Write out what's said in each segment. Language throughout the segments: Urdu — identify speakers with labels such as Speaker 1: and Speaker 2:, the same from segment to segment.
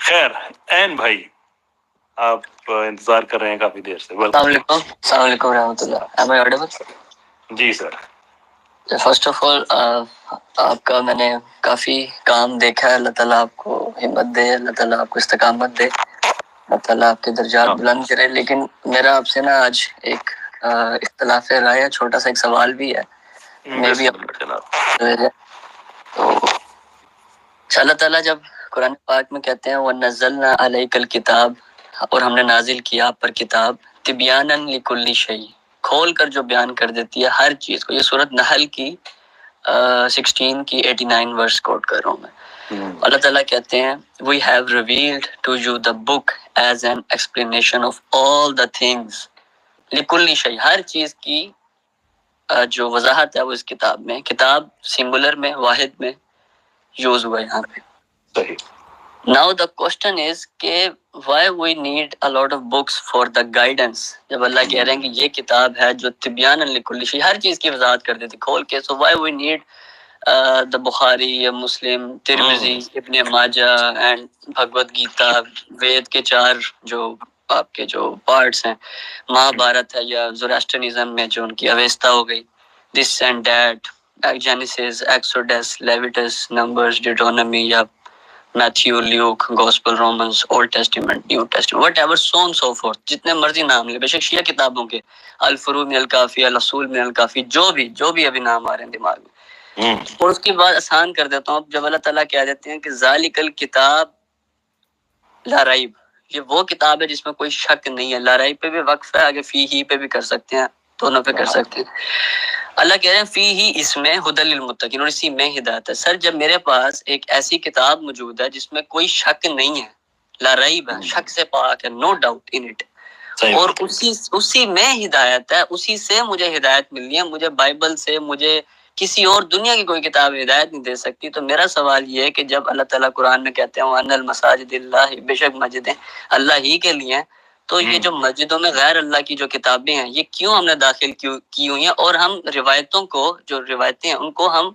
Speaker 1: خیر این بھائی آپ انتظار کر رہے ہیں کافی دیر سے.
Speaker 2: السلام علیکم ورحمۃ اللہ. Am I audible?
Speaker 1: جی سر.
Speaker 2: فرسٹ آف آل آپ کا میں نے کافی کام دیکھا ہے. اللہ تعالیٰ آپ کو ہمت دے, اللہ تعالیٰ آپ کو استقامت دے, اللہ تعالیٰ آپ کے درجات بلند کرے. لیکن میرا آپ سے نا آج ایک اختلاف رائے ہے, چھوٹا سا ایک سوال بھی ہے. میں بھی تو اللہ تعالیٰ جب قرآن پاک میں کہتے ہیں وَنَزَّلْنَا عَلَيْكَ الْكِتَابَ, اور ہم نے نازل کیا آپ پر کتاب, تِبْيَانًا لِكُلِّ شَيْءٍ, کھول کر جو بیان کر دیتی ہے ہر چیز کو. یہ سورۃ نحل کی 16 کی 89 ورس کوٹ کر رہا ہوں میں. اللہ تعالیٰ کہتے ہیں we have revealed to you the book as an explanation of all the things. لِكُلِّ شَيْءٍ, ہر چیز کی جو وضاحت ہے وہ اس کتاب میں. کتاب سنگولر میں, واحد میں یوز ہوا ہے یہاں پہ.
Speaker 1: صحیح.
Speaker 2: Now the question is کہ why we need a lot of books for the guidance. جب اللہ کہہ رہے ہیں کہ یہ کتاب ہے جو تبیان لکل شیء, ہر چیز کی وضاحت کر دیتی کھول کے. So why we need the بخاری یا مسلم, ترمذی, ابن ماجہ اینڈ بھگوت گیتا, وید کے 4 جو آپ کے جو پارٹس ہیں, مہا بھارت ہے یا زوراسٹرنزم میں جو ان کی اویستا ہو گئی, this and that, Genesis, Exodus, Leviticus, Numbers, Deuteronomy یا Matthew, Luke, Gospel, Romans, Old Testament, New Testament, whatever so, on آن سو فورتھ, جتنے مرضی نام لے, بے شک شیعہ کتابوں کے الفروع من الکافی, الاصول من الکافی, جو بھی ابھی نام آ رہے ہیں دماغ میں. اور اس کی بات آسان کر دیتا ہوں. جب اللہ تعالیٰ کہہ دیتے ہیں کہ ذالک الکتاب لا ریب, یہ وہ کتاب ہے جس میں کوئی شک نہیں ہے. لا ریب پہ بھی وقف ہے, آگے فی ہی پہ بھی کر سکتے ہیں, دونوں پہ کر سکتے ہیں. اللہ کہہ رہے ہیں فی ہی, اس میں ہدی للمتقین, اور اسی میں ہدایت ہے. سر جب میرے پاس ایک ایسی کتاب موجود ہے جس میں کوئی شک نہیں ہے, لا ریب ہے, شک سے پاک ہے, نو ڈاؤٹ ان اٹ, اور اسی میں ہدایت ہے, اسی سے مجھے ہدایت ملنی ہے. مجھے بائبل سے, مجھے کسی اور دنیا کی کوئی کتاب ہدایت نہیں دے سکتی. تو میرا سوال یہ ہے کہ جب اللہ تعالیٰ قرآن میں کہتے ہیں وَأَنَّ الْمَسَاجِدَ لِلَّهِ, بے شک مسجدیں اللہ ہی کے لیے ہیں, تو یہ جو مسجدوں میں غیر اللہ کی جو کتابیں ہیں یہ کیوں ہم نے داخل کی ہوئی ہیں, اور ہم روایتوں کو, جو روایتیں ہیں ان کو ہم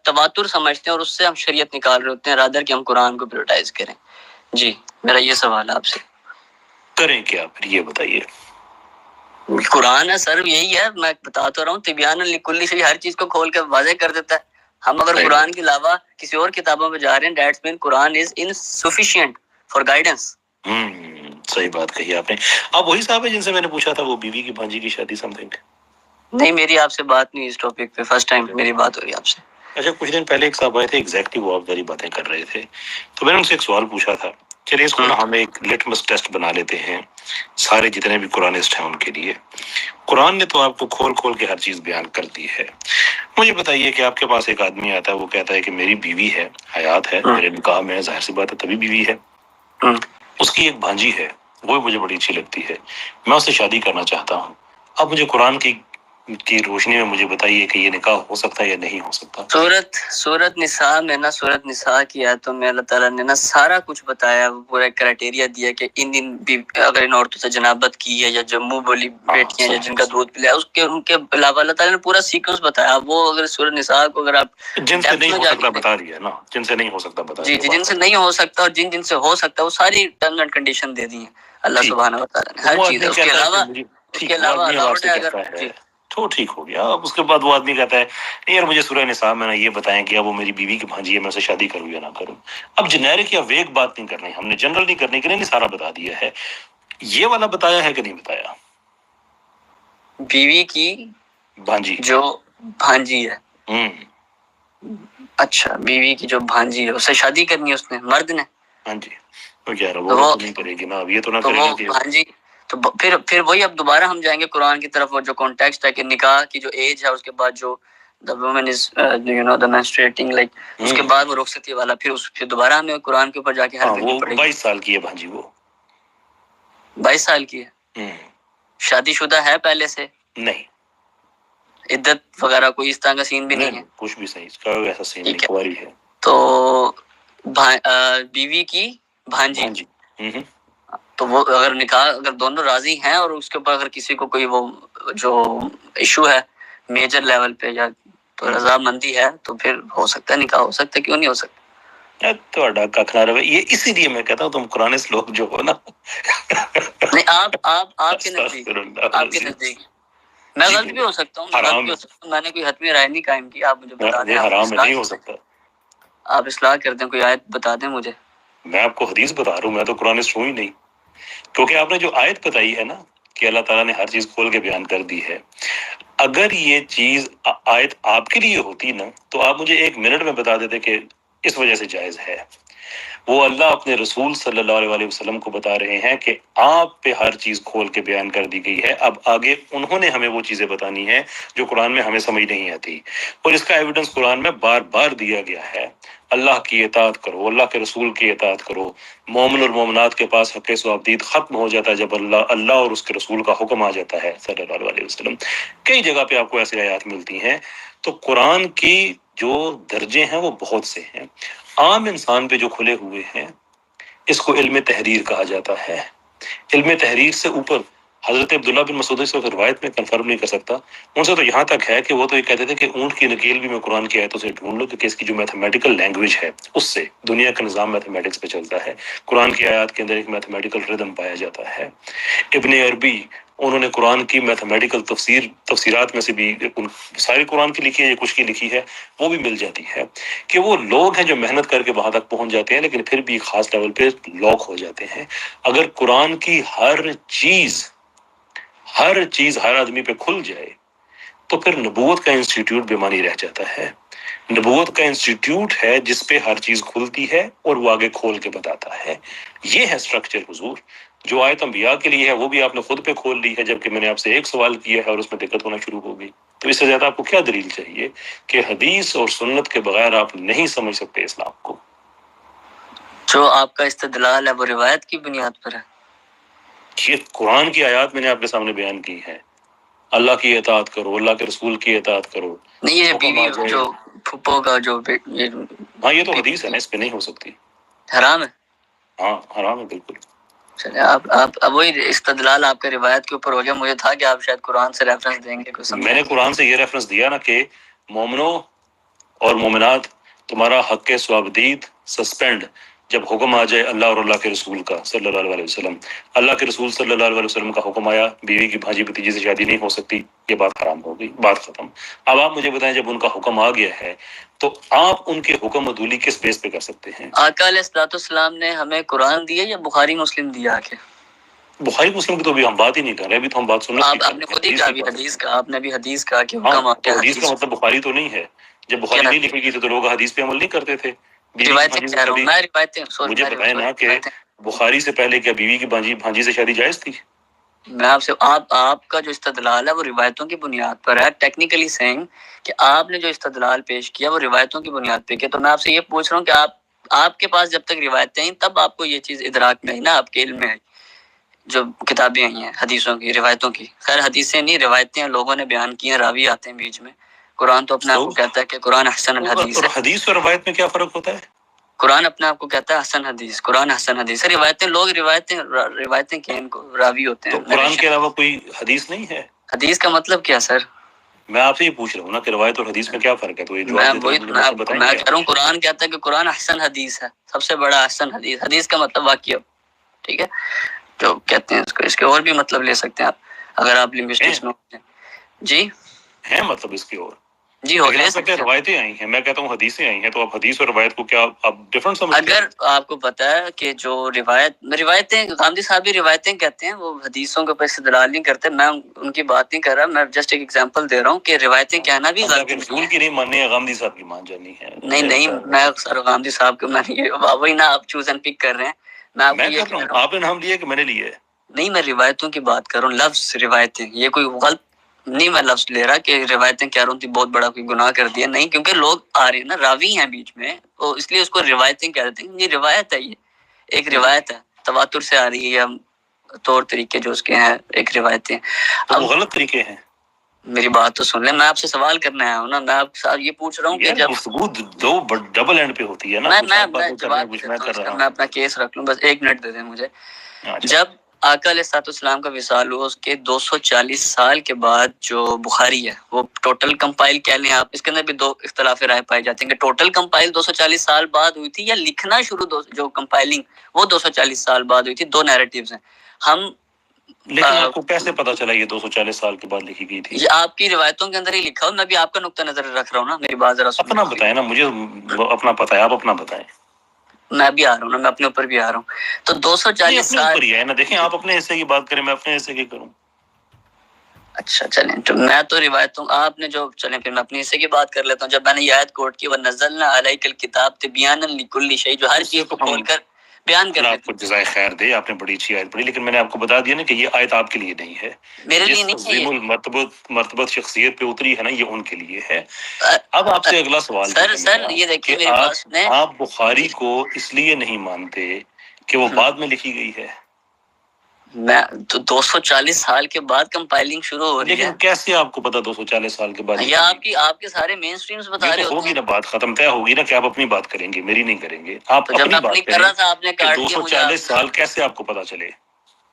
Speaker 2: تواتر سمجھتے ہیں اور اس سے ہم شریعت نکال رہے ہوتے ہیں, رادر کہ ہم قرآن کو پریورٹائز کریں. جی میرا یہ سوال ہے آپ سے.
Speaker 1: کریں کیا پھر یہ بتائیے.
Speaker 2: قرآن ہے سر, یہی ہے, میں بتا تو رہا ہوں, تبیان لکل شیء, ہر چیز کو کھول کے واضح کر دیتا ہے. ہم اگر قرآن کے علاوہ کسی اور کتابوں میں جا رہے ہیں, that's mean Quran is insufficient for guidance.
Speaker 1: صحیح بات کہی آپ نے. آپ وہی صاحب ہے جن سے میں نے پوچھا تھا وہ بیوی کی بھانجی کی شادی سم تھنگ.
Speaker 2: نہیں, میری آپ سے بات نہیں اس ٹاپک پہ, فرسٹ ٹائم میری بات ہو رہی ہے آپ سے.
Speaker 1: اچھا, کچھ دن پہلے ایک صاحب آئے تھے, ایگزیکٹلی وہ آپ والی باتیں کر رہے تھے, تو میں نے ان سے ایک سوال پوچھا تھا. چلیے اس کو نا ہم ایک لٹمس ٹیسٹ بنا لیتے ہیں سارے جتنے بھی قرآنسٹ ہیں ان کے لیے. قرآن نے تو آپ کو کھول کھول کے ہر چیز بیان کر دی ہے. مجھے بتائیے کہ آپ کے پاس ایک آدمی آتا ہے, وہ کہتا ہے کہ میری بیوی ہے, حیات ہے, میرے نکاح میں, ظاہر سی بات ہے تبھی بیوی ہے, اس کی ایک بھانجی ہے, وہ مجھے بڑی اچھی لگتی ہے, میں اس سے شادی کرنا چاہتا ہوں. اب مجھے قرآن کی روشنی میں مجھے بتائیے کہ یہ نکاح ہو سکتا ہے یا نہیں ہو سکتا.
Speaker 2: سورت نساء میں نا, سورت نساء کی آیتوں میں اللہ تعالیٰ نے نا سارا کچھ بتایا, پورا کرائٹیریا دیا کہ ان اگر ان عورتوں سے جنابت کی ہے یا جموں بولی بیٹیاں یا جن کا دودھ پلایا, اس کے ان کے علاوہ اللہ تعالیٰ نے پورا سیکوینس بتایا. وہ اگر سورت نساء کو اگر آپ
Speaker 1: جن سے نہیں ہو سکتا بتا دیا نا, جن سے نہیں ہو سکتا بتا
Speaker 2: جی جن سے نہیں ہو سکتا, اور جن سے ہو سکتا, وہ ساری ٹرمز اینڈ کنڈیشن دے دی ہیں اللہ سبحانہ و تعالیٰ نے, ہر چیز. اس کے علاوہ الاؤڈ ہے اگر
Speaker 1: تو ٹھیک ہو گیا. اب اس کے بعد وہ آدمی کہتا ہے نہیں یار مجھے سورہ نساء میں یہ بتائیں کہ اب وہ میری بیوی کی بھانجی ہے, میں اسے شادی کروں یا نہ کروں. اب جنیرک یا ویگ بات نہیں کرنی, ہم نے جنرل نہیں کرنے کے لیے سارا بتا دیا ہے. یہ والا بتایا ہے کہ نہیں بتایا,
Speaker 2: بیوی کی
Speaker 1: بھانجی
Speaker 2: جو بھانجی ہے, اچھا بیوی کی جو بھانجی ہے, اس سے شادی کرنی ہے اس نے, مرد نے.
Speaker 1: ہاں جی, تو کیا رہا وہ نہیں کرے گی نا, اب یہ تو نہ کرے گی
Speaker 2: بھانجی. تو پھر وہی اب دوبارہ ہم جائیں گے قرآن کی طرف, اور جو کانٹیکسٹ ہے کہ نکاح کی جو ایج ہے, اس کے بعد جو the woman is the menstruating, like اس کے بعد وہ رخصتی والا, پھر دوبارہ ہمیں قرآن کے اوپر جا کے ہر کرنی پڑے گی.
Speaker 1: 22 سال کی ہے بھانجی, وہ
Speaker 2: 22 سال کی ہے, شادی شدہ ہے پہلے سے
Speaker 1: نہیں,
Speaker 2: عدت وغیرہ کوئی اس طرح کا سین بھی نہیں ہے,
Speaker 1: کچھ بھی صحیح اس کا ایسا سین نہیں, کواری ہے.
Speaker 2: تو بیوی کی بھانجی, تو وہ اگر نکاح, اگر دونوں راضی ہیں اور اس کے اوپر اگر کسی کو کوئی وہ جو ایشو ہے میجر لیول پہ یا تو رضامندی ہے, تو پھر ہو سکتا ہے نکاح ہو سکتا ہے, کیوں نہیں ہو سکتا.
Speaker 1: تھوڑا ککھنا رہے یہ اسی لیے میں کہتا ہوں تم قرآن لوگ جو ہو نا
Speaker 2: نہیں آپ کے نزدیک میں
Speaker 1: جی
Speaker 2: غلط بھی ہو سکتا ہوں، میں غلط
Speaker 1: حرام
Speaker 2: بھی ہو سکتا ہوں، میں نے کوئی حتمی رائے نہیں قائم کی، آپ مجھے بتا دیں،
Speaker 1: یہ
Speaker 2: آپ
Speaker 1: حرام
Speaker 2: اصلاح
Speaker 1: نہیں ہو
Speaker 2: کر دیں،
Speaker 1: سکتا.
Speaker 2: آپ اصلاح کر دیں، کوئی آیت بتا دیں مجھے.
Speaker 1: میں آپ کو حدیث بتا رہا ہوں، میں تو قرآنسٹ ہوں ہی نہیں. کیونکہ آپ نے جو آیت بتائی ہے نا کہ اللہ تعالیٰ نے ہر چیز کھول کے بیان کر دی ہے، اگر یہ چیز آیت آپ کے لیے ہوتی نا تو آپ مجھے 1 منٹ میں بتا دیتے کہ اس وجہ سے جائز ہے. وہ اللہ اپنے رسول صلی اللہ علیہ وسلم کو بتا رہے ہیں کہ آپ پہ ہر چیز کھول کے بیان کر دی گئی ہے، اب آگے انہوں نے ہمیں وہ چیزیں بتانی ہے جو قرآن میں ہمیں سمجھ نہیں آتی، اور اس کا ایویڈنس قرآن میں بار بار دیا گیا ہے. اللہ کی اطاعت کرو، اللہ کے رسول کی اطاعت کرو. مومن اور مومنات کے پاس حق ثوابدید ختم ہو جاتا ہے جب اللہ اور اس کے رسول کا حکم آ جاتا ہے صلی اللہ علیہ وسلم. کئی جگہ پہ آپ کو ایسی آیات ملتی ہیں. تو قرآن کی جو درجے ہیں وہ بہت سے ہیں. عام انسان پہ جو کھلے ہوئے ہیں اس کو علم تحریر کہا جاتا ہے. علم تحریر سے اوپر حضرت عبداللہ بن مسعود سے روایت میں کنفرم نہیں کر سکتا، ان سے تو یہاں تک ہے کہ وہ تو یہ کہتے تھے کہ اونٹ کی نکیل بھی میں قرآن کی آیتوں سے ڈھونڈ لوں، کیونکہ اس کی جو میتھمیٹیکل لینگویج ہے اس سے دنیا کا نظام میتھمیٹکس پہ چلتا ہے. قرآن کی آیات کے اندر ایک میتھمیٹیکل ردم پایا جاتا ہے. ابن عربی انہوں نے قرآن کی میتھمیٹیکل تفسیرات میں سے بھی ساری قرآن کی لکھی ہے یا کچھ کی لکھی ہے وہ بھی مل جاتی ہے کہ وہ لوگ ہیں جو محنت کر کے وہاں تک پہنچ جاتے ہیں لیکن پھر بھی خاص لیول پہ لاک ہو جاتے ہیں. اگر قرآن کی ہر چیز ہر آدمی پہ کھل جائے تو پھر نبوت کا انسٹیٹیوٹ بے معنی رہ جاتا ہے. نبوت کا انسٹیٹیوٹ ہے جس پہ ہر چیز کھلتی ہے اور وہ آگے کھول کے بتاتا ہے. یہ ہے سٹرکچر حضور. جو آیت انبیاء کے لیے ہے وہ بھی آپ نے خود پہ کھول لی ہے، جبکہ میں نے آپ سے ایک سوال کیا ہے اور اس میں دقت ہونا شروع ہو گئی. تو اس سے زیادہ آپ کو کیا دلیل چاہیے کہ حدیث اور سنت کے بغیر آپ نہیں سمجھ سکتے اسلام کو؟
Speaker 2: جو آپ کا استدلال ہے وہ روایت کی بنیاد پر ہے.
Speaker 1: یہ قرآن کی آیات میں نے آپ کے سامنے بیان کی ہے. اللہ کی اطاعت کرو، اللہ کے رسول کی اطاعت کرو.
Speaker 2: نہیں یہ
Speaker 1: حکم
Speaker 2: بیوی
Speaker 1: آ جائے.
Speaker 2: جو پھپھو کا جو
Speaker 1: ہاں یہ تو حدیث ہے نا، اس پہ نہیں ہو سکتی.
Speaker 2: حرام ہے.
Speaker 1: ہاں حرام ہے بالکل.
Speaker 2: چلے آپ اب وہی استدلال آپ کا روایت کے اوپر ہو گیا. مجھے تھا کہ آپ شاید قرآن سے ریفرنس دیں گے.
Speaker 1: میں نے قرآن سے یہ ریفرنس دیا نا کہ مومنوں اور مومنات تمہارا حق ثوابدید سسپینڈ جب حکم آ جائے اللہ اور اللہ کے رسول کا صلی اللہ علیہ وسلم. اللہ کے رسول صلی اللہ علیہ وسلم کا حکم آیا بیوی کی بھانجی بھتیجی سے شادی نہیں ہو سکتی، یہ بات حرام ہو گئی، بات ختم. اب آپ مجھے بتائیں جب ان کا حکم آ گیا ہے تو آپ ان کے حکم عدولی کس بیس پہ کر سکتے ہیں؟
Speaker 2: آقا علیہ الصلوۃ والسلام نے ہمیں قرآن دیا یا بخاری مسلم دیا آ کے؟
Speaker 1: بخاری مسلم کی تو ابھی ہم بات ہی نہیں کر رہے، ابھی تو ہم بات سنت کی
Speaker 2: آپ نے خود ہی کہا ابھی حدیث کا، آپ نے بھی حدیث کہا کہ
Speaker 1: ہاں
Speaker 2: حکم آ
Speaker 1: تو
Speaker 2: کے
Speaker 1: حدیث کا مطلب بخاری تو نہیں ہے. جب بخاری نہیں لکھی گئی تھی تو لوگ حدیث پہ عمل نہیں کرتے تھے.
Speaker 2: روایتیں کہہ رہا ہوں میں، روایتیں
Speaker 1: مجھے بتائیں نا کہ بخاری سے پہلے کیا بیوی کی بھانجی سے شادی جائز تھی؟
Speaker 2: میں آپ سے آپ کا جو استدلال ہے وہ روایتوں کی بنیاد پر ہے. ٹیکنیکلی سینگ کہ آپ نے جو استدلال پیش کیا وہ روایتوں کی بنیاد پہ کیا. تو میں آپ سے یہ پوچھ رہا ہوں کہ آپ کے پاس جب تک روایتیں ہیں تب آپ کو یہ چیز ادراک میں ہے نا، آپ کے علم میں ہے جو کتابیں آئی ہیں حدیثوں کی، روایتوں کی. خیر حدیثیں نہیں، روایتیں لوگوں نے بیان کی ہیں، راوی آتے ہیں بیچ میں. قرآن تو اپنے آپ کو کہتا ہے کہ قرآن احسن الحدیث ہے.
Speaker 1: اور حدیث اور روایت میں کیا فرق ہوتا ہے؟
Speaker 2: قرآن اپنے آپ کو کہتا ہے حسن حدیث، قرآن حسن حدیث ہے. روایتیں کیا ان کو راوی ہوتے ہیں.
Speaker 1: تو قرآن کے علاوہ کوئی حدیث نہیں ہے؟
Speaker 2: حدیث کا مطلب کیا سر؟
Speaker 1: میں آپ سے یہ پوچھ رہا ہوں نا کہ روایت اور حدیث میں کیا فرق ہے، تو یہ جواب دیتے ہیں مجھے
Speaker 2: میں کہہ رہا ہوں قرآن کہتا ہے کہ قرآن احسن حدیث ہے، سب سے بڑا احسن حدیث. حدیث کا مطلب واقعہ، ٹھیک ہے، جو کہتے ہیں اس کے اور بھی مطلب لے سکتے ہیں آپ اگر آپ لنگوسٹکس میں ہوتے ہیں. جی
Speaker 1: ہے مطلب اس کی اور
Speaker 2: جی ہو لے سکتے ہیں.
Speaker 1: روایتیں آئی ہیں، میں کہتا ہوں حدیثیں آئی ہیں، تو آپ حدیث اور روایت کو کیا آپ ڈفرنٹ سمجھتے ہیں؟
Speaker 2: اگر آپ کو پتا ہے کہ جو روایتیں غامدی صاحب بھی روایتیں کہتے ہیں، وہ حدیثوں کے اوپر استدلال نہیں کرتے. میں ان کی بات نہیں کر رہا، میں جسٹ ایک ایگزامپل دے رہا ہوں کہ روایتیں کہنا بھی غلط نہیں ہے.
Speaker 1: رسول کی نہیں ماننی ہے، غامدی صاحب کی مان جانی ہے.
Speaker 2: نہیں میں سر غامدی صاحب کو میں وہی نا آپ چوز اینڈ پک کر رہے ہیں.
Speaker 1: میں کہہ رہا ہوں آپ نے نام لیا کہ میں نے لیا ہے. نہیں
Speaker 2: میں روایتوں کی بات کر رہا ہوں. لفظ روایتیں یہ کوئی غلط نہیں، میں لفظ لے رہا کہ روایتیں کہہ رہا ہوں بہت بڑا کوئی گناہ کر دیا، نہیں، کیونکہ لوگ آ رہے ہیں نا، راوی ہیں بیچ میں، تو اس لیے اس کو روایتیں کہہ دیتے ہیں. یہ روایت ہے، یہ ایک روایت ہے، تواتر سے آ رہی ہے، یا طور طریقے جو اس کے ہیں ایک روایتیں.
Speaker 1: اب غلط طریقے ہیں.
Speaker 2: میری بات تو سن لیں، میں آپ سے سوال کرنا آیا ہوں نا. میں آپ سے یہ پوچھ رہا ہوں کہ جب
Speaker 1: گفتگو دو ڈبل اینڈ پہ ہوتی ہے نا،
Speaker 2: میں اپنا کیس رکھ لوں، بس 1 منٹ دے دیں مجھے. جب آقا علیہ الصلوۃ والسلام کا وصال ہوا، اس کے 240 سال کے بعد جو بخاری ہے وہ ٹوٹل کمپائل کہہ لیں آپ، اس کے اندر بھی دو اختلاف رائے پائے جاتے ہیں کہ ٹوٹل کمپائل 240 سال بعد ہوئی تھی یا لکھنا شروع جو کمپائلنگ وہ 240 سال بعد ہوئی تھی. دو نیریٹیوز ہیں. ہم
Speaker 1: لیکن آپ کو کیسے پتا چلا یہ 240 سال کے بعد لکھی گئی تھی؟
Speaker 2: یہ آپ کی روایتوں کے اندر ہی لکھا ہو. میں بھی آپ کا نقطہ نظر رکھ رہا ہوں نا، میری بات ذرا سنیں.
Speaker 1: اپنا بتائیں نا، مجھے اپنا پتہ ہے، آپ اپنا بتائیں.
Speaker 2: میں بھی آ رہا ہوں نا، میں اپنے اوپر بھی آ رہا ہوں. تو 240
Speaker 1: اپنے
Speaker 2: سال
Speaker 1: اوپر ہی ہے نا. دیکھیں آپ اپنے حصے کی بات کریں، میں اپنے حصے کی کروں.
Speaker 2: اچھا چلیں، تو میں تو روایتوں آپ نے جو چلیں پھر میں اپنے حصے کی بات کر لیتا ہوں. جب میں نے یہ آیت کوٹ کی وَنَزَّلْنَا عَلَيْكَ الْكِتَابَ تِبْيَانًا لِكُلِّ شَيْءٍ، جو ہر چیز کو کھول کر بیان کر
Speaker 1: اللہ آپ
Speaker 2: دیتے
Speaker 1: کو جزائے خیر دے، آپ نے بڑی اچھی آیت پڑھی، لیکن میں نے آپ کو بتا دیا نا کہ یہ آیت آپ کے لیے نہیں ہے.
Speaker 2: میرے لیے
Speaker 1: جس
Speaker 2: نہیں
Speaker 1: عظیم
Speaker 2: ہے.
Speaker 1: المرتبت شخصیت پہ اتری ہے نا، یہ ان کے لیے ہے. اب آپ سے اگلا سوال
Speaker 2: سر
Speaker 1: یہ ہے
Speaker 2: یہ دیکھیں
Speaker 1: کہ
Speaker 2: میری بات سنیں.
Speaker 1: آپ بخاری کو اس لیے نہیں مانتے کہ وہ بعد میں لکھی گئی ہے.
Speaker 2: میں تو 240 سال کے بعد کمپائلنگ شروع ہو رہی ہے.
Speaker 1: لیکن کیسے آپ کو پتا 240 سال کے بعد؟
Speaker 2: یہ آپ کے سارے مین سٹریمز بتا رہے ہوتے
Speaker 1: ہوگی
Speaker 2: ہیں.
Speaker 1: نا بات ختم طے ہوگی نا کہ آپ اپنی بات کریں گے، میری نہیں کریں گے. آپ
Speaker 2: تو جب
Speaker 1: اپنی
Speaker 2: میں
Speaker 1: بات
Speaker 2: کر
Speaker 1: کریں
Speaker 2: رہا تھا آپ نے
Speaker 1: کہ
Speaker 2: کاٹ دیا مجھے.
Speaker 1: 240 سال کیسے آپ کو پتا چلے؟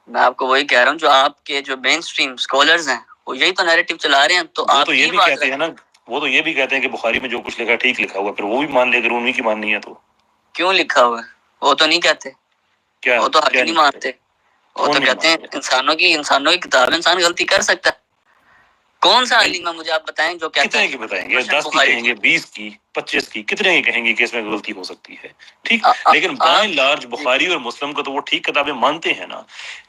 Speaker 2: میں آپ کو وہی کہہ رہا ہوں، جو آپ کے جو مین سٹریم سکولرز ہیں وہ یہی تو نیریٹو چلا رہے ہیں. تو
Speaker 1: وہ
Speaker 2: آپ
Speaker 1: تو یہ
Speaker 2: کی
Speaker 1: بھی
Speaker 2: بات
Speaker 1: کہتے ہیں نا، وہ تو یہ بھی کہتے ہیں کہ بخاری میں جو کچھ لکھا ٹھیک لکھا ہوا، پھر وہ بھی مان لے اگر انہیں کی ماننی ہے تو.
Speaker 2: کیوں لکھا ہوا ہے؟ وہ تو نہیں کہتے،
Speaker 1: کیا
Speaker 2: وہ تو حق نہیں مانتے. وہ تو کہتے ہیں انسانوں کی کتاب، انسان غلطی کر سکتا ہے. کون سا عالم ہے مجھے آپ بتائیں جو کہتا
Speaker 1: کتنے
Speaker 2: ہے
Speaker 1: کی بتائیں گے؟ 10 کی کہیں گے، 20 کی، 25 کی، کتنے کی کہیں گے کہ اس میں غلطی ہو سکتی ہے؟ ٹھیک، لیکن بائی لارج بخاری اور مسلم کو تو وہ ٹھیک کتابیں مانتے ہیں نا.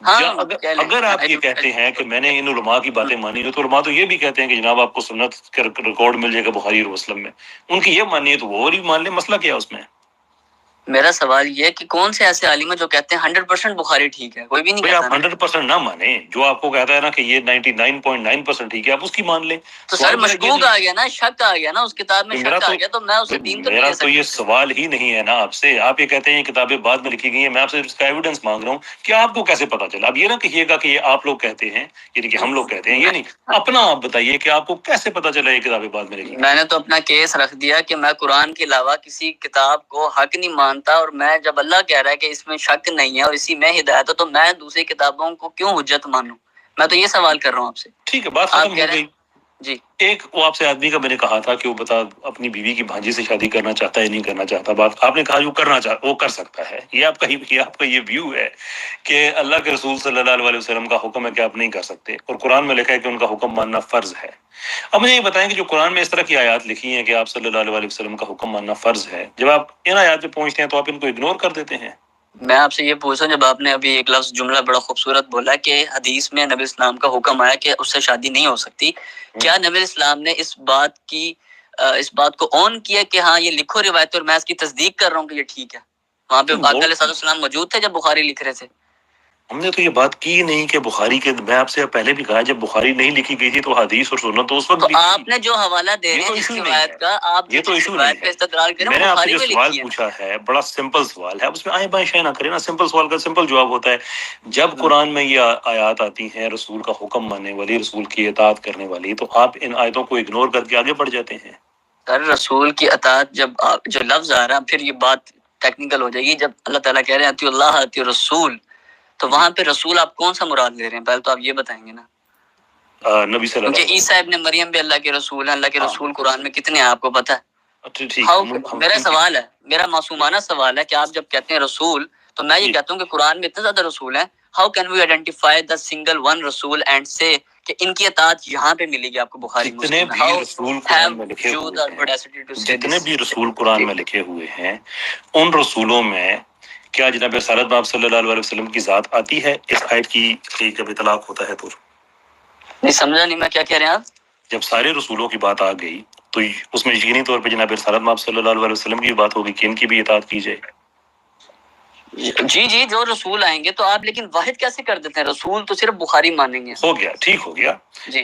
Speaker 1: اگر آپ یہ کہتے ہیں کہ میں نے ان علماء کی باتیں مانی تو علماء تو یہ بھی کہتے ہیں کہ جناب آپ کو سنت کا ریکارڈ مل جائے گا بخاری اور مسلم میں، ان کی یہ مانیے تو وہ بھی مان لیں. مسئلہ کیا ہے اس میں؟
Speaker 2: میرا سوال یہ کہ کون سے ایسے عالم ہیں جو کہتے ہیں 100% بخاری ٹھیک ہے؟ کوئی بھی نہیں کہتا.
Speaker 1: آپ 100% نہ مانیں، جو آپ کو کہتا ہے نا کہ یہ 99.9% ٹھیک ہے، آپ اس کی مان لیں.
Speaker 2: تو سر مشکوک آ گیا نا، شک آ گیا نا، اس کتاب میں شک آ گیا، تو میں اسے دین تو نہیں لے سکتا.
Speaker 1: تو یہ سوال ہی نہیں ہے نا آپ سے. آپ یہ کہتے ہیں کتابیں بعد میں لکھی گئی ہیں، میں آپ سے اس کا ایویڈنس مانگ رہا ہوں کہ آپ کو کیسے پتا چلا. اب یہ نہ کہیے گا کہ یہ آپ لوگ کہتے ہیں، یعنی کہ ہم لوگ کہتے ہیں، یہ نہیں. اپنا آپ بتائیے کہ آپ کو کیسے پتا چلا یہ کتابیں بعد میں لکھی گئی.
Speaker 2: میں نے تو اپنا کیس رکھ دیا کہ میں قرآن کے علاوہ کسی کتاب کو حق نہیں مانتا، اور میں جب اللہ کہہ رہا ہے کہ اس میں شک نہیں ہے اور اسی میں ہدایت ہے، تو میں دوسری کتابوں کو کیوں حجت مانوں؟ میں تو یہ سوال کر رہا ہوں آپ سے.
Speaker 1: ٹھیک ہے، بات ختم ہو گئی.
Speaker 2: جی
Speaker 1: ایک وہ آپ سے آدمی کا میں نے کہا تھا کہ وہ اپنی بیوی کی بھانجی سے شادی کرنا چاہتا ہے نہیں کرنا چاہتا. بات آپ نے کہا جو کرنا چاہتا وہ کر سکتا ہے. یہ آپ کا یہ ویو ہے کہ اللہ کے رسول صلی اللہ علیہ وسلم کا حکم ہے کہ آپ نہیں کر سکتے، اور قرآن میں لکھا ہے کہ ان کا حکم ماننا فرض ہے. اب مجھے یہ بتائیں کہ جو قرآن میں اس طرح کی آیات لکھی ہیں کہ آپ صلی اللہ علیہ وسلم کا حکم ماننا فرض ہے، جب آپ ان آیات پہ پہنچتے ہیں تو آپ ان کو اگنور کر دیتے ہیں.
Speaker 2: میں آپ سے یہ پوچھ رہا ہوں، جب آپ نے ابھی ایک لفظ جملہ بڑا خوبصورت بولا کہ حدیث میں نبی اسلام کا حکم آیا کہ اس سے شادی نہیں ہو سکتی، کیا نبی اسلام نے اس بات کو اون کیا کہ ہاں یہ لکھو روایت اور میں اس کی تصدیق کر رہا ہوں کہ یہ ٹھیک ہے؟ وہاں پہ آقا علیہ السلام موجود تھے جب بخاری لکھ رہے تھے.
Speaker 1: ہم نے تو یہ بات کی نہیں کہ بخاری کے، میں آپ سے پہلے بھی کہا جب بخاری نہیں لکھی گئی تھی تو حدیث اور سنت تو اس وقت
Speaker 2: تو
Speaker 1: بھی
Speaker 2: آپ نے جو حوالہ دے رہے ہیں اس روایت کا، آپ
Speaker 1: یہ تو ایشو نہیں
Speaker 2: روایت پہ استدلال کریں،
Speaker 1: میں نے آپ سے
Speaker 2: بخاری
Speaker 1: جو
Speaker 2: میں
Speaker 1: سوال
Speaker 2: لکھی ہے.
Speaker 1: پوچھا ہے بڑا سمپل سوال ہے، اب اس میں آئیں بائیں شے نہ کریں نا. سمپل سوال کا سمپل جواب ہوتا ہے. جب قرآن میں یہ آیات آتی ہیں رسول کا حکم ماننے والی، رسول کی اطاعت کرنے والی، تو آپ ان آیتوں کو اگنور کر کے آگے بڑھ جاتے ہیں.
Speaker 2: سر رسول کی اطاعت جب جو لفظ آ رہا ہے، پھر یہ بات ٹیکنیکل ہو جائے گی. جب اللہ تعالیٰ کہہ رہے ہیں اطیع اللہ اطیع رسول، تو وہاں پہ رسول آپ کون سا مراد لے رہے ہیں؟ پہلے تو آپ یہ بتائیں گے نا.
Speaker 1: نبی صلی اللہ علیہ وسلم،
Speaker 2: عیسیٰ ابن مریم بھی اللہ کے رسول ہیں. اللہ کے رسول قرآن میں کتنے ہیں آپ کو پتہ ہے؟
Speaker 1: ٹھیک.
Speaker 2: میرا سوال ہے، میرا معصومانہ سوال ہے کہ آپ جب کہتے ہیں رسول، تو میں یہ کہتا ہوں کہ قرآن میں اتنے زیادہ رسول ہیں، how can we identify the single one رسول اینڈ سے کہ ان کی اطاعت یہاں پہ ملے گی آپ کو بخاری
Speaker 1: جتنے
Speaker 2: مسلم میں؟
Speaker 1: بھی رسول قرآن میں لکھے ہوئے ہیں، جتنے بھی رسول قرآن میں لکھے ہوئے ہیں، ان رسولوں میں کیا جناب رسالت باب صلی اللہ علیہ وسلم کی ذات آتی ہے؟ اس آیت کی جب اطلاق ہوتا ہے تو
Speaker 2: نہیں سمجھا نہیں میں کیا کہہ رہے ہیں آپ.
Speaker 1: جب سارے رسولوں کی بات آ گئی تو اس میں یقینی طور پہ جناب رسالت باب صلی اللہ علیہ وسلم کی بات ہوگی کہ ان کی بھی اطاعت کی جائے.
Speaker 2: جی جو رسول آئیں گے تو آپ لیکن واحد کیسے کر دیتے ہیں؟ رسول تو صرف بخاری مانیں گے.
Speaker 1: ہو گیا، ٹھیک ہو گیا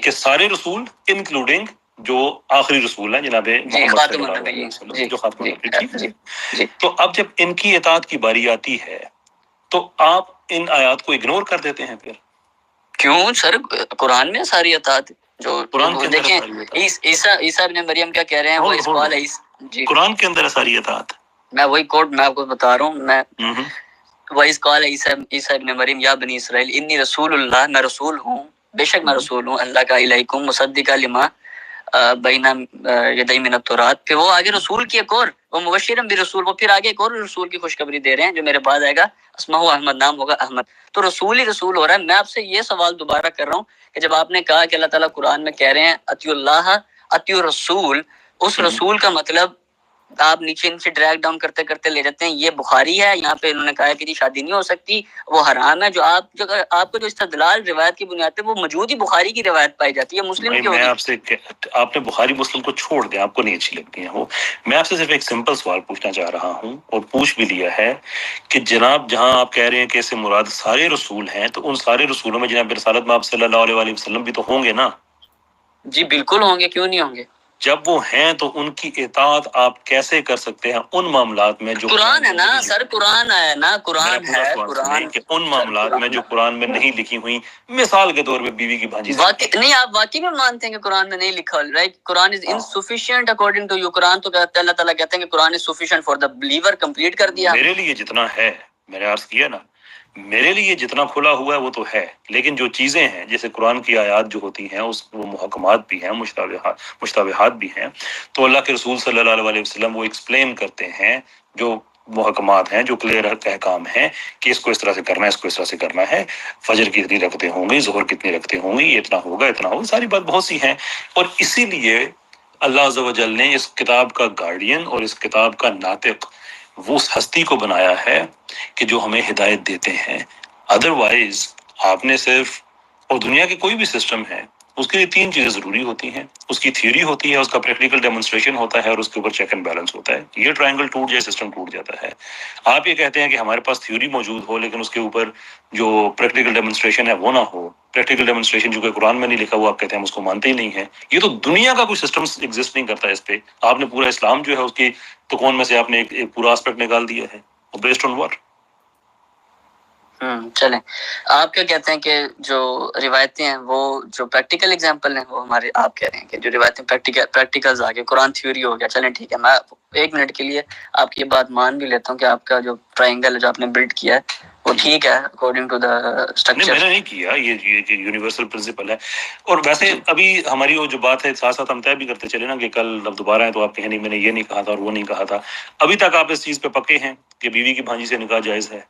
Speaker 1: کہ سارے رسول انکلوڈنگ جو آخری رسول ہیں جناب محمد صلی اللہ علیہ وسلم، جو خاتم النبی، ٹھیک ہے. تو اب جب ان کی اطاعت کی باری آتی ہے تو آپ ان آیات کو اگنور کر دیتے ہیں. پھر
Speaker 2: کیوں سر؟ قرآن میں ساری اطاعت جو
Speaker 1: قرآن کے
Speaker 2: دیکھیں عیسیٰ ابن مریم کیا کہہ رہے ہیں، وہ اس قول ہے.
Speaker 1: قرآن کے اندر ہے ساری اطاعت.
Speaker 2: میں وہی کوٹ میں آپ کو بتا رہا ہوں. میں وَإِذْ قَالَ عیسیٰ ابن مریم یا بنی اسرائیل انی رسول اللہ، میں رسول ہوں، بے شک میں رسول ہوں اللہ کا الیکم مصدقا لما بین یدی من التوراۃ. پھر وہ آگے رسول کی ایک اور، وہ مبشرا برسول، وہ پھر آگے ایک اور رسول کی خوشخبری دے رہے ہیں جو میرے بعد آئے گا، اسمہ احمد، نام ہوگا احمد. تو رسول ہی رسول ہو رہا ہے. میں آپ سے یہ سوال دوبارہ کر رہا ہوں کہ جب آپ نے کہا کہ اللہ تعالیٰ قرآن میں کہہ رہے ہیں اطیعوا اللہ اطیعوا الرسول، اس رسول کا مطلب آپ نیچے ان سے ڈریگ ڈاؤن کرتے کرتے لے جاتے ہیں یہ بخاری ہے، یہاں پہ انہوں نے کہا کہ جی شادی نہیں ہو سکتی، وہ حرام ہے. جو آپ کو جو استدلال روایت کی بنیاد پہ وہ موجود ہی بخاری کی روایت پائی جاتی ہے، مسلم کی
Speaker 1: میں
Speaker 2: ہوگی.
Speaker 1: آپ سے آپ نے بخاری مسلم کو چھوڑ دیا، آپ کو نہیں اچھی لگتی ہیں وہ. میں آپ سے صرف ایک سمپل سوال پوچھنا چاہ رہا ہوں اور پوچھ بھی لیا ہے کہ جناب جہاں آپ کہہ رہے ہیں کہ اس سے مراد سارے رسول ہیں، تو ان سارے رسولوں میں جناب رسالت میں آپ صلی اللہ علیہ وآلہ وسلم بھی تو ہوں گے نا؟
Speaker 2: جی بالکل ہوں گے، کیوں نہیں ہوں گے.
Speaker 1: جب وہ ہیں تو ان کی اطاعت آپ کیسے کر سکتے ہیں ان معاملات میں جو
Speaker 2: قرآن ہے نا سر، قرآن ہے نا، قرآن ہے، قرآن
Speaker 1: کہ ان معاملات میں جو قرآن میں نہیں لکھی ہوئی، مثال کے طور پہ بیوی کی بھانجی سے
Speaker 2: واقعی نہیں، آپ واقعی میں مانتے ہیں کہ قرآن میں نہیں لکھا، رائٹ؟ قرآن is insufficient according to you. قرآن تو کہتا ہے، اللہ تعالیٰ کہتے ہیں کہ قرآن is sufficient for the believer, complete کر دیا.
Speaker 1: میرے لیے جتنا ہے، میں نے عرض کیا نا، میرے لیے جتنا کھلا ہوا ہے وہ تو ہے، لیکن جو چیزیں ہیں جیسے قرآن کی آیات جو ہوتی ہیں اس وہ محکمات بھی ہیں، مشتبہات بھی ہیں، تو اللہ کے رسول صلی اللہ علیہ وسلم وہ ایکسپلین کرتے ہیں جو محکمات ہیں، جو کلیئر احکام ہیں کہ اس کو اس طرح سے کرنا ہے، اس کو اس طرح سے کرنا ہے، فجر کی اتنی رکعتیں ہوں گی، ظہر کتنی رکعتیں ہوں گی، یہ اتنا ہوگا، اتنا ہوگا، ساری بات بہت سی ہیں. اور اسی لیے اللہ عز و جل نے اس کتاب کا گارڈین اور اس کتاب کا ناطق وہ اس ہستی کو بنایا ہے کہ جو ہمیں ہدایت دیتے ہیں. ادروائز آپ نے صرف، اور دنیا کی کوئی بھی سسٹم ہے اس کے لیے تین چیزیں ضروری ہوتی ہیں، اس کی تھیوری ہوتی ہے، اس کا پریکٹیکل ڈیمونسٹریشن ہوتا ہے، اور اس کے اوپر چیک اینڈ بیلنس ہوتا ہے. یہ ٹرائنگل ٹوٹ جائے سسٹم ٹوٹ جاتا ہے. آپ یہ کہتے ہیں کہ ہمارے پاس تھیوری موجود ہو لیکن اس کے اوپر جو پریکٹیکل ڈیمونسٹریشن ہے وہ نہ ہو، پریکٹیکل ڈیمونسٹریشن جو کہ قرآن میں نہیں لکھا وہ آپ کہتے ہیں ہم اس کو مانتے ہی نہیں ہیں. یہ تو دنیا کا کوئی سسٹم ایگزسٹ نہیں کرتا اس پہ. آپ نے پورا اسلام جو ہے اس کی تکون میں سے آپ نے ایک پورا اسپیکٹ نکال دیا ہے، بیسڈ آن واٹ؟
Speaker 2: چلیں، آپ کیا کہتے ہیں کہ جو روایتیں ہیں وہ جو پریکٹیکل ایگزامپل ہیں وہ ہمارے، آپ کہہ رہے ہیں کہ جو روایتیں پریکٹیکلز آگے قرآن تھیوری ہو گیا. چلیں ٹھیک ہے، میں ایک منٹ کے لیے آپ کی بات مان بھی لیتا ہوں کہ آپ کا جو ٹرائنگل جو آپ نے بلڈ کیا ہے وہ ٹھیک ہے اکارڈنگ ٹو دا اسٹرکچر.
Speaker 1: میں نے نہیں کیا، یہ یونیورسل پرنسپل ہے. اور ویسے ابھی ہماری وہ جو بات ہے ساتھ ساتھ ہم طے بھی کرتے چلے نا کہ کل اب دوبارہ ہے تو آپ کہیں نہیں میں نے یہ نہیں کہا تھا اور وہ نہیں کہا تھا. ابھی تک آپ اس چیز پہ پکے ہیں کہ بیوی کی بھانجی سے نکاح جائز ہے؟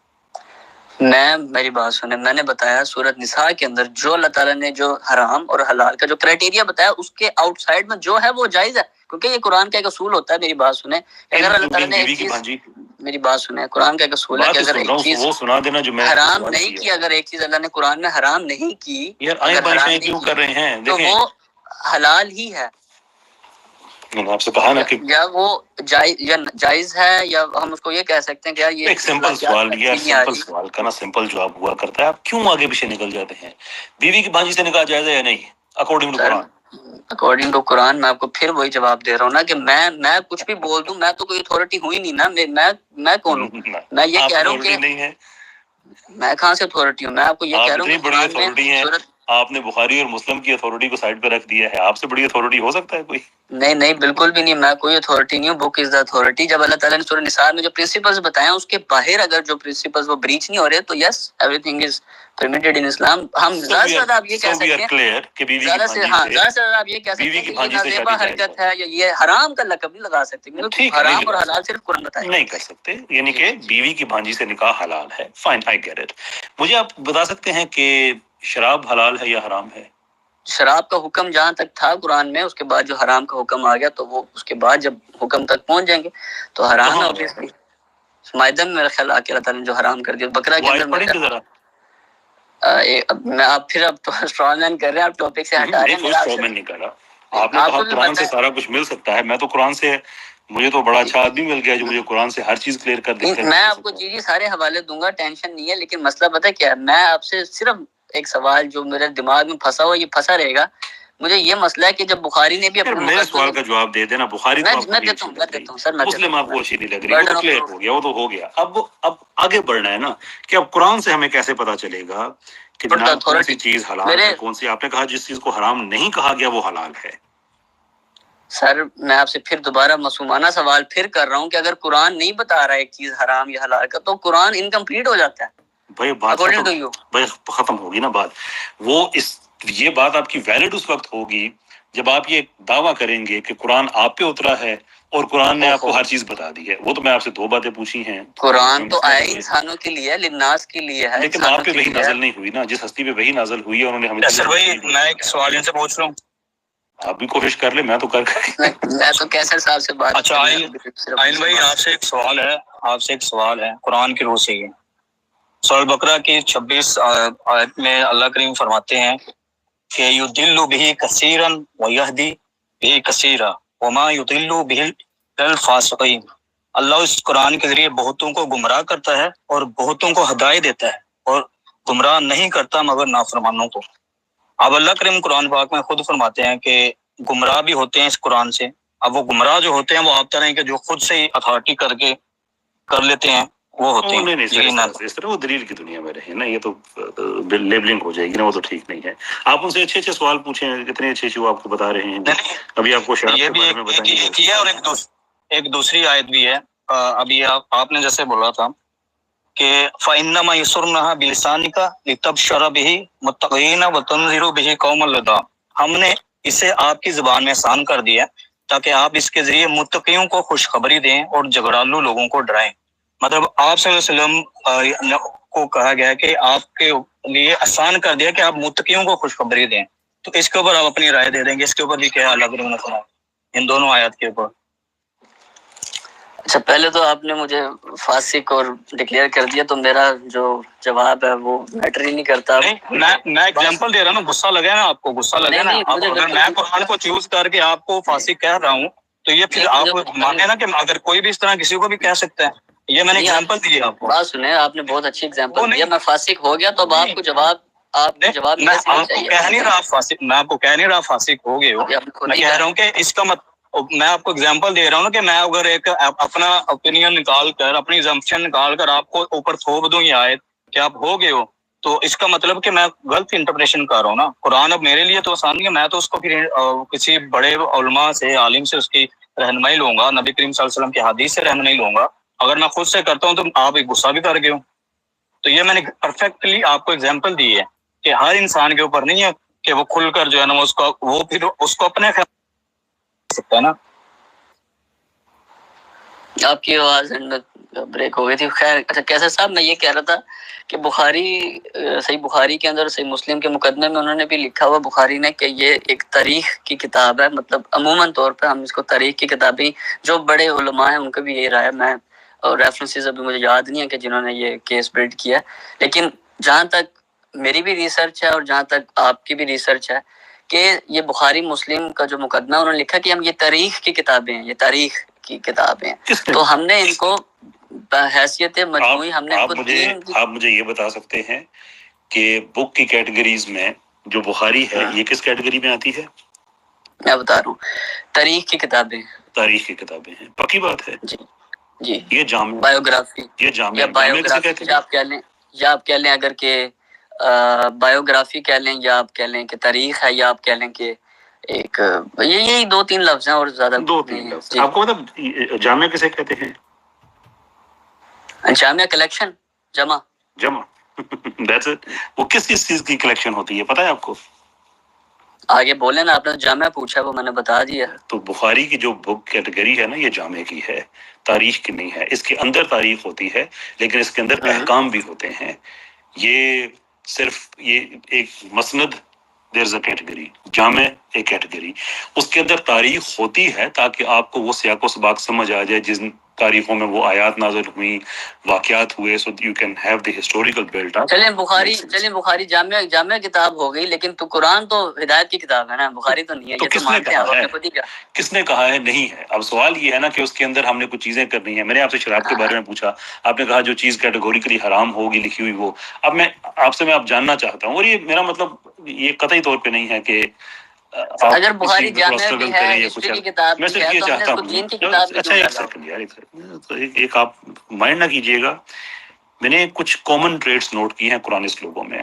Speaker 2: میری بات سنیں، میں نے بتایا سورۃ نساء کے اندر جو اللہ تعالیٰ نے جو حرام اور حلال کا جو کرائٹیریا بتایا اس کے آؤٹ سائڈ میں جو ہے وہ جائز ہے، کیونکہ یہ قرآن کا ایک اصول ہوتا ہے. میری بات سنیں، اگر اللہ تعالیٰ نے ایک چیز، میری بات سنیں، قرآن کا ایک اصول ہے کہ اگر ایک چیز
Speaker 1: وہ سنا دینا جو میں
Speaker 2: حرام نہیں کی، اگر ایک چیز اللہ نے قرآن میں حرام نہیں کی، اگر حرام نہیں
Speaker 1: کیوں کر رہے ہیں؟
Speaker 2: تو وہ حلال ہی ہے.
Speaker 1: میں نے آپ سے کہا نا کہ
Speaker 2: یا وہ جائز ہے، یا ہم اس کو یہ کہہ سکتے ہیں کہ یار یہ
Speaker 1: ایک سمپل سوال، یہ سمپل سوال کا نا سمپل جواب ہوا کرتا ہے. آپ کیوں آگے پیچھے نکل جاتے ہیں؟ بیوی کی بھانجی سے نکاح جائز ہے یا نہیں اکارڈنگ ٹو قرآن؟
Speaker 2: اکارڈنگ ٹو قرآن میں آپ کو پھر وہی جواب دے رہا ہوں نا کہ میں کچھ بھی بول دوں، میں تو کوئی اتھارٹی ہوئی نہیں نا. میں کون ہوں؟ میں یہ کہہ رہا ہوں کہ
Speaker 1: نہیں ہے.
Speaker 2: میں کہاں سے اتھارٹی ہوں؟ میں آپ کو یہ کہہ رہا ہوں کہ
Speaker 1: بڑی اتھارٹی ہے. آپ نے بخاری اور مسلم کی اتھارٹی کو سائڈ پہ رکھ دیا ہے. آپ سے بڑی اتھارٹی ہو سکتا ہے کوئی؟
Speaker 2: نہیں بالکل بھی نہیں، میں کوئی اتھارٹی نہیں ہوں. بک از دا اتھارٹی. جب اللہ تعالیٰ نے سورہ نساء میں جو پرنسپلز بتائے ہیں اس کے باہر اگر جو پرنسپلز وہ بریچ نہیں ہو رہے تو یس ایوری تھنگ از پرمیٹڈ ان اسلام. ہم زیادہ سے زیادہ آپ یہ کہہ سکتے ہیں، زیادہ سے زیادہ آپ یہ کہہ سکتے ہیں کہ یہ نازیبا حرکت ہے، یا یہ حرام کا لقب نہیں لگا سکتے، کیونکہ حرام اور حلال صرف قرآن بتائے
Speaker 1: نہیں کر سکتے. یعنی کہ بیوی کی بھانجی سے نکاح حلال ہے، فائن، آئی گیٹ اٹ. مجھے آپ بتا سکتے ہیں کہ شراب حلال ہے یا حرام ہے؟
Speaker 2: شراب کا حکم جہاں تک تھا قرآن میں، اس کے بعد جو حرام کا حکم آ گیا تو وہ اس کے بعد جب حکم تک پہنچ جائیں گے تو حرام ہے اوبیسلی. مائدہ میں میرا خیال آ کے اللہ تعالیٰ نے جو حرام کر دیا بکرا کے اندر. میں آپ پھر اب تو اسٹرانگ مین کر رہے ہیں، آپ ٹاپک سے ہٹا رہے ہیں.
Speaker 1: اسٹرانگ مین نہیں کر رہا. آپ نے کہا قرآن سے سارا کچھ مل سکتا ہے. میں تو قرآن سے، مجھے تو بڑا اچھا آدمی مل گیا جو مجھے قرآن سے ہر چیز کلیئر کر دیتا ہے.
Speaker 2: میں آپ کو جی سارے حوالے دوں گا، ٹینشن نہیں ہے. لیکن مسئلہ پتہ کیا ہے، میں آپ سے صرف ایک سوال جو میرے دماغ میں پھنسا ہوا، یہ پھنسا رہے گا. مجھے یہ مسئلہ ہے کہ جب بخاری نے بھی اپنے
Speaker 1: میرے سوال کا جواب دے دینا. بخاری تو
Speaker 2: میں دیتا ہوں سر، میں
Speaker 1: مسلم آپ کو اچھی نہیں لگ رہی، وہ تو کلیئر ہو گیا، وہ تو ہو گیا. اب آگے بڑھنا ہے نا کہ اب قرآن سے ہمیں کیسے پتا چلے گا کہ جناب کون سی چیز حلال ہے، کون سی، آپ نے کہا جس چیز کو حرام نہیں کہا گیا وہ حلال ہے.
Speaker 2: سر میں آپ سے پھر دوبارہ معصومانہ سوال پھر کر رہا ہوں کہ اگر قرآن نہیں بتا رہا ہے ایک چیز حرام یا حلال کا تو قرآن انکمپلیٹ ہو جاتا ہے
Speaker 1: بھائی بات
Speaker 2: اکارڈنگ ٹو یو.
Speaker 1: بھائی ختم ہوگی نا بات. وہ یہ بات آپ کی ویلڈ اس وقت ہوگی جب آپ یہ دعویٰ کریں گے کہ قرآن آپ پہ اترا ہے اور قرآن نے آپ کو ہر چیز بتا دی ہے. وہ تو میں آپ سے 2 باتیں پوچھی ہیں.
Speaker 2: قرآن تو آیا انسانوں کے لیے، للناس کے لیے ہے،
Speaker 1: لیکن آپ پہ وہی نازل نہیں ہوئی نا. جس ہستی پہ وہی نازل ہوئی ہے انہوں نے ہمیں.
Speaker 3: سر بھائی میں ایک سوال ان سے پوچھ رہا ہوں.
Speaker 1: آپ بھی کوشش کر لیں، میں تو کر
Speaker 2: میں تو کیسر صاحب سے بات.
Speaker 3: اچھا عائل بھائی آپ سے ایک سوال ہے قرآن کی روح سے ہی. سورہ بقرہ کی 26 آیت میں اللہ کریم فرماتے ہیں کہ یضل بہ کثیرا ویہدی بہ کثیرا وما یضل بہ الفاسقین. اللہ اس قرآن کے ذریعے بہتوں کو گمراہ کرتا ہے اور بہتوں کو ہدایت دیتا ہے اور گمراہ نہیں کرتا مگر نافرمانوں کو. اب اللہ کریم قرآن پاک میں خود فرماتے ہیں کہ گمراہ بھی ہوتے ہیں اس قرآن سے. اب وہ گمراہ جو ہوتے ہیں وہ آپ طرح کے جو خود سے ہی اتھارٹی کر کے کر لیتے ہیں وہ ہوتے ہیں.
Speaker 1: اس طرح وہ دلیل کی دنیا میں رہے نا. یہ تو لیبلنگ ہو جائے گی نا، وہ تو ٹھیک نہیں ہے. آپ ان سے اچھے سوال پوچھیں، اتنے اچھے وہ آپ کو بتا رہے ہیں. ابھی آپ کو
Speaker 3: یہ بھی ایک ہے اور ایک دوسری آیت بھی ہے. ابھی آپ نے جیسے بولا تھا کہ فَإِنَّمَا يَسُرْنَهَا بِلِسَانِكَ لِتَبْشِرَ بِهِ مُتَّقِينَ وَتُنذِرُ بِهِ قَوْمًا لُدًّا. ہم نے اسے آپ کی زبان میں آسان کر دیا تاکہ آپ اس کے ذریعے متقیوں کو خوشخبری دیں اور جھگڑالو لوگوں کو ڈرائیں. مطلب آپ صلی اللہ علیہ وسلم کو کہا گیا کہ آپ کے لیے آسان کر دیا کہ آپ متقیوں کو خوشخبری دیں. تو اس کے اوپر آپ اپنی رائے دے دیں گے. اس کے اوپر بھی کیا الگ ان دونوں آیات کے اوپر.
Speaker 2: اچھا پہلے تو آپ نے مجھے فاسق اور ڈکلیئر کر دیا تو میرا جو جواب ہے وہ میٹر ہی نہیں کرتا.
Speaker 3: میں ایگزامپل دے رہا ہوں. غصہ لگا نا آپ کو؟ غصہ لگا نا؟ اگر میں قرآن کو چوز کر کے آپ کو فاسق کہہ رہا ہوں تو یہ پھر آپ مانے نا کہ اگر کوئی بھی اس طرح کسی کو بھی کہہ سکتا ہے. یہ میں نے ایگزامپل دی آپ کو.
Speaker 2: بات سنیں، آپ نے بہت اچھی ایگزامپل دیا. میں فاسق ہو گیا تو اب آپ کو جواب
Speaker 3: میں آپ کو کہہ نہیں رہا فاسق، میں آپ کو کہہ نہیں رہا فاسق ہو گئے ہو. میں کہہ رہا ہوں کہ اس کا میں آپ کو ایگزامپل دے رہا ہوں نا کہ میں اگر ایک اپنا اوپینین نکال کر اپنی ایگزامپشن نکال کر آپ کو اوپر تھوپ دوں یہ آیت کہ آپ ہو گئے ہو تو اس کا مطلب کہ میں غلط انٹرپریشن کر رہا ہوں نا. قرآن اب میرے لیے تو آسان نہیں ہے. میں تو اس کو پھر کسی بڑے علماء سے، عالم سے اس کی رہنمائی لوں گا. نبی کریم صلی اللہ علیہ وسلم کی حدیث سے رہنمائی لوں گا. اگر میں خود سے کرتا ہوں تو آپ ایک غصہ بھی کر گئے ہو. تو یہ میں نے پرفیکٹلی آپ کو ایگزامپل دی ہے کہ ہر انسان کے اوپر نہیں ہے کہ وہ کھل کر جو ہے نا وہ پھر اس کو اپنے سکتا ہے نا.
Speaker 2: آپ کی آواز بریک ہو گئی تھی. خیر اچھا کیسر صاحب میں یہ کہہ رہا تھا کہ صحیح بخاری کے اندر صحیح مسلم کے مقدمے میں انہوں نے بھی لکھا ہوا بخاری نے کہ یہ ایک تاریخ کی کتاب ہے. مطلب عموماً طور پہ ہم اس کو تاریخ کی کتابیں، جو بڑے علماء ہیں ان کا بھی یہی رائے. میں اور ریفرنسز ابھی مجھے یاد نہیں ہے کہ جنہوں نے یہ کیس بلڈ کیا، لیکن جہاں تک میری بھی ریسرچ ہے اور جہاں تک آپ کی بھی ریسرچ ہے کہ یہ بخاری مسلم کا جو مقدمہ انہوں نے لکھا کہ ہم یہ تاریخ کی کتابیں ہیں، یہ تاریخ کی کتابیں ہیں. تو ہم نے ان کو بحیثیت مجموعی ہم نے
Speaker 1: آپ مجھے یہ بتا سکتے ہیں کہ بک کی کیٹیگریز میں جو بخاری ہے یہ کس کیٹیگری میں آتی ہے؟
Speaker 2: میں بتا رہا ہوں، تاریخ کی کتابیں.
Speaker 1: تاریخ کی کتابیں ہیں، پکی بات ہے.
Speaker 2: جی
Speaker 1: یہ جامع
Speaker 2: بایوگرافی،
Speaker 1: یہ جامع
Speaker 2: یا بایوگرافی آپ کہہ لیں، یا آپ کہہ لیں اگر کہ بایوگرافی کہہ لیں، یا آپ کہہ لیں کہ تاریخ ہے، یا آپ کہہ لیں کہ ایک یہی 2-3 لفظ ہیں اور زیادہ
Speaker 1: 2-3 لفظ. آپ کو مطلب جامع کسے کہتے ہیں؟
Speaker 2: جامع کلیکشن، جمع
Speaker 1: That's it. وہ کس چیز کی کلیکشن ہوتی ہے پتہ ہے آپ کو؟
Speaker 2: آگے بولیں نا، آپ نے جامع پوچھا وہ میں نے بتا دیا.
Speaker 1: تو بخاری کی جو بک کیٹیگری ہے نا یہ جامع کی ہے، تاریخ کی نہیں ہے. اس کے اندر تاریخ ہوتی ہے لیکن اس کے اندر احکام بھی ہوتے ہیں. یہ صرف یہ ایک مسند، دیر از اے کیٹیگری. جامع ایک کیٹیگری، اس کے اندر تاریخ ہوتی ہے تاکہ آپ کو وہ سیاق و سباق سمجھ آ جائے جن تاریخوں میں وہ آیات نازل ہوئیں، واقعات ہوئے. So you can have the historical build up.
Speaker 2: چلیں بخاری جامع کتاب ہو گئی، لیکن تو قرآن تو ہدایت کی کتاب ہے نا، بخاری تو نہیں ہے.
Speaker 1: تو
Speaker 2: یہ
Speaker 1: کس نے کہا ہے؟ کس نے کہا ہے نہیں ہے؟ اب سوال یہ ہے نا کہ اس کے اندر ہم نے کچھ چیزیں کرنی ہیں. میں نے آپ سے شراب کے بارے میں پوچھا، آپ نے کہا جو چیز کیٹیگوریکلی حرام ہوگی لکھی ہوئی وہ. اب میں آپ سے جاننا چاہتا ہوں، اور یہ میرا مطلب یہ قطعی طور پہ نہیں ہے کہ
Speaker 2: اگر بخاری جامع بھی ہے، ہسٹری کی کتاب بھی ہے، تو ہم نے اس کو دین کی کتاب بھی
Speaker 1: اچھا ایک سیکنڈ یار، ایک آپ مائنڈ نہ کیجیے گا. میں نے کچھ کامن ٹریٹس نوٹ کی ہیں قرآنسٹ لوگوں میں.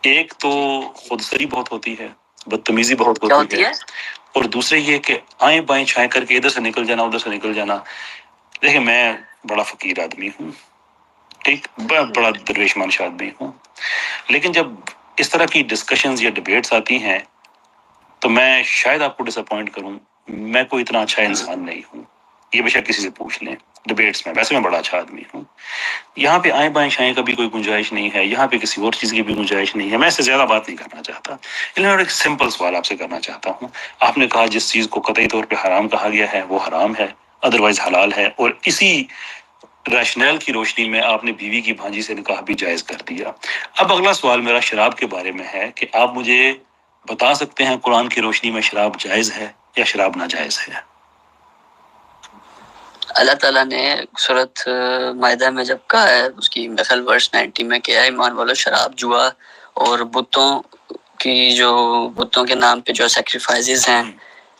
Speaker 1: ایک تو خود سری بہت ہوتی ہے، بدتمیزی بہت ہوتی ہے. اور دوسرے یہ کہ آئیں بائیں چھائیں کر کے ادھر سے نکل جانا ادھر سے نکل جانا. دیکھیں میں بڑا فقیر آدمی ہوں, ٹھیک, بڑا درویش منش آدمی ہوں, لیکن جب اس طرح کی ڈسکشنز یا ڈبیٹس آتی ہیں تو میں شاید آپ کو ڈس اپوائنٹ کروں, میں کوئی اتنا اچھا انسان نہیں ہوں, یہ بے شک کسی سے پوچھ لیں ڈبیٹس میں, ویسے میں بڑا اچھا آدمی ہوں. یہاں پہ آئیں بائیں شائیں کا بھی کوئی گنجائش نہیں ہے, یہاں پہ کسی اور چیز کی بھی گنجائش نہیں ہے. میں اس سے زیادہ بات نہیں کرنا چاہتا, لیکن میں ایک سمپل سوال آپ سے کرنا چاہتا ہوں. آپ نے کہا جس چیز کو قطعی طور پہ حرام کہا گیا ہے وہ حرام ہے, ادروائز حلال ہے, اور اسی ریشنل کی روشنی میں آپ نے بیوی کی بھانجی سے نکاح بھی جائز کر دیا. اب اگلا سوال میرا شراب کے بارے میں ہے کہ آپ مجھے بتا سکتے ہیں قرآن کی روشنی میں شراب جائز ہے یا شراب ناجائز ہے؟
Speaker 2: اللہ تعالیٰ نے سورۃ مائدہ میں جب کہا ہے اس کی مثل ورس 90 میں کہ ایمان والو شراب جوا اور بتوں کے نام پہ جو سیکریفائزز ہیں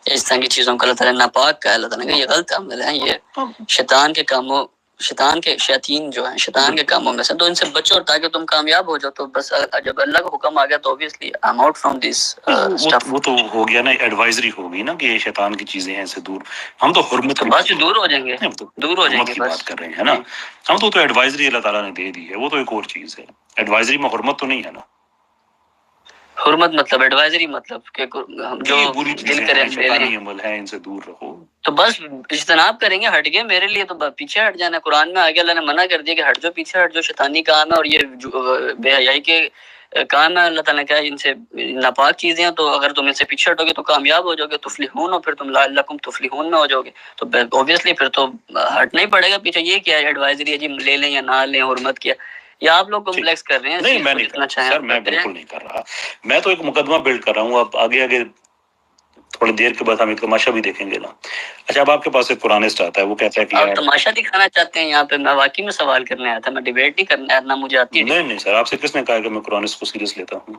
Speaker 2: اس طرح کی چیزوں کو اللہ تعالیٰ نے ناپاک کہا. اللہ تعالیٰ نے کہا یہ غلط عمل ہیں, یہ شیطان کے کاموں شیاطین جو ہیں شیطان کے کاموں میں سے, تو ان سے بچو تاکہ تم کامیاب ہو جاؤ. تو بس جب اللہ کا حکم آ گیا تو obviously I'm out from this stuff.
Speaker 1: وہ تو ہو گیا نا, ایڈوائزری ہو گئی نا کہ یہ شیطان کی چیزیں ہیں, سے دور. ہم تو حرمت
Speaker 2: تو بس دور ہو جائیں گے, دور ہو جائیں
Speaker 1: حرمت
Speaker 2: گے
Speaker 1: کی
Speaker 2: بس
Speaker 1: بات کر رہے ہیں نا ہم تو ایڈوائزری اللہ تعالیٰ نے دے دی ہے, وہ تو ایک اور چیز ہے. ایڈوائزری میں حرمت تو نہیں ہے نا.
Speaker 2: حرمت مطلب ایڈوائزری مطلب کہ جو
Speaker 1: بری
Speaker 2: دل
Speaker 1: چیزیں
Speaker 2: کرے
Speaker 1: ہیں, شیطانی عمل ہے, ان سے دور رہو.
Speaker 2: تو بس اجتناب کریں گے, ہٹ گئے میرے لیے تو پیچھے ہٹ جانا. قرآن میں آگے اللہ نے منع کر دیا کہ ہٹ جو, پیچھے ہٹ جو, شیطانی کام ہے اور یہ بے حیائی کے کام ہے. اللہ تعالیٰ نے کہا ان سے ناپاک چیزیں ہیں, تو اگر تم ان سے پیچھے ہٹو گے تو کامیاب ہو جاؤ گے, تفلحون, اور پھر تم لعلکم تفلحون میں ہو جاؤ گے. تو اوبیسلی پھر تو ہٹنا ہی پڑے گا پیچھے. یہ کیا ایڈوائزری ہے جی, لے لیں یا نہ لیں, حرمت کیا, یا آپ لوگ کمپلیکس کر رہے ہیں؟
Speaker 1: نہیں میں نہیں کر رہا سر, میں بالکل نہیں کر رہا. میں تو ایک مقدمہ بلڈ کر رہا ہوں. اب آگے تھوڑی دیر کے بعد ہم ایک تماشا بھی دیکھیں گے نا. اچھا, اب آپ کے پاس ایک قرآنسٹ آتا ہے, وہ کہتا ہے کہ
Speaker 2: آپ تماشا دکھانا چاہتے ہیں یہاں پہ؟ میں واقعی میں سوال کرنے آیا تھا, میں ڈیبیٹ نہیں کرنے آیا, نہ مجھے آتی ہے.
Speaker 1: نہیں سر, آپ سے کس نے کہا کہ میں قرآنسٹ کو سیریس لیتا ہوں؟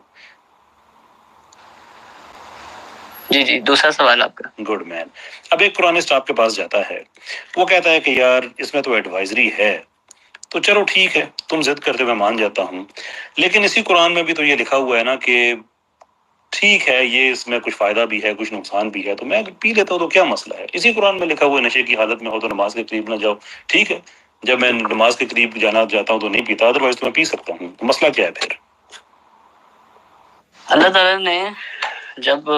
Speaker 2: جی دوسرا سوال آپ کا.
Speaker 1: گڈ مین. اب ایک قرآنسٹ آپ کے پاس جاتا ہے, وہ کہتا ہے کہ یار اس میں تو ایڈوائزری ہے, تو چلو ٹھیک ہے, تم ضد کرتے میں مان جاتا ہوں, لیکن اسی قرآن میں بھی تو یہ لکھا ہوا ہے نا کہ ٹھیک ہے یہ اس میں کچھ فائدہ بھی ہے کچھ نقصان بھی ہے, تو میں اگر پی لیتا ہوں تو کیا مسئلہ ہے؟ اسی قرآن میں لکھا ہوا ہے نشے کی حالت میں ہو تو نماز کے قریب نہ جاؤ. ٹھیک ہے, جب میں نماز کے قریب جانا چاہتا ہوں تو نہیں پیتا, ادروائز تو میں پی سکتا ہوں, تو مسئلہ کیا ہے پھر؟
Speaker 2: اللہ تعالیٰ نے جب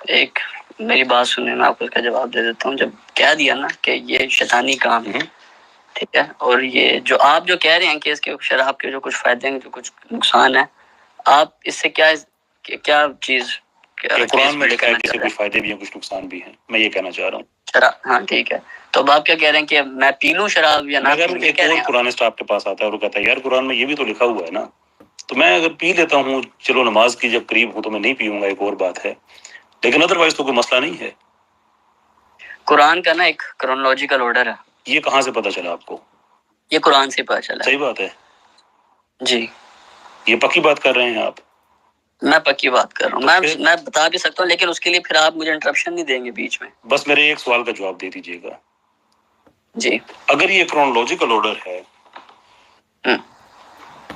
Speaker 2: ایک میری بات سنیں, میں آپ کو اس کا جواب دے دیتا ہوں. جب کہہ دیا نا کہ یہ شیطانی کام ہے, ٹھیک ہے, اور یہ جو آپ جو کہہ رہے ہیں کہ اس کے شراب کے جو کچھ فائدے ہیں جو کچھ نقصان ہے, آپ اس سے کیا چیز
Speaker 1: قرآن میں لکھا ہے کہ کچھ فائدے بھی ہیں کچھ نقصان بھی ہیں, میں یہ کہنا چاہ رہا ہوں.
Speaker 2: شراب, ہاں ٹھیک ہے, تو اب آپ کیا کہہ رہے ہیں کہ میں پی لوں شراب یا نہ پی لوں؟
Speaker 1: ایک اور قرآنسٹ آپ کے پاس آتا ہے اور وہ کہتا ہے یار قرآن میں یہ بھی تو لکھا ہوا ہے نا, تو میں اگر پی لیتا ہوں, چلو نماز کی جب قریب ہوں تو میں نہیں پیوں گا, ایک اور بات ہے, لیکن ادروائز تو کوئی مسئلہ نہیں ہے.
Speaker 2: قرآن کا نا ایک کرونالوجیکل آرڈر ہے.
Speaker 1: یہ کہاں سے پتا چلا آپ کو؟
Speaker 2: یہ قرآن سے پتا چلا.
Speaker 1: صحیح بات ہے
Speaker 2: جی,
Speaker 1: یہ پکی بات کر رہے ہیں آپ؟
Speaker 2: میں پکی بات کر رہا ہوں, میں بتا بھی سکتا ہوں, لیکن اس کے لیے پھر آپ مجھے انٹرپشن نہیں دیں گے بیچ میں.
Speaker 1: بس میرے ایک سوال کا جواب دے دیجیے گا.
Speaker 2: جی,
Speaker 1: اگر یہ کرونالوجیکل آرڈر ہے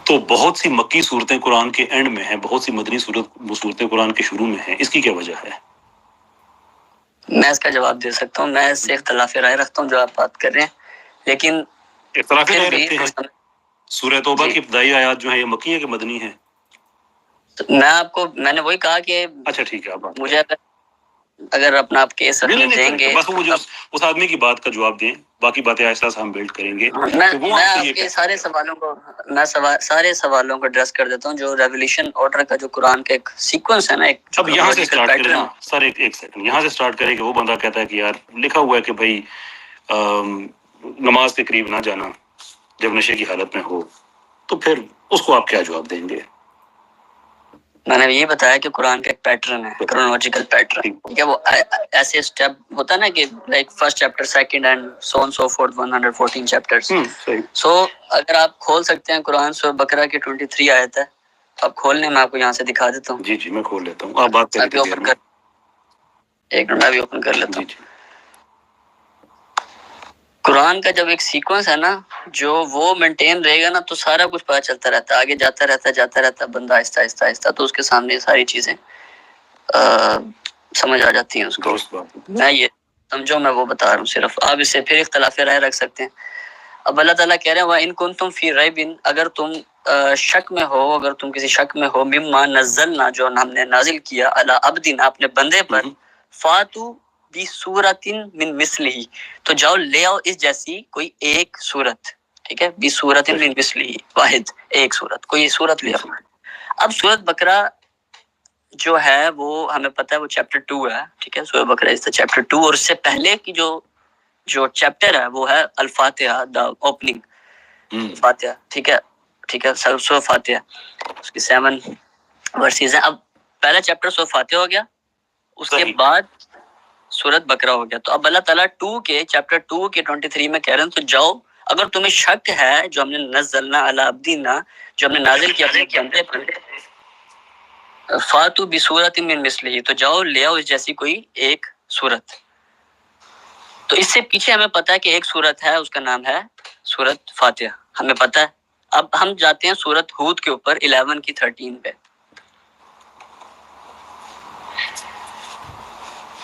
Speaker 1: تو بہت سی مکی صورتیں قرآن کے اینڈ میں ہیں, بہت سی مدنی صورتیں قرآن کے شروع میں ہیں, اس کی کیا وجہ ہے؟
Speaker 2: میں اس کا جواب دے سکتا ہوں. میں اس سے اختلاف رائے رکھتا ہوں جو آپ بات کر رہے ہیں, لیکن
Speaker 1: اختلاف رائے رکھتے ہیں. سورہ توبہ کی ابتدائی آیات جو ہیں یہ مکی ہے کہ مدنی ہے؟
Speaker 2: میں نے وہی کہا کہ
Speaker 1: اچھا ٹھیک ہے, آپ
Speaker 2: مجھے اگر اپنا آپ کیس رکھنے دیں گے,
Speaker 1: بس مجھے اس آدمی کی بات کا جواب دیں, باقی باتیں آہستہ سے ہم بلڈ کریں گے.
Speaker 2: میں آپ کے سارے سوالوں کو ایڈریس کر دیتا ہوں. جو ریولیوشن آرڈر کا جو قرآن کا ایک سیکوینس ہے نا, ایک
Speaker 1: اب یہاں سے سٹارٹ کریں نا سر, ایک سیکنڈ یہاں سے سٹارٹ کریں کہ وہ بندہ کہتا ہے کہ یار لکھا ہوا ہے کہ بھائی نماز کے قریب نہ جانا جب نشے کی حالت میں ہو, تو پھر اس کو آپ کیا جواب دیں گے؟
Speaker 2: میں نے یہی بتایا کہ قرآن کا ایک پیٹرن ہے, کرونالوجیکل پیٹرن, ٹھیک ہے, وہ ایسے اسٹیپ ہوتا ہے نا کہ like first chapter, second and so on so forth 114 chapters. So اگر آپ کھول سکتے ہیں قرآن سورہ بقرہ کی 23 آیت ہے, آپ کھول لیں, میں آپ کو یہاں سے دکھا دیتا ہوں.
Speaker 1: جی میں کھول لیتا ہوں, آپ بات کریں.
Speaker 2: ایک منٹ میں بھی اوپن کر لیتا ہوں. قرآن کا جب ایک سیکوینس ہے نا, جو وہ مینٹین رہے گا نا, تو سارا کچھ پتا چلتا رہتا ہے, آگے جاتا رہتا بندہ آہستہ آہستہ, تو اس کے سامنے ساری چیزیں سمجھ آ جاتی ہیں اس کو. میں یہ سمجھو میں وہ بتا رہا ہوں صرف، آپ اس سے پھر اختلاف رائے رکھ سکتے ہیں. اب اللہ تعالیٰ کہہ رہے ہیں وَإِن كُنتُمْ فِي رَيْبٍ، اگر تم شک میں ہو، اگر تم کسی شک میں ہو، مما نزلنا جو ہم نے نازل کیا علی عبدنا اپنے بندے پر، فاتو بِسُورَةٍ مِّن مِثْلِهِ، تو جاؤ لے آؤ اس جیسی کوئی ایک صورت. ٹھیک ہے، بِسُورَةٍ مِّن مِثْلِهِ، واحد ایک صورت، کوئی صورت لے آؤ. اب سورۃ بقرہ جو ہے وہ ہمیں پتہ ہے وہ چیپٹر 2 ہے. ٹھیک ہے، سورۃ بقرہ اس چیپٹر 2، اور اس سے پہلے کی جو چیپٹر ہے وہ ہے الفاتحہ، دا اوپننگ فاتحہ. ٹھیک ہے، ٹھیک ہے، سورۃ فاتحہ اس کی 7 ورسز ہیں. اب پہلا چیپٹر سورۃ فاتحہ ہو گیا، اس کے بعد سورۃ بقرہ ہو گیا. تو اب اللہ تعالیٰ چیپٹر 2 کے 23 میں کہہ رہے ہیں تو جاؤ اگر تمہیں شک ہے جو ہم نے نزلنا علی عبدنا، جو ہم نے نازل کیا اپنے بندے پر، فاتو بسورۃ من مثلہ، تو جاؤ لے آؤ اس جیسی کوئی ایک سورت. تو اس سے پیچھے ہمیں پتہ ہے کہ ایک سورت ہے، اس کا نام ہے سورۃ فاتحہ، ہمیں پتہ ہے. اب ہم جاتے ہیں سورۃ ہود کے اوپر 11 کی 13 پہ.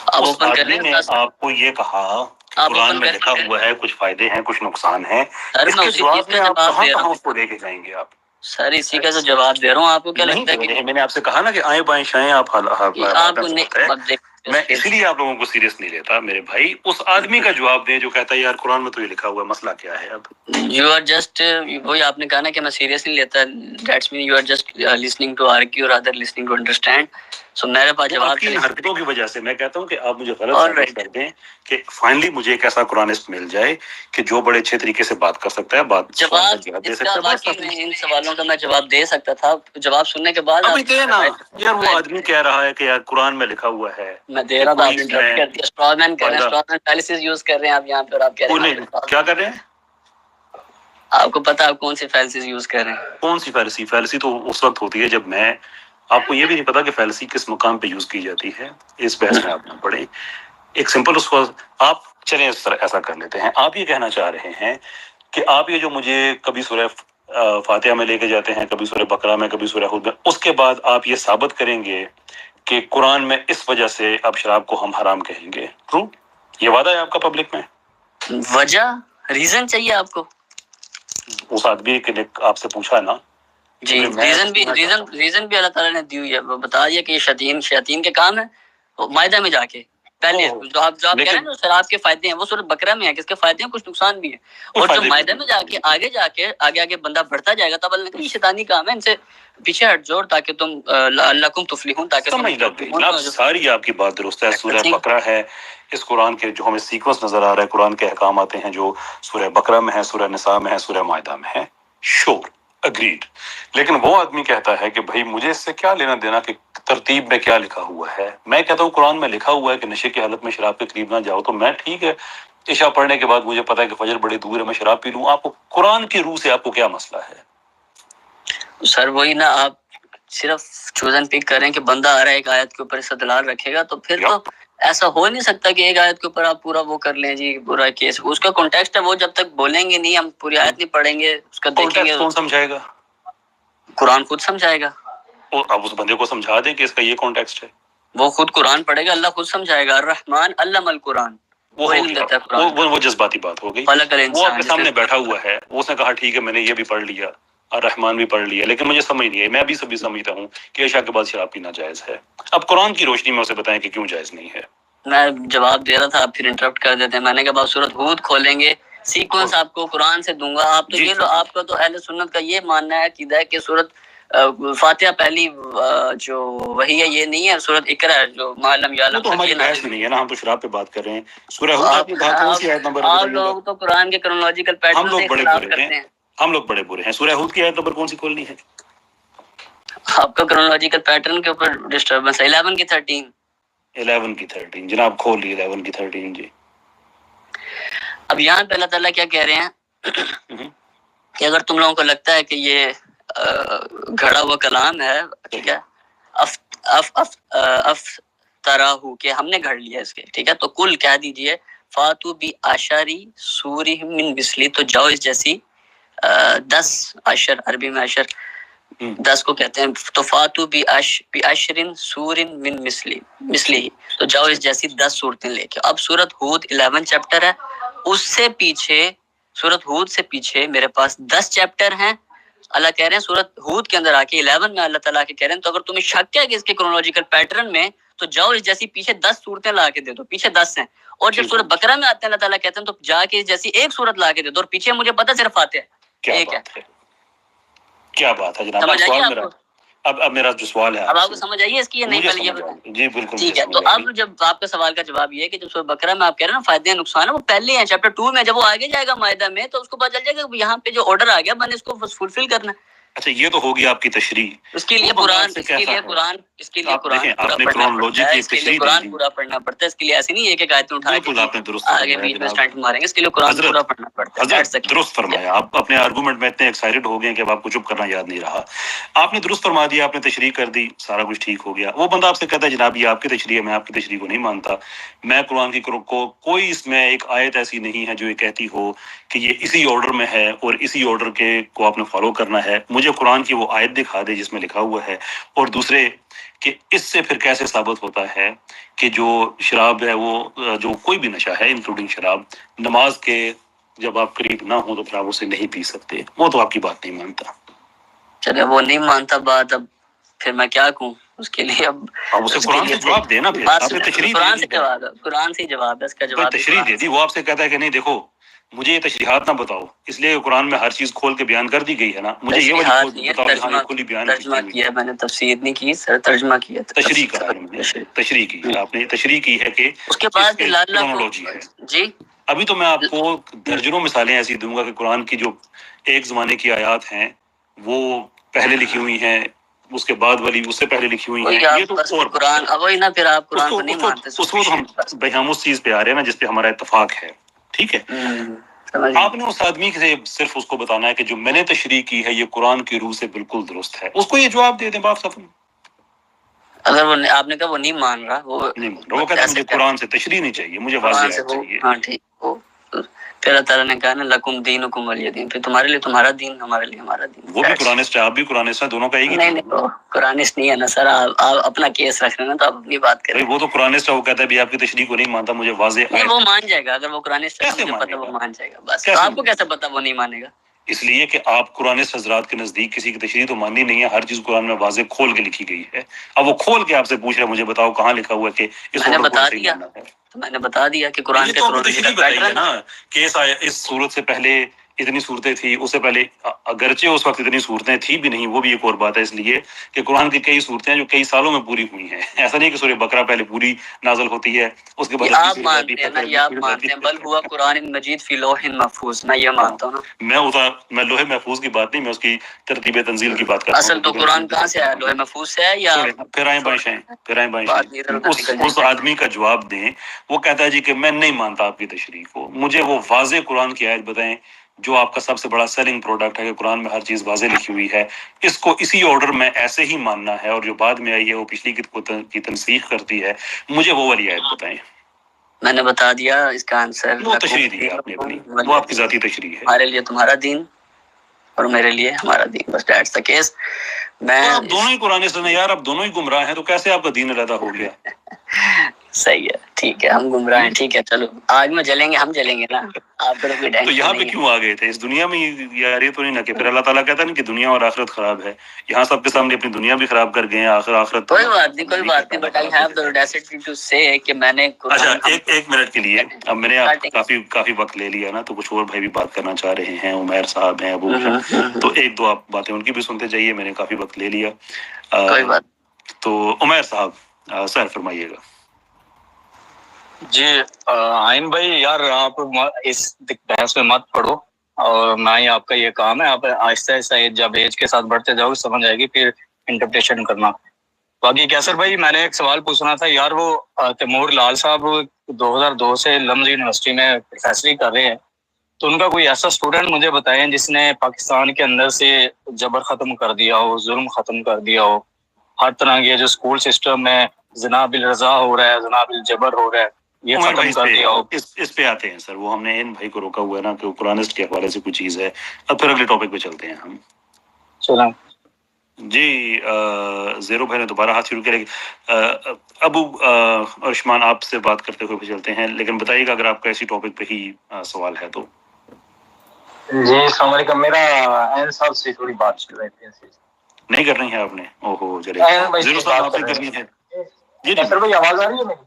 Speaker 1: اس آدمی نے آپ کو یہ کہا قرآن میں لکھا ہوا ہے کچھ فائدے ہیں کچھ نقصان ہیں، اس کے جواب میں آپ کہاں اس کو لے کے جائیں گے آپ؟
Speaker 2: سر اسی کا تو جواب دے رہا ہوں. آپ کو کیا لگتا ہے کہ
Speaker 1: میں نے آپ سے کہا نا کہ آئیں بائیں شائیں آپ میں اسی لیے آپ لوگوں کو سیریس نہیں لیتا میرے بھائی. اس آدمی کا جواب دیں جو کہتا ہے یار قرآن میں تو یہ لکھا ہوا ہے، مسئلہ کیا ہے؟ اب
Speaker 2: یو آر جسٹ، وہی آپ نے کہا نا کہ میں سیریس نہیں لیتا، that's mean you are just listening to argue rather listening to understand. So میرے پاس جواب
Speaker 1: کی حرکتوں کی وجہ سے میں کہتا ہوں کہ آپ مجھے غلط ثابت کر دیں کہ فائنلی مجھے ایک ایسا قرآنسٹ مل جائے کہ جو بڑے اچھے طریقے سے بات کر سکتا ہے، بات
Speaker 2: جواب دے سکتا ہے. ان سوالوں کا میں جواب دے سکتا تھا، جواب سننے کے بعد
Speaker 1: یار وہ آدمی کہہ رہا ہے کہ یار قرآن میں لکھا ہوا ہے،
Speaker 2: میں دے رہا تھا. اسٹرامین کر رہے ہیں، اسٹرامین فیلسز یوز کر رہے ہیں آپ یہاں پر. آپ کہہ رہے ہیں
Speaker 1: کیا کر رہے ہیں؟
Speaker 2: آپ کو پتا آپ کون سی فیلسیز یوز کر رہے ہیں؟
Speaker 1: کون سی فیلسی؟ فیلسی تو اس وقت ہوتی ہے جب میں، آپ کو یہ بھی نہیں پتا کہ فیلسی کس مقام پہ یوز کی جاتی ہے. اس بحث میں آپ نہ پڑھیں. ایک سمپل اس کو آپ چلیں اس طرح ایسا کر لیتے ہیں. آپ یہ کہنا چاہ رہے ہیں کہ آپ یہ جو مجھے کبھی سورہ فاتحہ میں لے کے جاتے ہیں، کبھی سورہ بقرہ میں، کبھی سورہ ہود میں، اس کے بعد آپ یہ ثابت کریں گے کہ قرآن میں اس وجہ سے اب شراب کو ہم حرام کہیں گے. ٹرو؟ یہ وعدہ ہے آپ کا پبلک میں؟
Speaker 2: وجہ ریزن چاہیے آپ کو؟
Speaker 1: اس آدمی نے آپ سے پوچھا نا
Speaker 2: جی، ریزن بھی اللہ تعالیٰ نے دی ہوئی ہے. وہ بتا دیا کہ یہ شیاطین کے کام ہے. مائدہ میں جا کے پہلے جو آپ کہہ رہے ہیں نا شراب کے فائدے ہیں، وہ سورۃ بقرہ میں ہے کہ اس کے فائدے ہیں، کچھ نقصان بھی ہے. اور جو مائدہ میں جا کے آگے بندہ بڑھتا جائے گا، تب اللہ نے کہا یہ شیطانی کام ہے، ان سے پیچھے ہٹ جاؤ تاکہ تم لعلکم تفلحون، تاکہ
Speaker 1: سمجھ لگ گئی. ساری آپ کی بات درست ہے. سورہ بقرہ ہے، اس قرآن کے جو ہمیں سیکوینس نظر آ رہا ہے، قرآن کے احکام آتے ہیں جو سورہ بقرہ میں ہے، سورہ نساء میں ہے، سورہ مائدہ میں ہے. شور اگریڈ. لیکن وہ آدمی کہتا ہے کہ بھائی مجھے اس سے کیا لینا دینا کہ ترتیب میں کیا لکھا ہوا ہے. میں کہتا ہوں قرآن میں لکھا ہوا ہے کہ نشے کی حالت میں شراب کے قریب نہ جاؤ، تو میں ٹھیک ہے عشاء پڑھنے کے بعد مجھے پتا ہے کہ فجر بڑی دور ہے، میں شراب پی لوں. آپ کو قرآن کی روح سے آپ کو کیا مسئلہ ہے؟
Speaker 2: سر وہی نا، آپ صرف چوزن پک کریں کہ بندہ آ رہا ہے ایک آیت کے اوپر استدلال رکھے گا، تو پھر تو ایسا ہو نہیں سکتا کہ ایک آیت کے اوپر آپ پورا وہ کر لیں جی پورا کیس. اس کا کانٹیکسٹ ہے، وہ جب تک بولیں گے نہیں، ہم پوری آیت نہیں پڑھیں گے، اس کا دیکھیں گے.
Speaker 1: کون سمجھائے گا؟
Speaker 2: قرآن خود سمجھائے گا.
Speaker 1: اور اب اس بندے کو سمجھا دیں کہ اس کا یہ کانٹیکسٹ ہے.
Speaker 2: وہ خود قرآن پڑھے گا، اللہ خود سمجھائے گا. الرحمن علم القرآن،
Speaker 1: وہ جذباتی بات ہو گئی. وہ آپ کے سامنے بیٹھا ہوا ہے، اس نے کہا ٹھیک ہے میں نے یہ بھی پڑھ لیا، الرحمن بھی پڑھ لیا، لیکن مجھے سمجھ نہیں ہے. میں بھی سمجھتا ہوں کہ عشاء کے بعد شراب پینا جائز ہے. اب قرآن کی روشنی میں اسے بتائیں کہ کیوں جائز نہیں ہے.
Speaker 2: میں جواب دے رہا تھا، آپ پھر انٹرپٹ کر دیتے ہیں. میں نے کہا بعد سورۃ ہود کھولیں گے، سیکوینس آپ کو قرآن سے دوں گا. آپ تو یہ لو، آپ کا تو اہل سنت کا یہ ماننا ہے، عقیدہ ہے کہ سورۃ فاتحہ پہلی جو وہی ہے، یہ نہیں ہے سورۃ اقرا ہے جو معلم یعلم.
Speaker 1: تو ہماری بحث نہیں ہے نا، ہم تو شراب پہ بات کر رہے ہیں. سورہ ہود کی بات کون سی آیت نمبر ہے؟
Speaker 2: آپ لوگ تو قرآن کے کرونالوجیکل پیٹرن سے اختلاف کرتے ہیں.
Speaker 1: ہم لوگ بڑے برے ہیں. سورہ ہود کی آیت نمبر کون سی کھولنی ہے؟
Speaker 2: آپ کا کرونالوجیکل پیٹرن کے اوپر ڈسٹربنس ہے. 11 کی 13.
Speaker 1: 11 کی 13 جناب کھول لی. 11 کی 13 جی.
Speaker 2: اب یہاں پہ اللہ تعالیٰ کیا کہہ رہے ہیں کہ اگر تم لوگوں کو لگتا ہے کہ یہ گھڑا ہوا کلام ہے، ٹھیک ہے، افتراہو کہ ہم نے گھڑ لیا اس کے، ٹھیک ہے، تو کل کہہ دیجئے فاتو بی عشری سورہ من مثلی، تو جاؤ اس جیسی 10 عشر، عربی میں عشر 10 کو کہتے ہیں تو فاتو بعشر سور من مثلی، تو جاؤ اس جیسی 10 صورتیں لے کے. اب سورۃ ہود 11 چیپٹر ہے، اس سے پیچھے سورۃ ہود سے پیچھے میرے پاس 10 چیپٹر ہیں. اللہ کہہ رہے ہیں سورۃ ہود کے اندر آ کے 11 میں اللہ تعالیٰ کے کہہ رہے ہیں تو اگر تمہیں شک ہے کہ اس کے کرونالوجیکل پیٹرن میں تو جاؤ اس جیسی پیچھے 10 صورتیں لا کے دے دو، پیچھے 10 ہیں. اور جب سورۃ بقرہ میں آتے ہیں اللہ تعالیٰ کہتے ہیں تو جا کے اس جیسی ایک صورت لا کے دے دو، اور پیچھے مجھے پتہ صرف فاتحہ ایک ہے.
Speaker 1: کیا بات ہے جناب.
Speaker 2: سمجھ آئیے آپ کو؟
Speaker 1: اب میرا جو سوال ہے
Speaker 2: اب آپ کو سمجھ آئیے اس کی یا نہیں پہلے یہ بتائیں.
Speaker 1: جی بالکل
Speaker 2: ٹھیک ہے. تو اب جب آپ کا سوال کا جواب یہ ہے کہ جب سورۃ بقرہ میں آپ کہہ رہے ہیں نا فائدے نقصان ہے وہ پہلے ہیں چیپٹر 2 میں، جب وہ آگے جائے گا مائدہ میں تو اس کو پتہ چل جائے گا کہ یہاں پہ جو آرڈر آ گیا میں نے اس کو فلفل کرنا ہے.
Speaker 1: اچھا یہ تو ہوگی آپ کی تشریح.
Speaker 2: اس کے لیے قرآن پورا پڑھنا پڑتا ہے. اس کے لیے ایسے نہیں ایک ایک آیت اٹھا کے آگے بیچ میں اسٹنٹ ماریں گے. اس کے لیے قرآن پورا پڑھنا پڑتا ہے.
Speaker 1: درست فرمایا. آپ اپنے آرگومنٹ میں اتنے ایکسائٹڈ ہو گئے کہ اب آپ کو چپ کرنا یاد نہیں رہا. آپ نے درست فرما دیا، آپ نے تشریح کر دی، سارا کچھ ٹھیک ہو گیا. وہ بندہ آپ سے کہتا ہے جناب یہ آپ کی تشریح ہے، میں آپ کی تشریح کو نہیں مانتا. میں قرآن کی کوئی اس میں ایک آیت ایسی نہیں ہے جو یہ کہتی ہو کہ یہ اسی آرڈر میں ہے اور اسی آرڈر کے کو آپ نے فالو کرنا ہے. مجھے قرآن کی وہ آیت دکھا دے جس میں لکھا ہوا ہے. اور دوسرے کہ اس سے پھر کیسے ثابت ہوتا ہے کہ جو شراب ہے وہ جو کوئی بھی نشہ ہے انکلوڈنگ شراب، نماز کے جب آپ قریب نہ ہوں تو پھر آپ اسے نہیں پی سکتے. وہ تو آپ کی بات نہیں مانتا.
Speaker 2: چلے وہ نہیں مانتا بات، اب پھر میں کیا کہوں اس کے لیے. اب
Speaker 1: اسے قرآن سے جواب دینا. پھر آپ نے تشریح
Speaker 2: قرآن سے جواب ہے اس کا جواب.
Speaker 1: تشریح دے دی. وہ آپ سے کہتا ہے کہ نہیں دیکھو مجھے یہ تشریحات نہ بتاؤ، اس لیے قرآن میں ہر چیز کھول کے بیان کر دی گئی ہے نا. مجھے یہ بتاؤ کھلی بیان
Speaker 2: ترجمہ کیا میں نے، تفسیر نہیں کی سر، ترجمہ کیا.
Speaker 1: تشریح کا تشریح کی آپ نے تشریح کی ہے کہ
Speaker 2: اس کے بعد
Speaker 1: کرونالوجی ہے. جی ابھی تو میں آپ کو درجنوں مثالیں ایسی دوں گا کہ قرآن کی جو ایک زمانے کی آیات ہیں وہ پہلے لکھی ہوئی ہیں، اس کے بعد والی اس سے پہلے لکھی ہوئی ہیں. یہ تو اور
Speaker 2: قرآن اب وہی نا، پھر آپ قرآن کو نہیں مانتے.
Speaker 1: اس وقت ہم اس چیز پہ آ رہے ہیں نا جس پہ ہمارا اتفاق ہے. ٹھیک ہے. آپ نے اس آدمی سے صرف اس کو بتانا ہے کہ جو میں نے تشریح کی ہے یہ قرآن کی روح سے بالکل درست ہے. اس کو یہ جواب دے دیں بات ختم.
Speaker 2: اگر وہ آپ نے کہا وہ نہیں مان رہا، وہ
Speaker 1: کہتا ہے مجھے قرآن سے تشریح نہیں چاہیے، مجھے واضح چاہیے.
Speaker 2: ہاں ٹھیک. پھر اللہ تعالیٰ نے کہا نا لکم دینکم ولی دین، پھر تمہارے لیے تمہارا دین، ہمارے لیے ہمارا دین.
Speaker 1: وہ بھی قرآنسٹ ہے، آپ بھی قرآنسٹ ہیں، دونوں کا ایک ہی.
Speaker 2: نہیں قرآنسٹ نہیں ہے نا سر. آپ اپنا کیس رکھ رہے ہیں تو آپ اپنی بات کریں.
Speaker 1: وہ تو قرآنسٹ ہے، وہ کہتا ہے بھی آپ کی تشریح کو نہیں مانتا، مجھے واضح
Speaker 2: نہیں. وہ مان جائے گا اگر وہ قرآنسٹ ہے، مجھے پتہ وہ مان جائے گا. بس آپ کو کیسے پتا وہ نہیں مانے گا؟
Speaker 1: اس لیے کہ آپ قرآنسٹ حضرات کے نزدیک کسی کی تشریح تو ماننی نہیں ہے. ہر چیز قرآن میں واضح کھول کے لکھی گئی ہے. اب وہ کھول کے آپ سے پوچھ رہے ہیں مجھے بتاؤ کہاں لکھا ہوا ہے کہ
Speaker 2: میں نے بتا دیا. تو میں نے بتا دیا کہ قرآن کے
Speaker 1: تشریح بتائی ہے نا کہ اس صورت سے پہلے اتنی صورتیں تھی، اس سے پہلے اگرچہ اس وقت اتنی صورتیں تھی بھی نہیں، وہ بھی ایک اور بات ہے. اس لیے کہ قرآن کی کئی صورتیں جو کئی سالوں میں پوری ہوئی ہیں. ایسا نہیں کہ سورہ بقرہ پہلے پوری نازل ہوتی ہے اس کے بعد
Speaker 2: آپ مانتے ہیں نا، یہ آپ مانتے ہیں بل ہوا قرآن مجید فی لوح محفوظ. میں یہ مانتا ہوں نا.
Speaker 1: میں لوح محفوظ کی بات نہیں، میں اس کی ترتیب تنزیل کی بات کرتا ہوں.
Speaker 2: اصل تو قرآن کہاں سے ہے؟ لوح محفوظ سے ہے یا
Speaker 1: پھر اس آدمی کا جواب دیں. وہ کہتا ہے جی کہ میں نہیں مانتا آپ کی تشریح کو، مجھے وہ واضح قرآن کی آیت بتائیں جو آپ کا سب سے بڑا سیلنگ پروڈکٹ ہے کہ قرآن میں ہر چیز واضح لکھی ہوئی ہے، اس کو اسی آرڈر میں ایسے ہی ماننا ہے، اور جو بعد میں آئی ہے وہ پچھلی کی تنسیخ کرتی ہے. مجھے وہ والی آیت بتائیں.
Speaker 2: میں نے بتا دیا اس کا آنسر.
Speaker 1: وہ تشریح دی آپ نے اپنی، وہ آپ کی ذاتی تشریح ہے.
Speaker 2: ہمارے لیے تمہارا دین اور میرے لیے ہمارا دین، بس دیٹس دا کیس. میں
Speaker 1: دونوں ہی قرآن سے یار اب دونوں ہی گمراہ ہیں تو کیسے آپ کا دین علیحدہ ہو گیا؟
Speaker 2: صحیح ہے، ٹھیک ہے، ہم گمراہ ہیں، ٹھیک ہے، چلو آج میں جلیں گے، ہم جلیں گے نا. آپ
Speaker 1: تو یہاں پہ کیوں آ گئے تھے اس دنیا میں؟ یار یہ تو نہیں نا کہ پھر اللہ تعالیٰ کہتا ہے نا کہ دنیا اور آخرت خراب ہے. یہاں سب کے سامنے اپنی دنیا بھی خراب کر گئے ہیں، آخرت
Speaker 2: کوئی بات نہیں. But I have the audacity to say کہ میں نے.
Speaker 1: اچھا ایک منٹ کے لیے، اب میں نے کافی وقت لے لیا نا، تو کچھ اور بھائی بھی بات کرنا چاہ رہے ہیں. عمیر صاحب ہیں، ابو تو ایک دو آپ باتیں ان کی بھی سنتے جائیے. میں نے کافی وقت لے لیا.
Speaker 2: کوئی بات.
Speaker 1: تو عمیر صاحب سر فرمائیے گا.
Speaker 3: جی آئین بھائی، یار آپ اس بحث میں مت پڑو، اور نہ ہی آپ کا یہ کام ہے. آپ آہستہ آہستہ جب ایج کے ساتھ بڑھتے جاؤ سمجھ آئے گی، پھر انٹرپریشن کرنا. باقی کیسر بھائی، میں نے ایک سوال پوچھنا تھا یار. وہ تیمور لال صاحب 2002 سے لمز یونیورسٹی میں پروفیسری کر رہے ہیں، تو ان کا کوئی ایسا اسٹوڈنٹ مجھے بتائیں جس نے پاکستان کے اندر سے جبر ختم کر دیا ہو، ظلم ختم کر دیا ہو. ہر طرح کے جو اسکول سسٹم میں زنا بالرضا ہو رہا ہے، زنا بالجبر ہو رہا ہے، یہ ختم کر دیا ہو.
Speaker 1: اس پہ آتے ہیں سر. وہ ہم نے ان بھائی کو روکا ہوا ہے نا کہ قرآنسٹ کے حوالے سے کوئی چیز ہے. اب پھر اگلے ٹاپک پہ چلتے ہیں ہم.
Speaker 3: چلیں.
Speaker 1: جی زیرو بھائی نے دوبارہ ہاتھ شروع کیا. ابو اور عثمان آپ سے بات کرتے ہوئے بھی چلتے ہیں، لیکن بتائیے گا اگر آپ کا اسی ٹاپک پہ ہی سوال ہے تو.
Speaker 4: جی السلام علیکم. میرا عین صاحب سے تھوڑی بات کر رہے تھے.
Speaker 1: نہیں کرنی ہے آپ نے؟ اوہو چلیے زیرو صاحب آپ سے کرنی ہے. جی جی
Speaker 4: سر بھائی آواز آ رہی ہے میری؟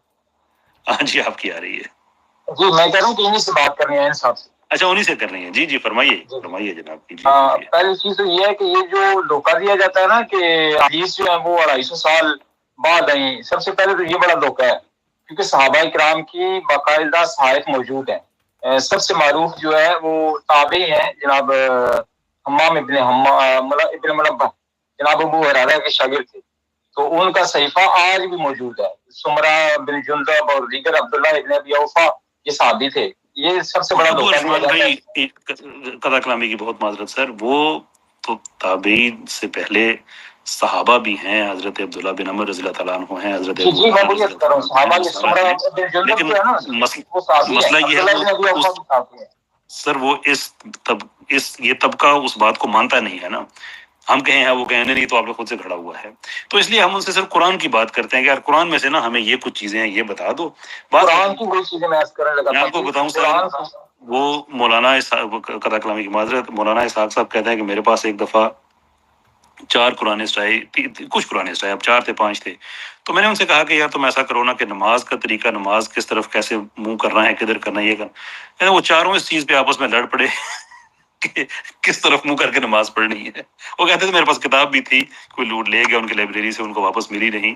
Speaker 1: ہاں جی آپ کی آ رہی ہے.
Speaker 4: جی میں کہہ رہا ہوں کہ انہیں سے بات کرنی ہے عین صاحب سے.
Speaker 1: اچھا انہیں سے کرنی ہے. جی جی فرمائیے فرمائیے جناب.
Speaker 4: پہلی چیز تو یہ ہے کہ یہ جو دھوکہ دیا جاتا ہے نا کہ حدیث جو ہے وہ 250 سال بعد آئی، سب سے پہلے تو یہ بڑا دھوکہ ہے، کیونکہ صحابہ کرام کی باقاعدہ صحائف موجود ہیں. سب سے معروف جو ہے وہ تابعی ہیں جناب حمام ابن منبہ، جناب ابو ہریرہ کے شاگرد تھے، تو ان کا صحیفہ آج بھی موجود ہے. سمرہ بن جندب اور دیگر عبداللہ ابن ابی اوفا یہ صحابی تھے. یہ سب سے بڑا دھوکہ دیا جاتا ہے.
Speaker 1: قضا کلامی کی بہت معذرت سر، وہ تو تابعین سے پہلے صحابہ بھی ہیں، حضرت عبداللہ بن عمر رضی اللہ تعالیٰ عنہ ہیں، حضرت
Speaker 4: جی میں وہی کر رہا ہوں، صحابہ یہ سمرہ بن جندب جو ہے نا وہ صحابی ہے،
Speaker 1: مسئلہ یہ
Speaker 4: عبداللہ ابن ابی
Speaker 1: ہے
Speaker 4: اوفا بھی صحابی ہے.
Speaker 1: سر وہ یہ طبقہ اس بات کو مانتا نہیں ہے نا. ہم کہیں ہیں وہ کہیں نہیں، تو آپ نے خود سے کھڑا ہوا ہے. تو اس لیے ہم ان سے صرف قرآن کی بات کرتے ہیں کہ یار قرآن میں سے نا ہمیں یہ کچھ چیزیں ہیں یہ بتا دو.
Speaker 4: قرآن کی وہی چیزیں میں عرض کرنے لگا.
Speaker 1: میں آپ کو بتاؤں سر، وہ مولانا قضا کلامی کی معذرت، مولانا اسحاق صاحب کہتے ہیں کہ میرے پاس ایک دفعہ 4 قرآنسٹ آئے، کچھ قرآنسٹ آئے، اب 4 تھے 5 تھے. تو میں نے ان سے کہا کہ یار تم ایسا کرو نا کہ نماز کا طریقہ، نماز کس طرف کیسے منہ کرنا ہے، کدھر کرنا ہے، یہ کرنا. وہ چاروں اس چیز پہ آپس میں لڑ پڑے کہ کس طرف منہ کر کے نماز پڑھنی ہے. وہ کہتے تھے میرے پاس کتاب بھی تھی، کوئی لوٹ لے گیا ان کی لائبریری سے، ان کو واپس ملی نہیں.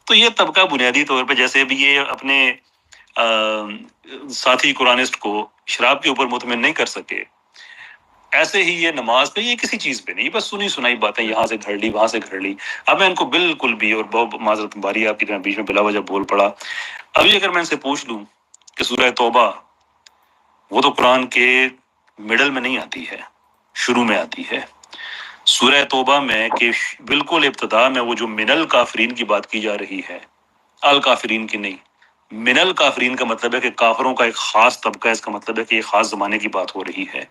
Speaker 1: تو یہ طبقہ بنیادی طور پہ جیسے ابھی یہ اپنے ساتھی قرآنسٹ کو شراب کے اوپر مطمئن نہیں کر سکے، ایسے ہی یہ نماز پہ، یہ کسی چیز پہ نہیں، بس سنی سنائی باتیں یہاں سے گھڑ لی وہاں سے گھڑ لی. اب میں ان کو بالکل بھی، اور بہت معذرت باری آپ کی طرح بیچ میں بلا وجہ بول پڑا. ابھی اگر میں ان سے پوچھ لوں کہ سورہ توبہ وہ تو قرآن کے مڈل میں نہیں آتی ہے، شروع میں آتی ہے. سورہ توبہ میں کہ بالکل ابتدا میں وہ جو من الکافرین کی بات کی جا رہی ہے، الکافرین کی نہیں. من الکافرین کا مطلب ہے کہ کافروں کا ایک خاص طبقہ ہے، اس کا مطلب ہے کہ یہ خاص زمانے کی بات ہو رہی ہے.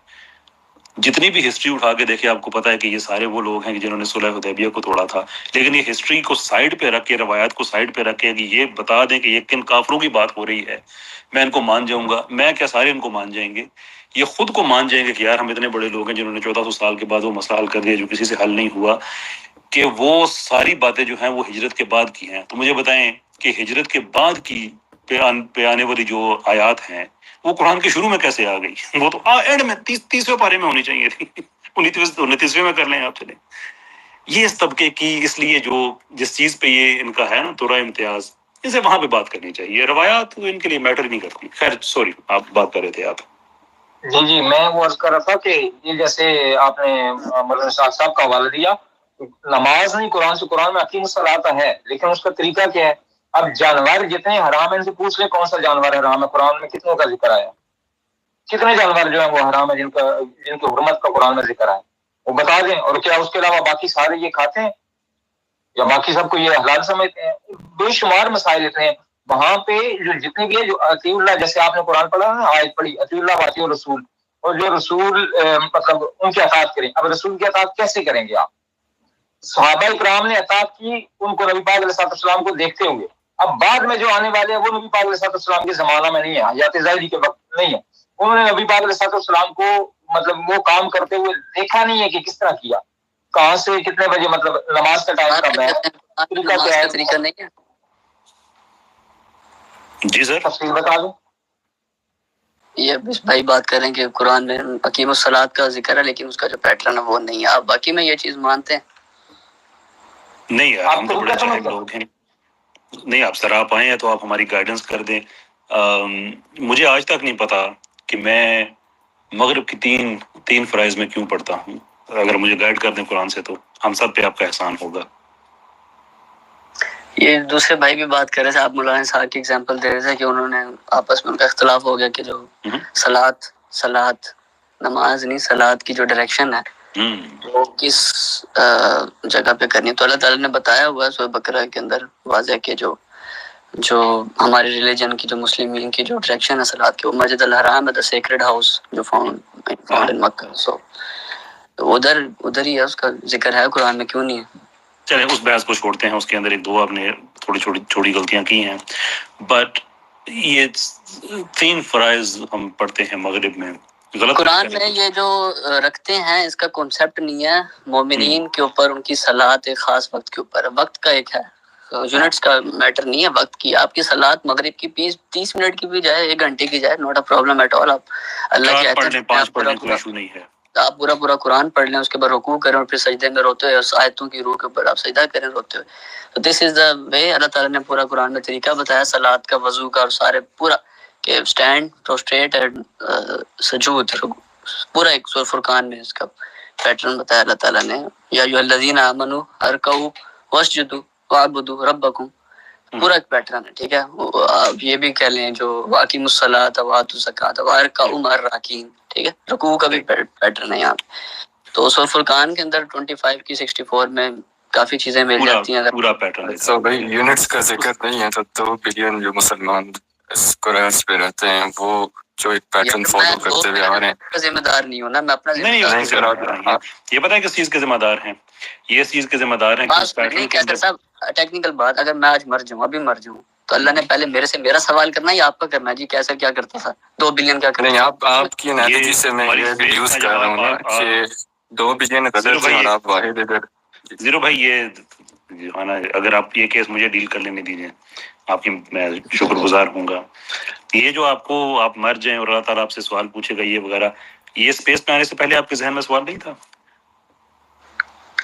Speaker 1: جتنی بھی ہسٹری اٹھا کے دیکھیں آپ کو پتا ہے کہ یہ سارے وہ لوگ ہیں جنہوں نے صلح حدیبیہ کو توڑا تھا. لیکن یہ ہسٹری کو سائڈ پہ رکھ کے، روایات کو سائڈ پہ رکھ کے کہ یہ بتا دیں کہ یہ کن کافروں کی بات ہو رہی ہے، میں ان کو مان جاؤں گا. میں کیا سارے ان کو مان جائیں گے؟ یہ خود کو مان جائیں گے کہ یار ہم اتنے بڑے لوگ ہیں جنہوں نے 1400 سال کے بعد وہ مسئلہ حل کر دیا جو کسی سے حل نہیں ہوا، کہ وہ ساری باتیں جو ہیں وہ ہجرت کے بعد کی ہیں. تو مجھے بتائیں کہ ہجرت کے بعد کی پہ آنے والی جو آیات ہیں وہ قرآن کے شروع میں کیسے آ گئی؟ وہ تو اینڈ میں 30ویں پارے میں ہونی چاہیے تھی، 29ویں میں کر لیں آپ. چلیں یہ اس طبقے کی، اس لیے جو جس چیز پہ یہ ان کا ہے نا تورا امتیاز، ان سے وہاں پہ بات کرنی چاہیے. روایات ان کے لیے میٹر نہیں کرتی. خیر سوری، آپ بات کر رہے تھے آپ.
Speaker 4: جی میں وہ عرض کر رہا تھا کہ یہ جیسے آپ نے مولانا صاحب کا حوالہ دیا، نماز نہیں قرآن سے، قرآن میں اقیم الصلاۃ ہے، لیکن اس کا طریقہ کیا ہے؟ اب جانور جتنے حرام ہیں ان سے پوچھ لیں کون سا جانور حرام ہے. قرآن میں کتنوں کا ذکر آیا؟ کتنے جانور جو ہیں وہ حرام ہے جن کی حرمت کا قرآن میں ذکر ہے؟ وہ بتا دیں. اور کیا اس کے علاوہ باقی سارے یہ کھاتے ہیں یا باقی سب کو یہ حلال سمجھتے ہیں؟ بے شمار مسائل اتنے ہیں وہاں پہ. جو جتنے بھی ہے جو اطیع اللہ، جیسے آپ نے قرآن پڑھا نا، آیت پڑھی اطیع اللہ واطیع الرسول، اور جو رسول مطلب ان کی اطاعت کریں. اب رسول کی اطاعت کیسے کریں گے آپ؟ صحابہ کرام نے اطاعت کی ان کو نبی پاک علیہ السلام کو دیکھتے ہوئے. اب بعد میں جو آنے والے ہیں وہ نبی پاک علیہ السلام کے زمانہ میں نہیں ہے، حیات ظاہری کے وقت نہیں ہے. انہوں نے نبی پاک علیہ السلام کو مطلب وہ کام کرتے ہوئے دیکھا نہیں ہے کہ کس طرح کیا، کہاں سے کتنے بجے، مطلب نماز کا ٹائم کب ہے، طریقہ کیا ہے.
Speaker 2: طریقہ نہیں ہے.
Speaker 1: جی سر
Speaker 4: تفصیل بتا دیں.
Speaker 2: یہ بھائی بات کریں کہ قرآن میں اقیم الصلاۃ کا ذکر ہے لیکن اس کا جو پیٹرن ہے وہ نہیں ہے. آپ باقی میں یہ چیز مانتے ہیں؟
Speaker 1: نہیں یار ہم تو بڑے جاہل لوگ ہیں. نہیں آپ سر آپ آئے ہیں تو آپ ہماری گائیڈنس کر دیں. مجھے آج تک نہیں پتا کہ میں مغرب کی تین فرائض میں کیوں پڑھتا ہوں. اگر مجھے گائیڈ کر دیں قرآن سے تو ہم سب پہ آپ کا احسان ہوگا.
Speaker 2: یہ دوسرے بھائی بھی بات کر رہے تھے، آپ مولانا صاحب کی ایگزامپل دے رہے تھے کہ انہوں نے آپس میں ان کا اختلاف ہو گیا کہ جو صلاۃ نماز نہیں، صلاۃ کی جو ڈائریکشن ہے وہ کس جگہ پہ کرنی ہے. تو اللہ تعالیٰ نے بتایا ہوا ہے سورہ بقرہ کے اندر واضح کہ جو ہمارے ریلیجن کی، جو مسلمین کی جو ڈائریکشن ہے صلاۃ کی، وہ مسجد الحرام ہے، دا سیکرڈ ہاؤس جو فاؤنڈ ان مکہ. سو ادھر ہی ہے، اس کا ذکر ہے قرآن میں، کیوں نہیں ہے؟
Speaker 1: چلیں اس بحث کو چھوڑتے ہیں، اس کے اندر ایک دو آپ نے تھوڑی چھوٹی غلطیاں کی ہیں، بٹ یہ 3 فرائض ہم پڑھتے ہیں مغرب میں، غلط
Speaker 2: قرآن میں یہ جو رکھتے ہیں اس کا کنسیپٹ نہیں ہے مومنین کے اوپر، ان کی صلات ایک خاص وقت کے اوپر ہے، وقت کا ایک ہے، یونٹس کا میٹر نہیں ہے وقت کی. آپ کی صلات مغرب کی 30 منٹ کی بھی جائے 1 گھنٹے کی جائے، not a problem at all. آپ اللہ کی
Speaker 1: پڑھ لیں، 5 پڑھ لیں، کوئی ایشو نہیں ہے.
Speaker 2: آپ پورا قرآن پڑھ لیں، اس کے بعد رکوع کریں اور پھر سجدے میں روتے ہوئے اس آیتوں کی روح کے اوپر آپ سجدہ کریں روتے ہوئے. تو دس از دا وے. اللہ تعالیٰ نے پورا قرآن میں طریقہ بتایا صلات کا، وضو کا، اور سارے پورا کہ اسٹینڈ پروسٹریٹ اینڈ سجود، پورا ایک سورہ فرقان میں اس کا پیٹرن بتایا اللہ تعالیٰ نے. یا ایھا الذین آمنوا ارکعوا واسجدوا واعبدوا ربکم، پورا ایک پیٹرن ہے. ٹھیک ہے، آپ یہ بھی کہہ لیں جو واقیموا الصلاۃ وآتوا الزکاۃ وارکعوا مع الراکعین. ٹھیک ہے، رکوع کا بھی پیٹرن ہے یہاں پہ. تو سورہ فرقان کے اندر 25 کی 64 میں کافی چیزیں مل جاتی ہیں.
Speaker 1: پورا پیٹرن
Speaker 5: سو بھائی یونٹس کا ذکر نہیں ہے، تو 2 بلین جو مسلمان اسکوائرس پہ رہتے ہیں وہ جو ایک پیٹرن فالو کرتے ہوئے آ رہے ہیں،
Speaker 2: ذمہ دار نہیں ہوں نا میں اپنا
Speaker 1: نہیں یہ پتہ ہے کس چیز کے ذمہ دار ہیں، یہ اس چیز کے ذمہ دار ہیں کہ اس پیٹرن کے اندر
Speaker 2: صاحب ٹیکنیکل بات. اگر میں آج مر جاؤں، ابھی مر جاؤں، تو اللہ نے پہلے میرے سے میرا سوال کرنا ہے یا آپ کا کرنا ہے؟ جی کیسا کیا کرتا تھا 2 بلین کیا کرتا؟
Speaker 5: نہیں آپ کی انالوجی سے میں یہ ڈیڈیوس کر رہا ہوں نا کہ 2 بلین غلط ہیں اور آپ واحد ادھر.
Speaker 1: زیرو بھائی یہ ہے نا، اگر آپ یہ کیس مجھے ڈیل کر لینے دیجیے آپ کی میں شکر گزار ہوں گا. یہ جو آپ مر جائیں اور اللہ تعالیٰ آپ سے سوال پوچھے گا یہ وغیرہ، یہ اسپیس میں آنے سے پہلے آپ کے ذہن میں سوال نہیں تھا؟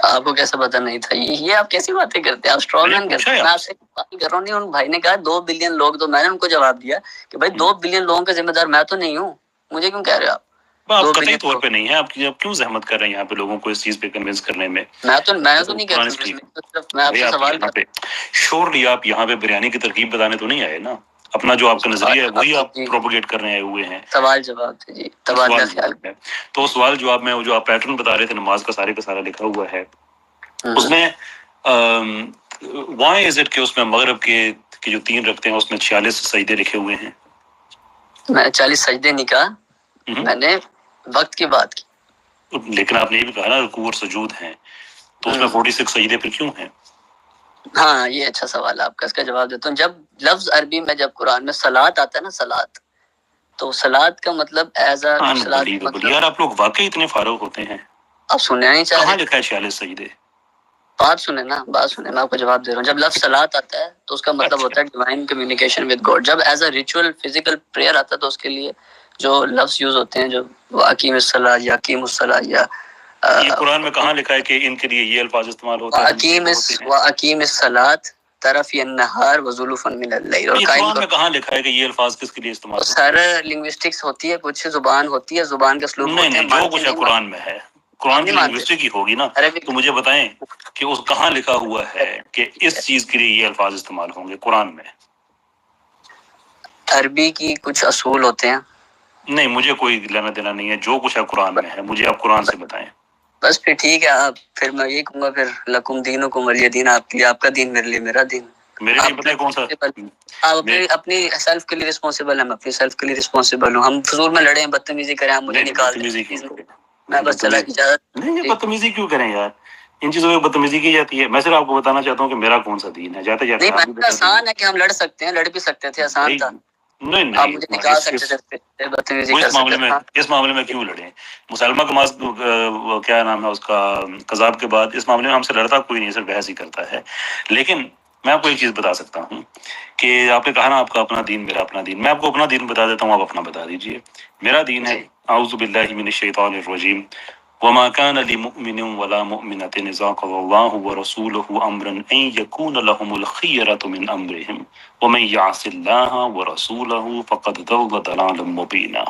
Speaker 2: آپ کو کیسا پتہ نہیں تھا؟ یہ آپ کیسی باتیں کرتے ہیں؟ آپ اسٹرانگ مین کرتے ہیں. میں آپ سے بات کر رہا ہوں. نہیں، ان بھائی نے کہا 2 بلین لوگ، تو میں نے ان کو جواب دیا کہ بھائی 2 بلین لوگوں کا ذمہ دار میں تو نہیں ہوں. مجھے کیوں کہہ رہے ہو
Speaker 1: آپ قطعی طور پہ نہیں ہے. آپ کیوں زحمت کر رہے ہیں یہاں پہ لوگوں کو اس چیز پہ کنونس کرنے میں؟
Speaker 2: میں تو نہیں کہتا. میں آپ سے سوال
Speaker 1: یہاں پہ شورلی آپ یہاں پہ بریانی کی ترکیب بتانے تو نہیں آئے نا. اپنا جو آپ کا نظریہ ہے وہی آپ پروپوگیٹ کرنے آئے ہوئے ہیں.
Speaker 2: سوال جواب جی تبادلہ خیال.
Speaker 1: تو سوال جواب میں وہ جو آپ پیٹرن بتا رہے تھے نماز کا سارے کا سارا لکھا ہوا ہے اس میں. why is it کہ اس میں مغرب کے جو 3 رکھتے ہیں اس میں 46 سجدے لکھے ہوئے ہیں؟
Speaker 2: میں 40 سجدے نہیں کہا، میں نے وقت کی بات کی.
Speaker 1: لیکن آپ نے یہ بھی کہا نا رکوع اور سجود ہیں، تو اس میں 46 سجدے پھر کیوں ہیں؟
Speaker 2: ہاں یہ اچھا سوال ہے آپ کا، اس کا جواب دیتا ہوں. جب لفظ عربی میں جب قرآن میں صلات آتا ہے نا، صلات، تو صلات کا مطلب ایز اے
Speaker 1: یار آپ لوگ واقعی اتنے فارغ ہوتے ہیں؟
Speaker 2: آپ سننا نہیں چاہ
Speaker 1: کہاں
Speaker 2: رہے؟
Speaker 1: لکھا ہے 46 سجدے؟
Speaker 2: بات سنیں نا، بات سنیں، میں آپ کو جواب دے رہا ہوں. جب لفظ صلات آتا ہے تو اس کا مطلب ہوتا ہے ڈیوائن کمیونیکیشن ود گاڈ. جب as a ritual physical prayer آتا ہے تو اس کے لیے جو لفظ یوز ہوتے ہیں، جو اقیم الصلاۃ یا اقیم الصلاۃ، یا
Speaker 1: یہ قرآن میں کہاں لکھا ہے کہ ان کے لیے یہ الفاظ استعمال ہوتے ہیں؟
Speaker 2: اقیم الصلاۃ طرف النہار وزلفا من اللیل. اور
Speaker 1: قرآن میں کہاں لکھا ہے کہ یہ الفاظ کس کے لیے استعمال ہوتے ہیں؟
Speaker 2: سر لنگوسٹکس ہوتی ہے، کچھ زبان ہوتی ہے، زبان کا اسلوب ہوتا ہے.
Speaker 1: نہیں، جو کچھ ہے قرآن میں ہے، قرآن کی لنگوسٹک ہی ہوگی نا. تو مجھے بتائیں کہ اس کہاں لکھا ہوا ہے کہ اس چیز کے لیے یہ الفاظ استعمال ہوں گے قرآن میں؟
Speaker 2: عربی کی کچھ اصول ہوتے ہیں. نہیں،
Speaker 1: مجھے کوئی لینا دینا نہیں ہے، جو کچھ ہے قرآن میں ہے، مجھے آپ قرآن سے بتائیں.
Speaker 2: بس پھر ٹھیک ہے. آپ پھر میں یہ کہوں گا پھر لکم دینکم ولی دین. آپ کے لیے آپ کا دین، میرے لیے میرا دین.
Speaker 1: میرے لیے پتہ ہے کون سا؟
Speaker 2: آپ اپنی سیلف کے لیے رسپانسبل ہیں، میں اپنی سیلف کے لیے رسپانسبل ہوں. ہم فضول میں لڑیں، بدتمیزی کریں، آپ مجھے نکال دیں. میں بس چلا اجازت
Speaker 1: نہیں. بدتمیزی کیوں کریں یار؟ ان چیزوں میں بدتمیزی کی جاتی ہے. میں صرف آپ کو بتانا چاہتا ہوں کہ میرا کون سا دین ہے. جاتے جاتے
Speaker 2: نہیں، آسان ہے کہ ہم لڑ سکتے ہیں، لڑ بھی سکتے تھے، آسان تھا.
Speaker 1: نہیں،
Speaker 2: آپ مجھے نکال سکتے تھے، بدتمیزی کر سکتے تھے.
Speaker 1: اس معاملے میں کیوں لڑیں؟ مسلمہ کیا نام ہے اس کا، قذاب کے بعد اس معاملے میں ہم سے لڑتا کوئی نہیں، صرف بحث ہی کرتا ہے. لیکن میں آپ کو ایک چیز بتا سکتا ہوں کہ آپ نے کہا نا آپ کا اپنا دین، میرا اپنا دین. میں آپ کو اپنا دین بتا دیتا ہوں، آپ اپنا بتا دیجئے. میرا دین ہے اعوذ باللہ من الشیطان الرجیم وما كان لمؤمن ولا مؤمنة اذا قضى الله ورسوله امرا ان يكون لهم الخيرة من امرهم ومن يعص الله ورسوله فقد ضل ضلالا مبينا.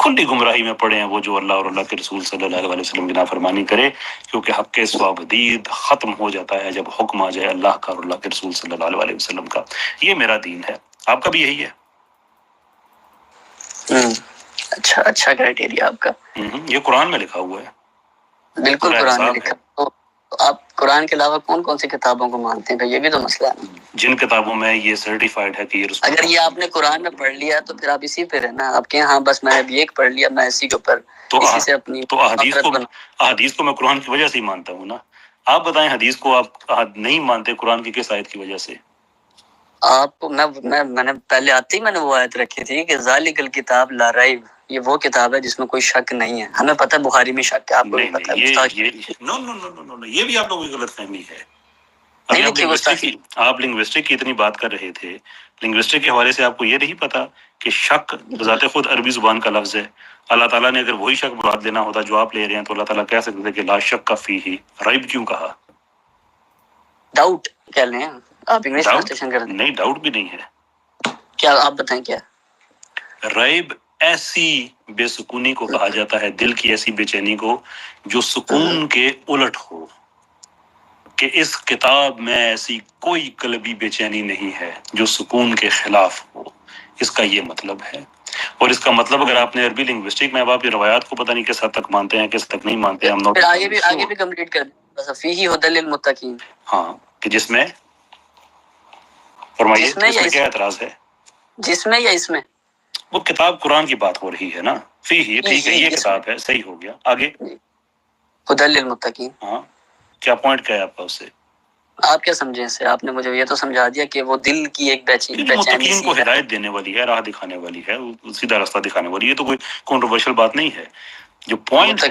Speaker 1: کھلی گمراہی میں پڑے ہیں وہ جو اللہ اور اللہ کے رسول صلی اللہ علیہ وسلم کی نافرمانی کرے، کیونکہ حق صوابدید ختم ہو جاتا ہے جب حکم آ جائے اللہ کا اور اللہ کے رسول صلی اللہ علیہ وسلم کا. یہ میرا دین ہے. آپ کا بھی یہی ہے؟
Speaker 2: اچھا کرائٹیریا آپ کا.
Speaker 1: یہ قرآن میں لکھا ہوا ہے.
Speaker 2: بالکل قرآن میں لکھا. تو آپ قرآن کے علاوہ کون سی کتابوں کو مانتے ہیں؟ یہ بھی تو مسئلہ ہے.
Speaker 1: جن کتابوں میں یہ سرٹیفائڈ ہے کہ یہ
Speaker 2: اگر یہ آپ نے قرآن میں پڑھ لیا تو پھر آپ اسی پہ رہنا. آپ کے ہاں بس میں نے ایک پڑھ لیا، میں اسی کے اوپر اسی سے اپنی
Speaker 1: تو احادیث کو میں قرآن کی وجہ سے ہی مانتا ہوں نا. آپ بتائیں حدیث کو آپ نہیں مانتے قرآن کی کس آیت کی وجہ سے؟
Speaker 2: آپ کو میں نے پہلے آتے ہی میں نے وہ آیت رکھی تھی کہ ذالک الکتاب لا ریب، یہ وہ کتاب ہے جس میں کوئی شک نہیں ہے. ہمیں پتہ ہے بخاری میں شک ہے، آپ کو بھی پتہ ہے.
Speaker 1: نو یہ بھی آپ لوگوں کی غلط فہمی ہے.
Speaker 2: نہیں لکھی
Speaker 1: آپ لنگوسٹک کی اتنی بات کر رہے تھے، لنگوسٹک کے حوالے سے آپ کو یہ نہیں پتا کہ شک بذات خود عربی زبان کا لفظ ہے. اللہ تعالیٰ نے اگر وہی شک مراد لینا ہوتا جو آپ لے رہے ہیں تو اللہ تعالیٰ کہہ سکتے تھے کہ لا شک کا فیہ، ریب کیوں کہا؟
Speaker 2: ڈاؤٹ کہہ لیں آپ، انگلش ٹرانسلیشن کر دیں.
Speaker 1: نہیں، ڈاؤٹ بھی نہیں ہے.
Speaker 2: کیا آپ بتائیں کیا
Speaker 1: ریب ایسی بے سکونی کو کہا جاتا ہے، دل کی ایسی بے چینی کو جو سکون کے الٹ ہو، کہ اس کتاب میں ایسی کوئی قلبی بے چینی نہیں ہے جو سکون کے خلاف ہو. اس کا یہ مطلب ہے. اور اس کا مطلب اگر آپ نے عربی لنگوسٹک میں اب آپ روایات کو پتہ نہیں کس حد تک مانتے ہیں کس حد تک نہیں مانتے ہیں.
Speaker 2: پھر آگے بھی کمپلیٹ کر دیں بس. فیہ ھدی للمتقین،
Speaker 1: ہاں، کہ جس میں فرمائیے اس میں کیا اعتراض ہے؟
Speaker 2: جس میں یا اس میں؟
Speaker 1: وہ کتاب قرآن کی بات ہو رہی ہے نا. فیہ ٹھیک ہے، یہ کتاب ہے، صحیح ہو گیا. آگے
Speaker 2: ھدی للمتقین،
Speaker 1: ہاں کیا پوائنٹ کیا ہے آپ کا اس سے؟
Speaker 2: آپ کیا سمجھے اس سے؟ آپ نے مجھے یہ تو سمجھا دیا کہ وہ دل کی ایک
Speaker 1: کہ جو متقین کو ہدایت دینے والی ہے، راہ دکھانے والی ہے، سیدھا راستہ دکھانے والی ہے. تو کوئی کنٹروورشل بات نہیں ہے. جو پوائنٹ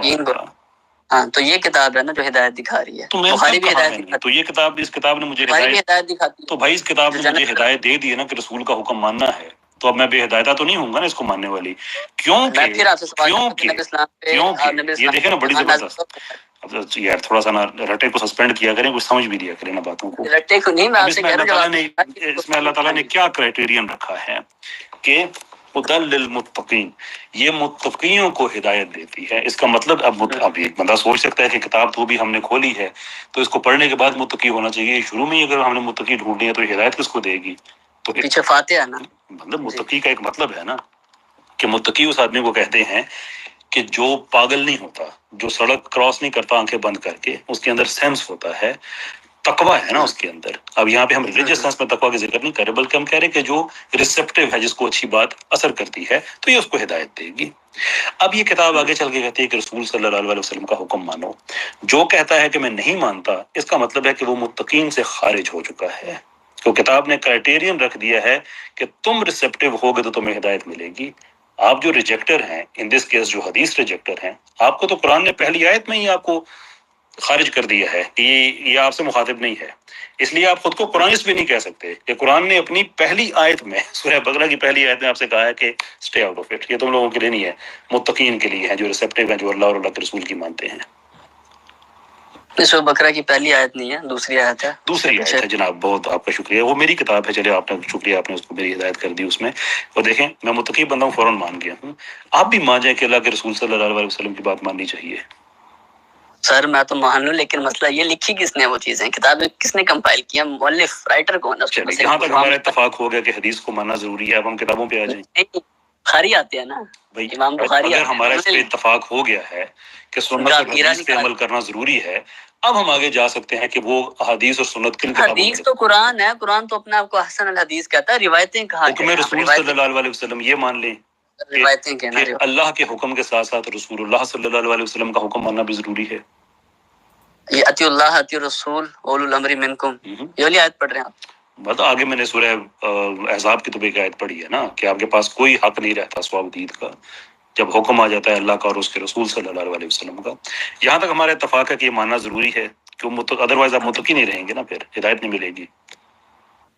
Speaker 2: ہاں تو یہ کتاب ہے نا جو ہدایت دکھا رہی ہے.
Speaker 1: تو میں
Speaker 2: بخاری بھی ہدایت
Speaker 1: دکھاتی ہے. تو یہ کتاب، اس کتاب نے مجھے
Speaker 2: ہدایت دکھاتی ہے.
Speaker 1: تو بھائی اس کتاب نے مجھے ہدایت دے دی ہے نا کہ رسول کا حکم ماننا ہے. تو اب میں بے ہدایتہ تو نہیں ہوں گا نا اس کو ماننے والی. کیونکہ یہ دیکھیں نا بڑی زبردست. اب یار تھوڑا سا نا رٹے کو سسپینڈ کیا کریں، کچھ سمجھ بھی دیا کریں نا باتوں کو.
Speaker 2: رٹے کو نہیں، میں آپ سے کہہ رہا ہوں
Speaker 1: اس میں اللہ تعالیٰ نے کیا کرائٹیرین رکھا ہے کہ ھدی للمتقین، یہ متقیوں کو ہدایت دیتی ہے. اس کا مطلب اب ایک بندہ سوچ سکتا ہے کہ کتاب تو بھی ہم نے کھولی ہے تو اس کو پڑھنے کے بعد متقی ہونا چاہیے. شروع میں ہی اگر ہم نے متقی ڈھونڈی ہے تو ہدایت کس کو دے گی؟ تو
Speaker 2: پیچھے فاتحہ ہے نا.
Speaker 1: مطلب متقی کا ایک مطلب ہے نا کہ متقی اس آدمی کو کہتے ہیں کہ جو پاگل نہیں ہوتا، جو سڑک کراس نہیں کرتا آنکھیں بند کر کے، اس کے اندر سینس ہوتا ہے، تقویٰ ہے نا اس کے اندر. اب یہاں پہ ہم ریلیجیس سینس میں تقویٰ کا ذکر نہیں کر رہے، بلکہ ہم کہہ رہے کہ جو ریسیپٹیو ہے، جس کو اچھی بات اثر کرتی ہے، تو یہ اس کو ہدایت دے گی. اب یہ کتاب آگے چل کے کہتی ہے کہ رسول صلی اللہ علیہ وسلم کا حکم مانو. جو کہتا ہے کہ میں نہیں مانتا، اس کا مطلب ہے کہ وہ متقین سے خارج ہو چکا ہے. تو کتاب نے کرائٹیرین رکھ دیا ہے کہ تم ریسیپٹیو ہوگے تو تمہیں ہدایت ملے گی. آپ جو ریجیکٹر ہیں، ان دس کیس جو حدیث ریجیکٹر ہیں، آپ کو تو قرآن نے پہلی آیت میں ہی آپ کو خارج کر دیا ہے کہ یہ آپ سے مخاطب نہیں ہے. اس لیے آپ خود کو قرآنسٹ بھی نہیں کہہ سکتے کہ قرآن نے اپنی پہلی آیت میں، سورہ بقرہ کی پہلی آیت میں آپ سے کہا ہے کہ اسٹے آؤٹ آف اٹ. یہ تم لوگوں کے لیے نہیں ہے، متقین کے لیے ہے جو ریسیپٹیو ہیں، جو اللہ اور اللہ کے رسول کی مانتے ہیں.
Speaker 2: سورہ بقرہ کی پہلی آیت نہیں ہے، دوسری آیت ہے.
Speaker 1: دوسری آیت ہے جناب. بہت آپ کا شکریہ. وہ میری کتاب ہے. چلے آپ نے شکریہ، آپ نے اس کو میری ہدایت کر دی اس میں. اور دیکھیں میں متقی بندہ ہوں، فوراً مان گیا ہوں. آپ بھی مان جائیں کہ اللہ کے رسول صلی اللہ علیہ وسلم کی بات ماننی چاہیے.
Speaker 2: سر میں تو مان لوں، لیکن مسئلہ یہ لکھی کس نے وہ چیزیں، کتابیں کس نے کمپائل کیا، مؤلف رائٹر کون ہے؟
Speaker 1: یہاں تک ہمارا اتفاق ہو گیا کہ حدیث کو ماننا ضروری ہے. اب ہم کتابوں پہ آ جائیں.
Speaker 2: بخاری آتے ہیں نا امام بخاری.
Speaker 1: اگر ہمارا اس پہ اتفاق ہو گیا ہے کہ سنت اور حدیث پہ عمل کرنا ضروری ہے، اب ہم آگے جا سکتے ہیں کہ وہ حدیث اور سنت کن کتابوں میں.
Speaker 2: حدیث تو قرآن ہے، قرآن تو اپنے آپ کو حسن الحدیث کہتا ہے. روایتیں کہاں
Speaker 1: حکم رسول صلی اللہ علیہ وسلم یہ مان لیں
Speaker 2: روایتیں کہنا
Speaker 1: کہ اللہ کے حکم کے ساتھ ساتھ رسول اللہ صلی اللہ علیہ وسلم کا حکم ماننا بھی ضروری ہے.
Speaker 2: یہ اطیع اللہ اطیع الرسول اولو الامر منکم، یہ والی آیت پڑھ رہے ہیں آپ؟
Speaker 1: بس آگے میں نے سورہ احزاب کی تو ایک آیت پڑھی ہے نا کہ آپ کے پاس کوئی حق نہیں رہتا سواب دید کا جب حکم آ جاتا ہے اللہ کا اور اس کے رسول صلی اللہ علیہ وسلم کا. یہاں تک ہمارا اتفاق ہے کہ یہ ماننا ضروری ہے کہ ادروائز آپ متقی نہیں رہیں گے نا، پھر ہدایت نہیں ملے گی.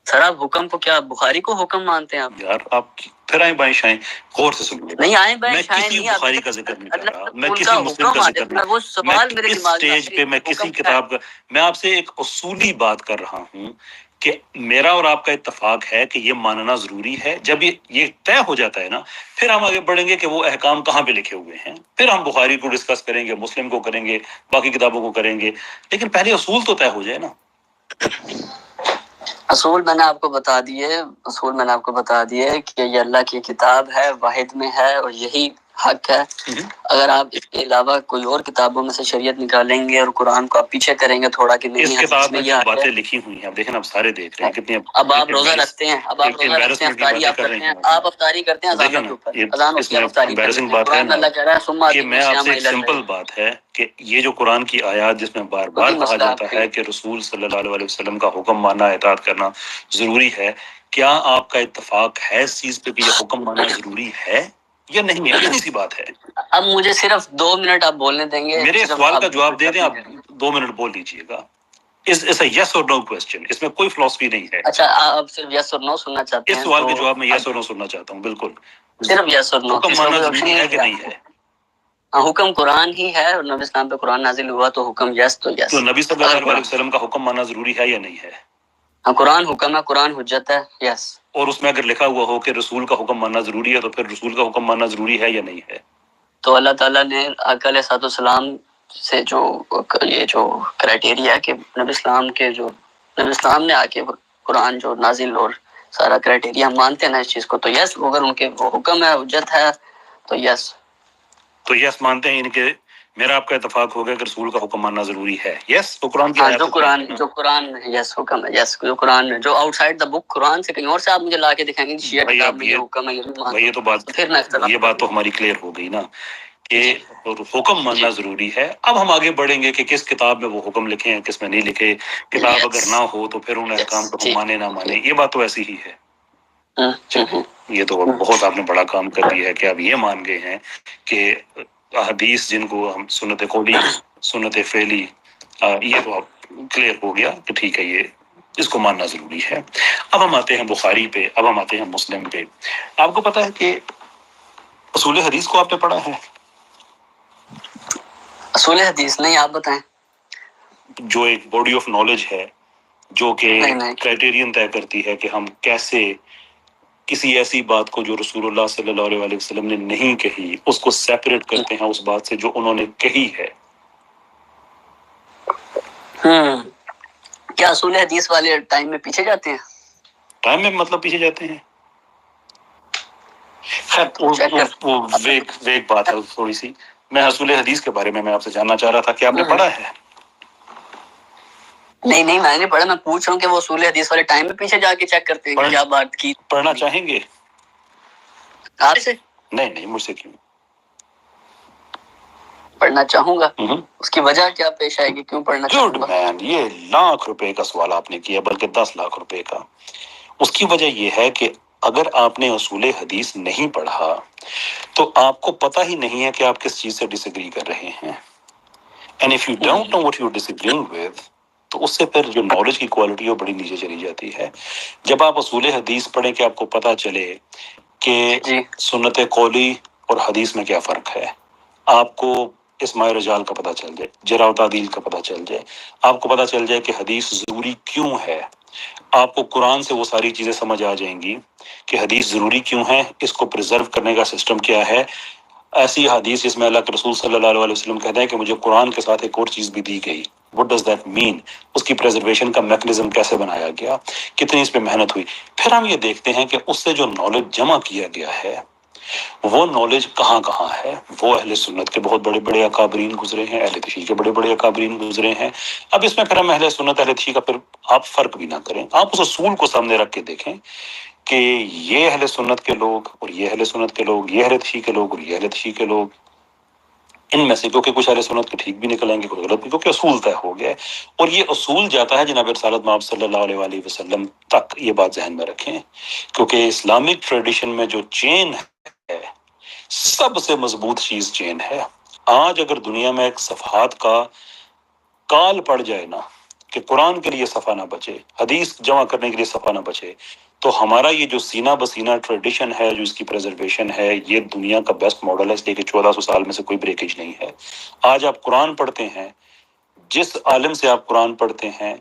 Speaker 2: سر آپ حکم کو کیا بخاری کو حکم مانتے ہیں آپ؟
Speaker 1: یار آپ پھر آئیں بائیں شائیں، غور سے سنیے.
Speaker 2: نہیں آئیں بائیں شائیں
Speaker 1: نہیں،
Speaker 2: میں کسی
Speaker 1: بخاری کا ذکر نہیں کر رہا، میں کسی مسلم کا ذکر نہیں.
Speaker 2: وہ سوال میرے
Speaker 1: اس
Speaker 2: دماغ میں
Speaker 1: سٹیج پہ میں کسی کتاب کا، میں آپ سے ایک اصولی بات کر رہا ہوں کہ میرا اور آپ کا اتفاق ہے کہ یہ ماننا ضروری ہے. جب یہ طے ہو جاتا ہے نا، پھر ہم آگے بڑھیں گے کہ وہ احکام کہاں پہ لکھے ہوئے ہیں. پھر ہم بخاری کو ڈسکس کریں گے، مسلم کو کریں گے، باقی کتابوں کو کریں گے. لیکن پہلے اصول تو طے ہو جائے نا.
Speaker 2: اصول میں نے آپ کو بتا دیے کہ یہ اللہ کی کتاب ہے، واحد میں ہے، اور یہی حق ہے. اگر آپ اس کے علاوہ کوئی اور کتابوں میں سے شریعت نکالیں گے اور قرآن کو آپ پیچھے کریں گے تھوڑا کہ نہیں
Speaker 1: اس کتاب میں جو باتیں لکھی ہوئی ہیں، اب دیکھیں آپ سارے دیکھ رہے ہیں کتنی.
Speaker 2: اب آپ روزہ رکھتے ہیں، افطاری آپ کرتے ہیں، آپ افطاری کرتے ہیں اذانوں کے اوپر، اذان ہوتی ہے افطاری کرتے ہیں. قرآن اللہ کہہ رہا ہے ثم
Speaker 1: کہ میں آپ سے ایک سمپل بات ہے کہ یہ جو قرآن کی آیات جس میں بار بار کہا جاتا ہے کہ رسول صلی اللہ علیہ وسلم کا حکم ماننا، اطاعت کرنا ضروری ہے، کیا آپ کا اتفاق ہے اس چیز پہ کہ یہ حکم ماننا ضروری ہے یا نہیں ہے؟ اتنی سی بات ہے.
Speaker 2: اب مجھے صرف 2 منٹ آپ بولنے دیں گے،
Speaker 1: میرے سوال کا جواب دے دیں. آپ 2 منٹ بول لیجیے گا. اس یس اور نو کوسچن، اس میں کوئی فلسفی نہیں ہے.
Speaker 2: اچھا آپ صرف یس اور نو سننا چاہتے ہیں؟
Speaker 1: اس سوال کے جواب میں یس اور نو سننا چاہتا ہوں. بالکل
Speaker 2: صرف یس اور نو.
Speaker 1: حکم ماننا ضروری ہے کہ نہیں ہے؟
Speaker 2: حکم قرآن ہی ہے اور نبی اسلام پہ قرآن نازل ہوا تو حکم یس تو یس.
Speaker 1: تو نبی صلی اللہ علیہ وسلم کا حکم ماننا ضروری ہے یا نہیں ہے؟
Speaker 2: ہاں قرآن حکم ہے، قرآن حجت ہے. یس.
Speaker 1: اور اس میں اگر لکھا ہوا ہو کہ رسول کا حکم ماننا ضروری ہے تو پھر رسول کا حکم ماننا ضروری ہے یا نہیں ہے؟
Speaker 2: تو اللہ تعالیٰ نے آقا علیہ الصلوۃ والسلام سے جو یہ جو کرائٹیریا ہے کہ نبی اسلام نے آ کے قرآن جو نازل اور سارا کرائٹیریا ہم مانتے ہیں نا اس چیز کو، تو یس. اگر ان کے وہ حکم ہے حجت ہے تو یس.
Speaker 1: تو یس مانتے ہیں ان کے. میرا آپ کا اتفاق ہوگا کہ رسول کا حکم ماننا ضروری ہے. یس تو قرآن کی
Speaker 2: جو قرآن میں یس حکم ہے. یس جو قرآن میں جو آؤٹ سائڈ دا بک قرآن سے کہیں اور سے آپ مجھے لا کے دکھائیں گے شیعہ کتاب میں یہ حکم ہے
Speaker 1: یہ تو بات
Speaker 2: پھر
Speaker 1: یہ بات تو ہماری کلیئر ہو گئی نا کہ حکم ماننا ضروری ہے. اب ہم آگے بڑھیں گے کہ کس کتاب میں وہ حکم لکھے ہیں کس میں نہیں لکھے. کتاب اگر نہ ہو تو پھر ان احکام کو ہم مانے نہ مانے، یہ بات تو ایسی ہی ہے. یہ تو بہت آپ نے بڑا کام کر دیا ہے کہ آپ یہ مان گئے ہیں کہ حدیث جن کو ہم سنت قولی سنت فعلی، یہ تو آپ کلیئر ہو گیا کہ ٹھیک ہے یہ اس کو ماننا ضروری ہے. اب ہم آتے ہیں بخاری پہ، اب ہم آتے ہیں مسلم پہ. آپ کو پتا ہے کہ اصول حدیث کو آپ نے پڑھا ہے؟
Speaker 2: اصول حدیث نہیں، آپ بتائیں.
Speaker 1: جو ایک باڈی آف نالج ہے جو کہ کرائٹیرین طے کرتی ہے کہ ہم کیسے کسی ایسی بات کو جو رسول اللہ صلی اللہ علیہ وسلم نے نہیں کہی اس کو سیپریٹ کرتے ہیں اس بات سے جو انہوں نے کہی ہے.
Speaker 2: کیا اصول حدیث والے ٹائم میں پیچھے جاتے ہیں؟
Speaker 1: ٹائم میں مطلب پیچھے جاتے ہیں؟ خیر وہ ویک بات ہے تھوڑی سی. میں اصول حدیث کے بارے میں آپ سے جاننا چاہ رہا تھا کہ آپ نے پڑھا ہے؟
Speaker 2: نہیں میں نے پڑھا. میں پوچھ رہا ہوں کہ وہ اصول حدیث والے ٹائم میں پیچھے جا کے چیک کرتے ہیں کیا بات کی.
Speaker 1: پڑھنا چاہیں گے
Speaker 2: آپ سے؟
Speaker 1: نہیں مجھ سے کیوں؟
Speaker 2: پڑھنا چاہوں گا. اس کی وجہ کیا پیش آئے گی؟ کیوں پڑھنا چاہوں گا؟
Speaker 1: مین یہ ₹1,00,000 کا سوال آپ نے کیا، بلکہ ₹10,00,000 کا. اس کی وجہ یہ ہے کہ اگر آپ نے اصول حدیث نہیں پڑھا تو آپ کو پتہ ہی نہیں ہے کہ آپ کس چیز سے ڈس ایگری کر رہے ہیں. And if you don't know what you disagreeing with تو اس سے پھر جو نالج کی کوالٹی ہے وہ بڑی نیچے چلی جاتی ہے. جب آپ اصول حدیث پڑھیں کہ آپ کو پتہ چلے کہ سنت قولی اور حدیث میں کیا فرق ہے، آپ کو اسماء رجال کا پتہ چل جائے، جرح و تعدیل کا پتہ چل جائے، آپ کو پتہ چل جائے کہ حدیث ضروری کیوں ہے، آپ کو قرآن سے وہ ساری چیزیں سمجھ آ جائیں گی کہ حدیث ضروری کیوں ہے، اس کو پریزرو کرنے کا سسٹم کیا ہے. ایسی حدیث جس میں اللہ کے رسول صلی اللہ علیہ وسلم کہتے ہیں کہ مجھے قرآن کے ساتھ ایک اور چیز بھی دی گئی. What does that mean؟ اس کی پریزرویشن کا میکنزم کیسے بنایا گیا، کتنی اس پہ محنت ہوئی. پھر ہم یہ دیکھتے ہیں کہ اس سے جو نالج جمع کیا گیا ہے وہ نالج کہاں ہے. وہ اہل سنت کے بہت بڑے اکابرین گزرے ہیں، اہل تشیع کے بڑے اکابرین گزرے ہیں. اب اس میں پھر ہم اہل سنت اہل تشیع کا پھر آپ فرق بھی نہ کریں، آپ اس اصول کو سامنے رکھ کے دیکھیں کہ یہ اہل سنت کے لوگ اور یہ اہل سنت کے لوگ، یہ اہل تشیع کے لوگ اور یہ اہل تشیع کے لوگ، ان میں سے کیونکہ کچھ اہل سنت کے ٹھیک بھی نکل آئیں گے، کچھ غلط بھی، کیونکہ اصول طے ہو گیا. اور یہ اصول جاتا ہے جناب رسالت مآب صلی اللہ علیہ وسلم تک. یہ بات ذہن میں رکھیں کیونکہ اسلامک ٹریڈیشن میں جو چین ہے سب سے مضبوط چیز چین ہے. آج اگر دنیا میں ایک صفحات کا کال پڑ جائے نا کہ قرآن کے لیے صفحہ نہ بچے، حدیث جمع کرنے کے لیے صفحہ نہ بچے، تو ہمارا یہ جو سینہ بسینہ ٹریڈیشن ہے جو اس کی پریزرویشن ہے یہ دنیا کا بیسٹ ماڈل ہے، اس لیے کہ 1400 سال میں سے کوئی بریکیج نہیں ہے. آج آپ قرآن پڑھتے ہیں، جس عالم سے آپ قرآن پڑھتے ہیں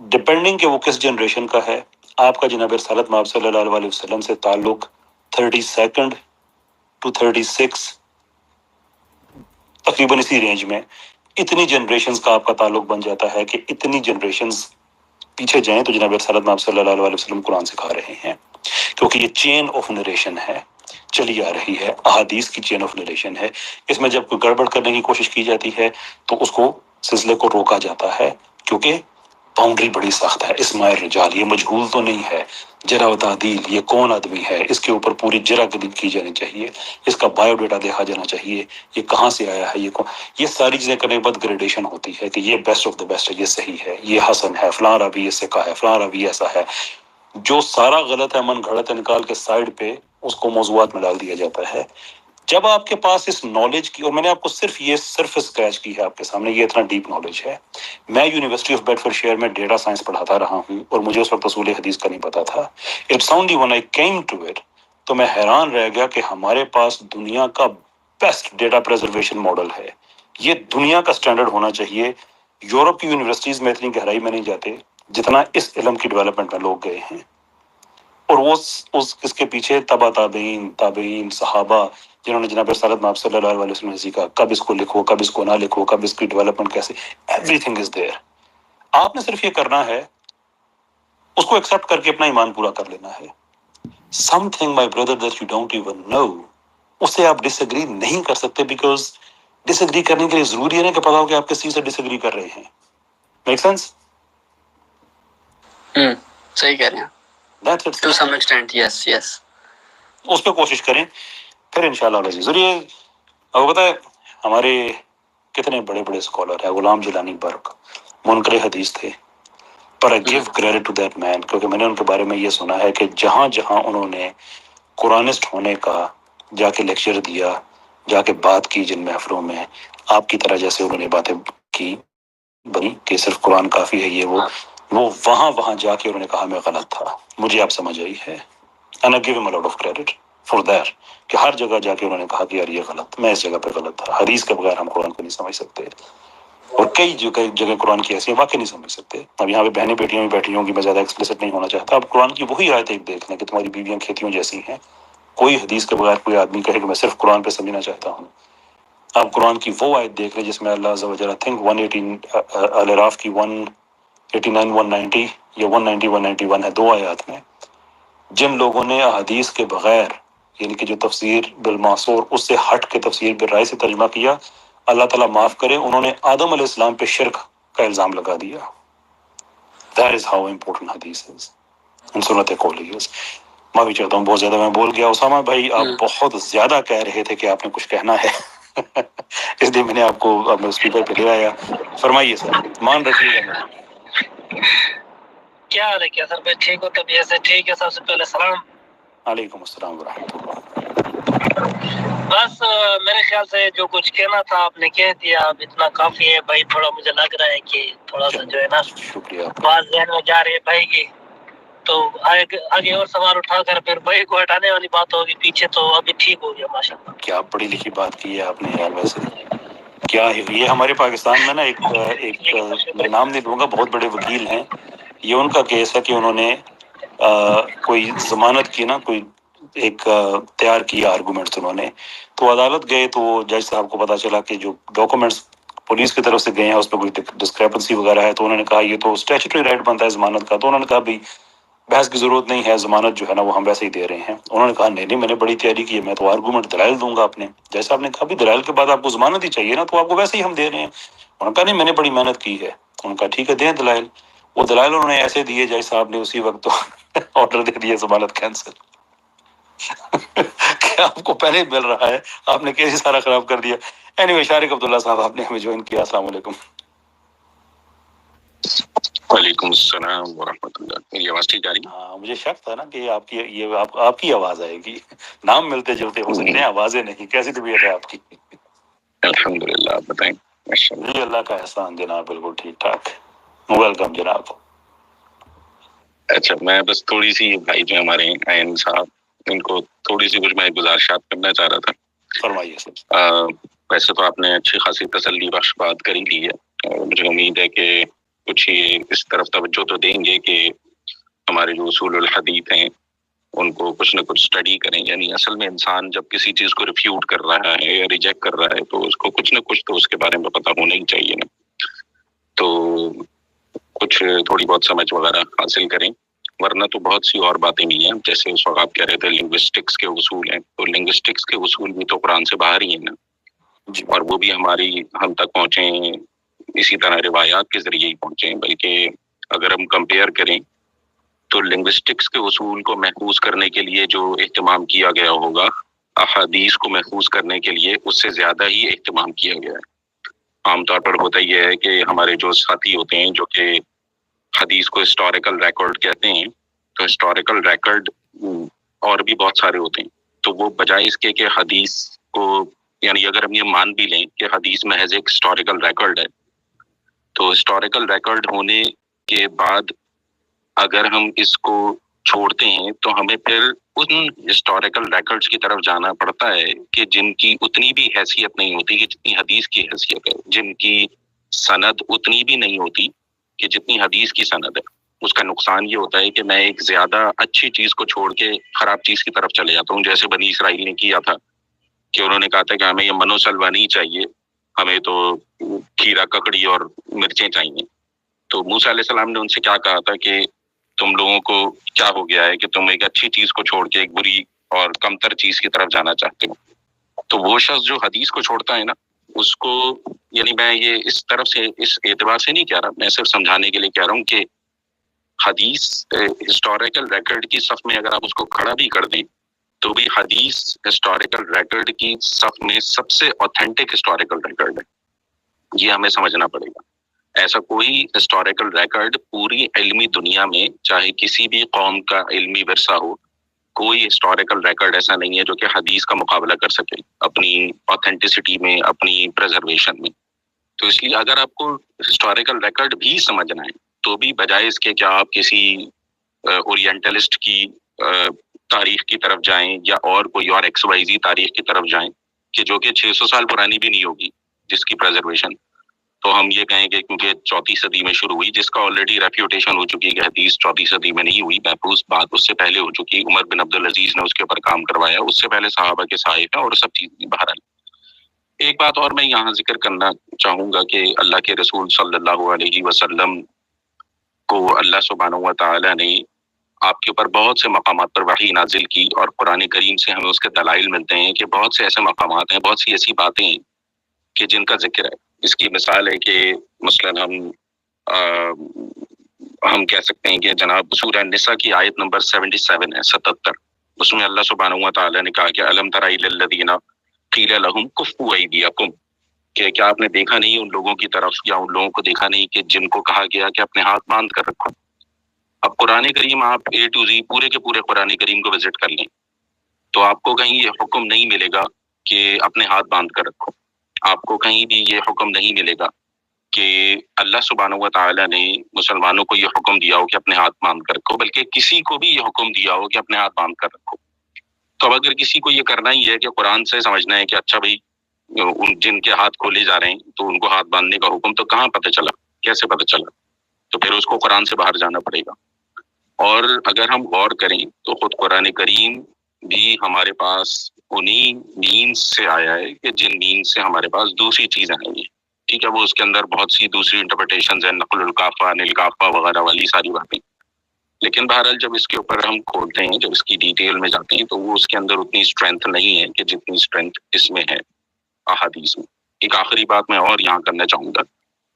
Speaker 1: ڈپینڈنگ کہ وہ کس جنریشن کا ہے، آپ کا جناب رسالت مآب صلی اللہ علیہ وسلم سے تعلق 32 to 36 تقریباً اسی رینج میں اتنی جنریشنز کا آپ کا تعلق بن جاتا ہے کہ اتنی جنریشنز پیچھے جائیں تو جناب رسالت مآب صلی اللہ علیہ وسلم قرآن سکھا رہے ہیں، کیونکہ یہ چین آف نریشن ہے. چلی آ رہی ہے، احادیث کی چین آف نریشن ہے. اس میں جب کوئی گڑبڑ کرنے کی کوشش کی جاتی ہے تو اس کو سلسلے کو روکا جاتا ہے، کیونکہ باؤنڈری بڑی سخت ہے. اسماء الرجال، یہ مجہول تو نہیں ہے. جرح و تعدیل، یہ کون آدمی ہے، اس کے اوپر پوری جرح کی جانی چاہیے، اس کا بایو ڈیٹا دیکھا جانا چاہیے، یہ کہاں سے آیا ہے، یہ ساری چیزیں کرنے کے بعد گریڈیشن ہوتی ہے کہ یہ بیسٹ آف دا بیسٹ ہے، یہ صحیح ہے، یہ حسن ہے، فلاں راوی اس سے کہا ہے، فلاں راوی ایسا ہے. جو سارا غلط ہے، من گھڑت ہے، نکال کے سائڈ پہ اس کو موضوعات میں ڈال دیا جاتا ہے. جب آپ کے پاس اس نالج کی، اور میں نے آپ کو صرف یہ سرفس اسکریچ کی ہے آپ کے سامنے، یہ اتنا ڈیپ نالج ہے. میں یونیورسٹی آف بیڈفورڈ شائر میں ڈیٹا سائنس پڑھاتا رہا ہوں، اور مجھے اس وقت اصول حدیث کا نہیں پتا تھا. It's only when I came to it تو میں حیران رہ گیا کہ ہمارے پاس دنیا کا بیسٹ ڈیٹا پریزرویشن ماڈل ہے. یہ دنیا کا سٹینڈرڈ ہونا چاہیے. یورپ کی یونیورسٹیز میں اتنی گہرائی میں نہیں جاتے جتنا اس علم کی ڈیولپمنٹ میں لوگ گئے ہیں. اور وہ اس کے پیچھے تابعین صحابہ جنہوں نے جناب رسالت میں آپ صلی اللہ علیہ وسلم نے سیکھا، کب اس کو لکھو، کب اس کو نہ لکھو، کب اس کی ڈیولپمنٹ کیسے، ایوری تھنگ از دیئر. آپ نے صرف یہ کرنا ہے، اس کو ایکسیپٹ کر کے اپنا ایمان پورا کر لینا ہے. Some thing my brother that you don't even نو، اس سے آپ ڈس ایگری نہیں کر سکتے، بیکاز ڈس ایگری کرنے کے لیے ضروری ہے نا کہ پتا ہو کہ آپ کس چیز سے ڈس ایگری کر رہے ہیں. Make sense?
Speaker 2: صحیح کہہ رہے ہیں.
Speaker 1: That's it.
Speaker 2: To some extent, yes.
Speaker 1: اس پہ کوشش کریں، پھر انشاءاللہ العزیز. اور یہ آپ کو پتا ہے ہمارے کتنے بڑے بڑے اسکالر ہیں. غلام جیلانی برق منکر حدیث تھے، پر I give credit to that man، کیونکہ میں نے ان کے بارے میں یہ سنا ہے کہ جہاں جہاں انہوں نے قرآنسٹ ہونے کا جا کے لیکچر دیا، جا کے بات کی جن محفلوں میں، آپ کی طرح جیسے انہوں نے باتیں کی بنی کہ صرف قرآن کافی ہے، یہ وہ وہاں جا کے انہوں نے کہا میں غلط تھا، مجھے آپ سمجھ آئی ہے. And I give him a lot of credit for that، کہ ہر جگہ جا کے انہوں نے کہا کہ یار یہ غلط، میں اس جگہ پہ غلط تھا، حدیث کے بغیر ہم قرآن کو نہیں سمجھ سکتے، اور کئی جگہ قرآن کی ایسی ہیں واقعی نہیں سمجھ سکتے. اب یہاں پہ بہنیں بیٹیاں بھی بیٹھی ہوں گی، میں زیادہ ایکسپلیسٹ نہیں ہونا چاہتا. اب قرآن کی وہی آیت ایک دیکھ لیں کہ تمہاری بیویاں کھیتیوں جیسی ہیں. کوئی حدیث کے بغیر کوئی آدمی کہے کہ میں صرف قرآن پہ سمجھنا چاہتا ہوں. اب قرآن کی وہ آیت دیکھ لیں جس میں اللہ عز و جل تھنک 118 الاعراف کی 189 190 یا 190 191 ہے، دو آیات میں جن لوگوں نے احادیث کے بغیر، یعنی کہ جو تفسیر بالمعصور اس سے ہٹ کے تفسیر بالرائے سے ترجمہ کیا، اللہ تعالیٰ معاف کرے، انہوں نے آدم علیہ السلام پہ شرک کا الزام لگا دیا. That is how important حدیث is and سنت قولی is. معافی چاہتا ہوں بہت زیادہ میں بول گیا. اسامہ بھائی آپ بہت زیادہ کہہ رہے تھے کہ آپ نے کچھ کہنا ہے اس لیے میں نے آپ کو اپنے اسپیکر پہ لے آیا. فرمائیے سر، مان رکھیے گا.
Speaker 6: کیا حال ہے؟ کیا سر بھائی ٹھیک ہو؟ طبیعت سے ٹھیک ہے؟ سب سے پہلے سلام.
Speaker 1: علیکم السلام ورحمۃ اللہ.
Speaker 6: بس میرے خیال سے جو کچھ کہنا تھا آپ نے کہہ دیا، اب اتنا کافی ہے بھائی. تھوڑا مجھے لگ رہا ہے کہ تھوڑا سا جو ہے نا
Speaker 1: شکریہ.
Speaker 6: بات ذہن میں جا رہی ہے بھائی کی، تو آگے اور سوال اٹھا کر پھر بھائی کو ہٹانے والی بات ہوگی پیچھے، تو ابھی ٹھیک ہو گیا ماشاء اللہ.
Speaker 1: کیا پڑھی لکھی بات کی ہے آپ نے یار. ویسے کیا یہ ہمارے پاکستان میں نا ایک میں نام نہیں لوں گا، بہت بڑے وکیل ہیں، یہ ان کا کیس ہے کہ انہوں نے کوئی ضمانت کی نا، کوئی ایک تیار کیا آرگومنٹس انہوں نے، تو عدالت گئے تو جج صاحب کو پتا چلا کہ جو ڈاکومنٹس پولیس کی طرف سے گئے ہیں اس پہ کوئی ڈسکریپنسی وغیرہ ہے. تو انہوں نے کہا یہ تو اسٹیچوٹری رائٹ بنتا ہے ضمانت کا. تو انہوں نے کہا بھائی بحث کی ضرورت نہیں ہے، ضمانت جو ہے نا وہ ہم ویسے ہی دے رہے ہیں. انہوں نے کہا نہیں میں نے بڑی تیاری کی ہے، میں تو آرگومنٹ دلائل دوں گا اپنے. جج صاحب نے کہا بھی دلائل کے بعد آپ کو ضمانت ہی چاہیے نا، تو آپ کو ویسے ہی ہم دے رہے ہیں. انہوں نے کہا نہیں میں نے بڑی محنت کی ہے. انہوں نے کہا ٹھیک ہے دیں دلائل. وہ دلائل انہوں نے ایسے دیے، جج صاحب نے اسی وقت آرڈر دے دیا ضمانت کینسل. کہ آپ کو پہلے ہی مل رہا ہے، آپ نے کیس سارا خراب کر دیا. اینیوے شارق عبداللہ صاحب آپ نے ہمیں جوائن کیا. السلام علیکم.
Speaker 7: وعلیکم السلام ورحمۃ اللہ. میری آواز ٹھیک آ رہی ہے؟
Speaker 1: ہاں مجھے شک تھا نا کہ آپ کی یہ آپ کی آواز آئے گی. نام ملتے جلتے ہو سکتے ہیں، آوازیں نہیں. کیسی طبیعت ہے آپ کی؟
Speaker 7: الحمدللہ. آپ بتائیں.
Speaker 1: جی اللہ کا احسان جناب، بالکل ٹھیک ٹھاک. ویلکم جناب.
Speaker 7: اچھا میں بس تھوڑی سی بھائی جو ہمارے عین صاحب ان کو تھوڑی سی کچھ میں گزارشات کرنا چاہ رہا تھا.
Speaker 1: فرمائیے سر.
Speaker 7: ویسے تو آپ نے اچھی خاصی تسلی بخش بات کر ہی لی ہے، اور مجھے امید ہے کہ کچھ ہی اس طرف توجہ تو دیں گے کہ ہمارے جو اصول الحدیث ہیں ان کو کچھ نہ کچھ اسٹڈی کریں. یعنی اصل میں انسان جب کسی چیز کو ریفیوٹ کر رہا ہے یا ریجیکٹ کر رہا ہے تو اس کو کچھ نہ کچھ تو اس کے بارے میں پتہ ہونا ہی چاہیے نا. تو کچھ تھوڑی بہت سمجھ وغیرہ حاصل کریں. ورنہ تو بہت سی اور باتیں بھی ہیں، جیسے اس وقت آپ کہہ رہے تھے لنگوسٹکس کے اصول ہیں، تو لنگوسٹکس کے اصول بھی تو قرآن سے باہر ہی ہیں نا، اور وہ بھی ہم تک پہنچے ہیں اسی طرح روایات کے ذریعے ہی پہنچے ہیں، بلکہ اگر ہم کمپیئر کریں تو لنگوسٹکس کے اصول کو محفوظ کرنے کے لیے جو اہتمام کیا گیا ہوگا، احادیث کو محفوظ کرنے کے لیے اس سے زیادہ ہی اہتمام کیا گیا ہے۔ عام طور پر ہوتا یہ ہے کہ ہمارے جو ساتھی ہوتے ہیں جو کہ حدیث کو ہسٹوریکل ریکارڈ کہتے ہیں، تو ہسٹوریکل ریکارڈ اور بھی بہت سارے ہوتے ہیں، تو وہ بجائے اس کے کہ حدیث کو، یعنی اگر ہم یہ مان بھی لیں کہ حدیث محض ایک ہسٹوریکل ریکارڈ ہے، تو ہسٹوریکل ریکارڈ ہونے کے بعد اگر ہم اس کو چھوڑتے ہیں تو ہمیں پھر ان ہسٹوریکل ریکارڈز کی طرف جانا پڑتا ہے کہ جن کی اتنی بھی حیثیت نہیں ہوتی کہ جتنی حدیث کی حیثیت ہے، جن کی سند اتنی بھی نہیں ہوتی کہ جتنی حدیث کی سند ہے۔ اس کا نقصان یہ ہوتا ہے کہ میں ایک زیادہ اچھی چیز کو چھوڑ کے خراب چیز کی طرف چلے جاتا ہوں، جیسے بنی اسرائیل نے کیا تھا کہ انہوں نے کہا تھا کہ ہمیں یہ منو سلوا نہیں چاہیے، ہمیں تو کھیرا ککڑی اور مرچیں چاہیے۔ تو موسیٰ علیہ السلام نے ان سے کیا کہا تھا کہ تم لوگوں کو کیا ہو گیا ہے کہ تم ایک اچھی چیز کو چھوڑ کے ایک بری اور کمتر چیز کی طرف جانا چاہتے ہو۔ تو وہ شخص جو حدیث کو چھوڑتا ہے نا، اس کو، یعنی میں یہ اس طرف سے، اس اعتبار سے نہیں کہہ رہا، میں صرف سمجھانے کے لیے کہہ رہا ہوں کہ حدیث ہسٹوریکل ریکارڈ کی صف میں اگر آپ اس کو کھڑا بھی کر دیں تو بھی حدیث ہسٹوریکل ریکارڈ کی صف میں سب سے اوتھینٹک ہسٹوریکل ریکارڈ ہے، یہ ہمیں سمجھنا پڑے گا۔ ایسا کوئی ہسٹوریکل ریکارڈ پوری علمی دنیا میں، چاہے کسی بھی قوم کا علمی ورثہ ہو، کوئی ہسٹوریکل ریکارڈ ایسا نہیں ہے جو کہ حدیث کا مقابلہ کر سکے اپنی اوتھینٹسٹی میں، اپنی پریزرویشن میں۔ تو اس لیے اگر آپ کو ہسٹوریکل ریکارڈ بھی سمجھنا ہے تو بھی بجائے اس کے کیا آپ کسی اورینٹلسٹ کی تاریخ کی طرف جائیں یا اور کوئی اور ایکس وائی زی تاریخ کی طرف جائیں کہ جو کہ 600 سال پرانی بھی نہیں ہوگی جس کی پریزرویشن، تو ہم یہ کہیں گے کیونکہ 4 صدی میں شروع ہوئی، جس کا آلریڈی ریفیوٹیشن ہو چکی ہے کہ حدیث 4 صدی میں نہیں ہوئی، محفوظ بات اس سے پہلے ہو چکی، عمر بن عبدالعزیز نے اس کے اوپر کام کروایا، اس سے پہلے صحابہ کے صحائف ہیں اور سب چیزیں۔ بہرحال ایک بات اور میں یہاں ذکر کرنا چاہوں گا کہ اللہ کے رسول صلی اللہ علیہ وسلم کو اللہ سبحانہ و تعالی نے آپ کے اوپر بہت سے مقامات پر وحی نازل کی، اور قرآن کریم سے ہمیں اس کے دلائل ملتے ہیں کہ بہت سے ایسے مقامات ہیں، بہت سی ایسی باتیں ہیں کہ جن کا ذکر ہے۔ اس کی مثال ہے کہ مثلا ہم کہہ سکتے ہیں کہ جناب سورہ نساء کی آیت نمبر 77 ہے، 77، اس میں اللہ سبحانہ و تعالی نے کہا کہ الم تر الی الذین قیل لهم کفوا ایدیکم، کہ کیا آپ نے دیکھا نہیں ان لوگوں کی طرف، یا ان لوگوں کو دیکھا نہیں کہ جن کو کہا گیا کہ اپنے ہاتھ باندھ کر رکھو۔ اب قرآن کریم آپ A to Z پورے کے پورے قرآن کریم کو وزٹ کر لیں تو آپ کو کہیں یہ حکم نہیں ملے گا کہ اپنے ہاتھ باندھ کر رکھو، آپ کو کہیں بھی یہ حکم نہیں ملے گا کہ اللہ سبحانہ و تعالی نے مسلمانوں کو یہ حکم دیا ہو کہ اپنے ہاتھ باندھ کر رکھو، بلکہ کسی کو بھی یہ حکم دیا ہو کہ اپنے ہاتھ باندھ کر رکھو۔ تو اب اگر کسی کو یہ کرنا ہی ہے کہ قرآن سے سمجھنا ہے کہ اچھا بھائی جن کے ہاتھ کھولے جا رہے ہیں تو ان کو ہاتھ باندھنے کا حکم تو کہاں پتہ چلا، کیسے پتہ چلا؟ تو پھر اس کو قرآن سے باہر جانا پڑے گا۔ اور اگر ہم غور کریں تو خود قرآن کریم بھی ہمارے پاس انہی مینز سے آیا ہے کہ جن مینز سے ہمارے پاس دوسری چیزیں آئی ہیں، ٹھیک ہے، وہ اس کے اندر بہت سی دوسری انٹرپریٹیشنز ہیں، نقل القافہ، القافہ وغیرہ والی ساری باتیں، لیکن بہرحال جب اس کے اوپر ہم کھولتے ہیں، جب اس کی ڈیٹیل میں جاتے ہیں تو وہ اس کے اندر اتنی اسٹرینتھ نہیں ہے کہ جتنی اسٹرینتھ اس میں ہے احادیث میں۔ ایک آخری بات میں اور یہاں کرنا چاہوں گا،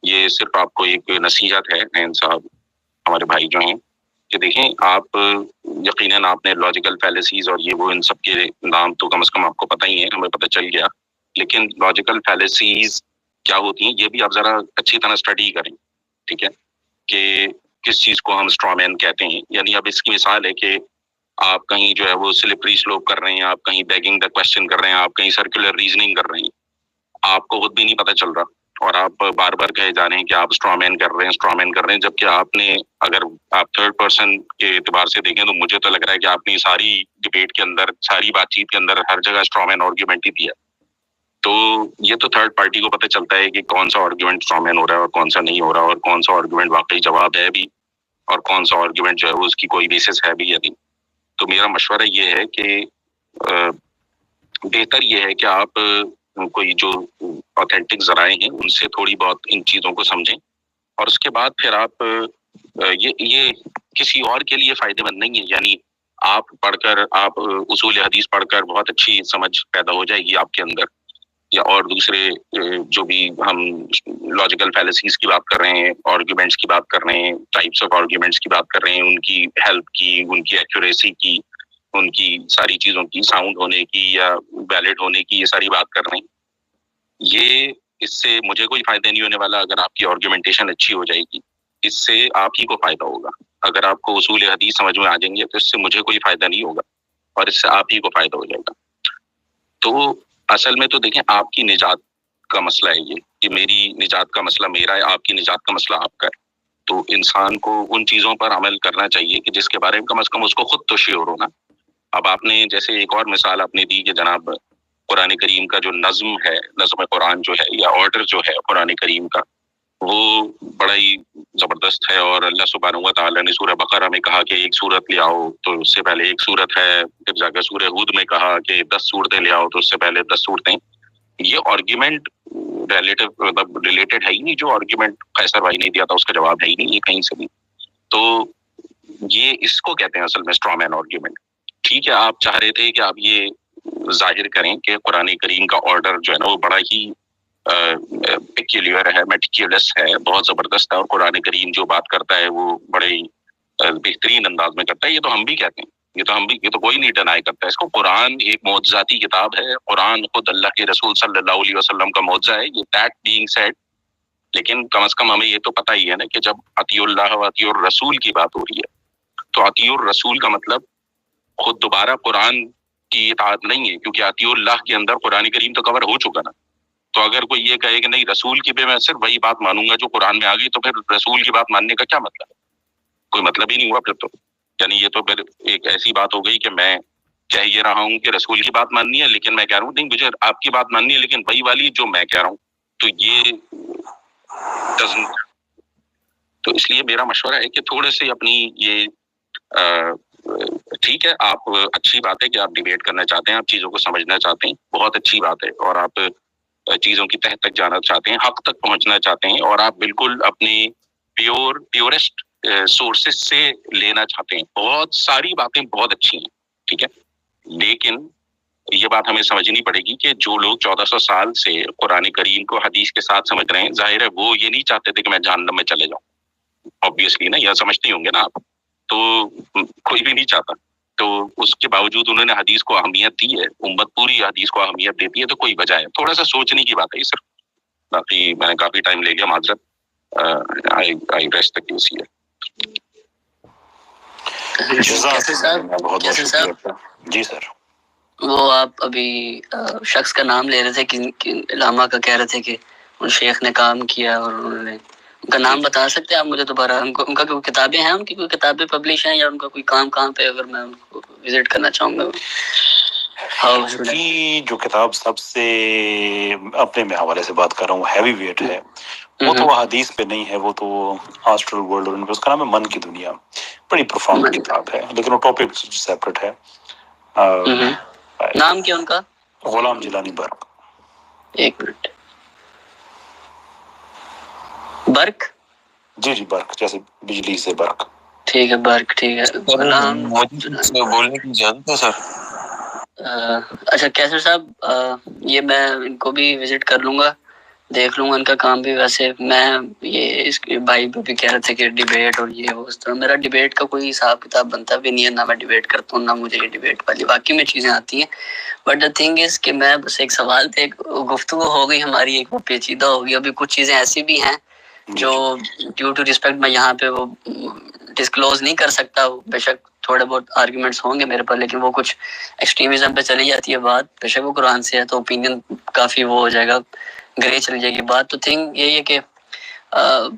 Speaker 7: یہ صرف آپ کو ایک نصیحت ہے عین صاحب ہمارے بھائی جو ہیں، کہ دیکھیں آپ یقیناً آپ نے لاجیکل فیلیسیز اور یہ وہ ان سب کے نام تو کم از کم آپ کو پتہ ہی ہے، ہمیں پتہ چل گیا، لیکن لاجیکل فیلیسیز کیا ہوتی ہیں یہ بھی آپ ذرا اچھی طرح اسٹڈی کریں، ٹھیک ہے، کہ کس چیز کو ہم اسٹرا مین کہتے ہیں۔ یعنی اب اس کی مثال ہے کہ آپ کہیں جو ہے وہ سلپری سلوپ کر رہے ہیں، آپ کہیں بیگنگ دا کویسچن کر رہے ہیں، آپ کہیں سرکولر ریزننگ کر رہے ہیں، آپ کو خود بھی نہیں پتہ چل رہا اور آپ بار بار کہے جا رہے ہیں کہ آپ اسٹرا مین کر رہے ہیں، اسٹرا مین کر رہے ہیں، جبکہ آپ نے، اگر آپ تھرڈ پرسن کے اعتبار سے دیکھیں تو مجھے تو لگ رہا ہے کہ آپ نے ساری ڈبیٹ کے اندر، ساری بات چیت کے اندر ہر جگہ اسٹرا مین آرگیومنٹ ہی دیا۔ تو یہ تو تھرڈ پارٹی کو پتہ چلتا ہے کہ کون سا آرگیومنٹ اسٹرا مین ہو رہا ہے اور کون سا نہیں ہو رہا، اور کون سا آرگیومنٹ واقعی جواب ہے بھی اور کون سا آرگیومنٹ جو ہے وہ اس کی کوئی بیسس ہے بھی یا نہیں۔ تو میرا مشورہ یہ ہے کہ بہتر یہ ہے کہ آپ کوئی جو آتھینٹک ذرائع ہیں ان سے تھوڑی بہت ان چیزوں کو سمجھیں، اور اس کے بعد پھر آپ یہ کسی اور کے لیے فائدہ مند نہیں ہے. یعنی آپ پڑھ کر، آپ اصول حدیث پڑھ کر بہت اچھی سمجھ پیدا ہو جائے گی آپ کے اندر، یا اور دوسرے جو بھی ہم لاجیکل فیلسیز کی بات کر رہے ہیں، آرگیومنٹس کی بات کر رہے ہیں، ٹائپس آف آرگیومنٹس کی بات کر رہے ہیں، ان کی ہیلپ کی، ان کی ایکوریسی کی، ان کی ساری چیزوں کی، ساؤنڈ ہونے کی یا ویلڈ ہونے کی، یہ ساری بات کر رہے ہیں. یہ اس سے مجھے کوئی فائدہ نہیں ہونے والا. اگر آپ کی آرگیومنٹیشن اچھی ہو جائے گی، اس سے آپ ہی کو فائدہ ہوگا. اگر آپ کو اصول حدیث سمجھ میں آ جائیں گے تو اس سے مجھے کوئی فائدہ نہیں ہوگا، اور اس سے آپ ہی کو فائدہ ہو جائے گا. تو اصل میں تو دیکھیں، آپ کی نجات کا مسئلہ ہے یہ، کہ میری نجات کا مسئلہ میرا ہے، آپ کی نجات کا مسئلہ آپ کا ہے. تو انسان کو ان چیزوں پر عمل کرنا چاہیے کہ جس کے بارے میں کم از کم اس کو خود تو شیور ہونا. اب آپ نے جیسے ایک اور مثال آپ نے دی کہ جناب قرآن کریم کا جو نظم ہے، نظم قرآن جو ہے یا آرڈر جو ہے قرآن کریم کا، وہ بڑا ہی زبردست ہے. اور اللہ سبحانہ و تعالیٰ نے سورہ بقرہ میں کہا کہ ایک سورت لے آؤ، تو اس سے پہلے ایک سورت ہے. پھر جا کر سورہ ہود میں کہا کہ 10 سورتیں لے آؤ، تو اس سے پہلے 10 سورتیں. یہ آرگیومنٹ ریلیٹڈ ہے ہی نہیں. جو آرگیومنٹ قیصر بھائی نے دیا تھا اس کا جواب ہے ہی نہیں یہ کہیں سے بھی. تو یہ اس کو کہتے ہیں اصل میں اسٹرا مین آرگیومنٹ. ٹھیک ہے، آپ چاہ رہے تھے کہ آپ یہ ظاہر کریں کہ قرآن کریم کا آرڈر جو ہے نا وہ بڑا ہی پیکیولر ہے، میٹیکیولس ہے، بہت زبردست ہے، اور قرآن کریم جو بات کرتا ہے وہ بڑے ہی بہترین انداز میں کرتا ہے. یہ تو ہم بھی کہتے ہیں، یہ تو کوئی نہیں ڈینائی کرتا ہے اس کو. قرآن ایک معجزاتی کتاب ہے، قرآن خود اللہ کے رسول صلی اللہ علیہ وسلم کا معجزہ ہے. یہ دیٹ بینگ سیڈ، لیکن کم از کم ہمیں یہ تو پتہ ہی ہے نا کہ جب اطیع اللہ و اطیع الرسول کی بات ہو رہی ہے تو اطیع الرسول کا مطلب خود دوبارہ قرآن کی اطاعت نہیں ہے، کیونکہ اطیع اللہ کے اندر قرآن کریم تو کور ہو چکا نا. تو اگر کوئی یہ کہے کہ نہیں رسول کی بھی میں صرف وہی بات مانوں گا جو قرآن میں آ گئی، تو پھر رسول کی بات ماننے کا کیا مطلب ہے؟ کوئی مطلب ہی نہیں ہوا پھر تو. یعنی یہ تو پھر ایک ایسی بات ہو گئی کہ میں کہہ یہ رہا ہوں کہ رسول کی بات ماننی ہے، لیکن میں کہہ رہا ہوں نہیں مجھے آپ کی بات ماننی ہے لیکن وہی والی جو میں کہہ رہا ہوں. تو یہ تو اس لیے میرا مشورہ ہے کہ تھوڑے سے اپنی یہ ٹھیک ہے، آپ اچھی بات ہے کہ آپ ڈیبیٹ کرنا چاہتے ہیں، آپ چیزوں کو سمجھنا چاہتے ہیں، بہت اچھی بات ہے، اور آپ چیزوں کی تہ تک جانا چاہتے ہیں، حق تک پہنچنا چاہتے ہیں، اور آپ بالکل اپنی پیورسٹ سورسز سے لینا چاہتے ہیں. بہت ساری باتیں بہت اچھی ہیں، ٹھیک ہے، لیکن یہ بات ہمیں سمجھنی پڑے گی کہ جو لوگ 1400 سال سے قرآن کریم کو حدیث کے ساتھ سمجھ رہے ہیں، ظاہر ہے وہ یہ نہیں چاہتے تھے کہ میں جہنم میں چلے جاؤں. آبویسلی نا، یہ سمجھتے ہوں گے نا آپ، تو کوئی بھی نہیں چاہتا. تو اس کے باوجود انہوں نے حدیث کو اہمیت دی ہے، امت پوری حدیث کو اہمیت دیتی ہے. تو کوئی وجہ ہے، تھوڑا سا سوچنے کی بات ہے یہ صرف. باقی میں نے کافی ٹائم لے لیا، معذرت. آئی ریسٹ دا کیس ہیئر.
Speaker 1: بہت شکریہ. جی سر.
Speaker 2: وہ آپ ابھی شخص کا نام لے رہے تھے کہ علامہ کا کہہ رہے تھے کہ ان شیخ نے کام کیا، اور انہوں نے ان کا نام بتا سکتے ہیں آپ مجھے دوبارہ؟ ان کا کوئی کتابیں ہیں، ان کی کوئی کتابیں پبلش ہیں، یا ان کا کوئی کام کہاں پہ، اگر میں ان کو وزٹ کرنا چاہوں گا؟
Speaker 1: کی جو کتاب سب سے اپنے میں حوالے سے بات کر رہا ہوں ہیوی ویٹ ہے، وہ تو حدیث پہ نہیں ہے، وہ تو آسٹرل ورلڈ، اور اس کا نام ہے من کی دنیا. بڑی پروفاؤنڈ کتاب ہے، لیکن وہ ٹاپک سیپریٹ ہے.
Speaker 2: نام کیا ان کا؟
Speaker 1: غلام جیلانی برق.
Speaker 2: ایک منٹ. برق؟
Speaker 1: جی جی، برق جیسے بجلی سے برق.
Speaker 2: ٹھیک ہے، برق، ٹھیک ہے. غلام
Speaker 3: بولنے کی اجازت ہے سر؟
Speaker 2: اچھا کیسر صاحب، یہ میں ان کو بھی وزٹ کر لوں گا، دیکھ لوں گا ان کا کام بھی. ویسے میں یہ اس بھائی بھی کہہ رہے تھے کہ ڈیبیٹ اور یہ اس طرح، میرا ڈیبیٹ کا کوئی حساب کتاب بنتا بھی نہیں ہے، نہ میں ڈیبیٹ کرتا ہوں، نہ مجھے یہ ڈیبیٹ والی واقعی میں چیزیں آتی ہیں. بٹ دا تھنگ از کہ میں بس ایک سوال تھے، گفتگو ہو گئی ہماری، ایک وہ پیچیدہ ہو گئی. ابھی کچھ چیزیں ایسی بھی ہیں جو ڈیو ٹو ریسپیکٹ میں یہاں پہ وہ ڈسکلوز نہیں کر سکتا. بے شک تھوڑے بہت آرگیومنٹس ہوں گے میرے پر، لیکن وہ کچھ ایکسٹریمزم پہ چلی جاتی ہے بات. بے شک وہ قرآن سے ہے تو اوپینین کافی وہ ہو جائے گا، گرے چلی جائے گی بات. تو تھنگ یہی ہے کہ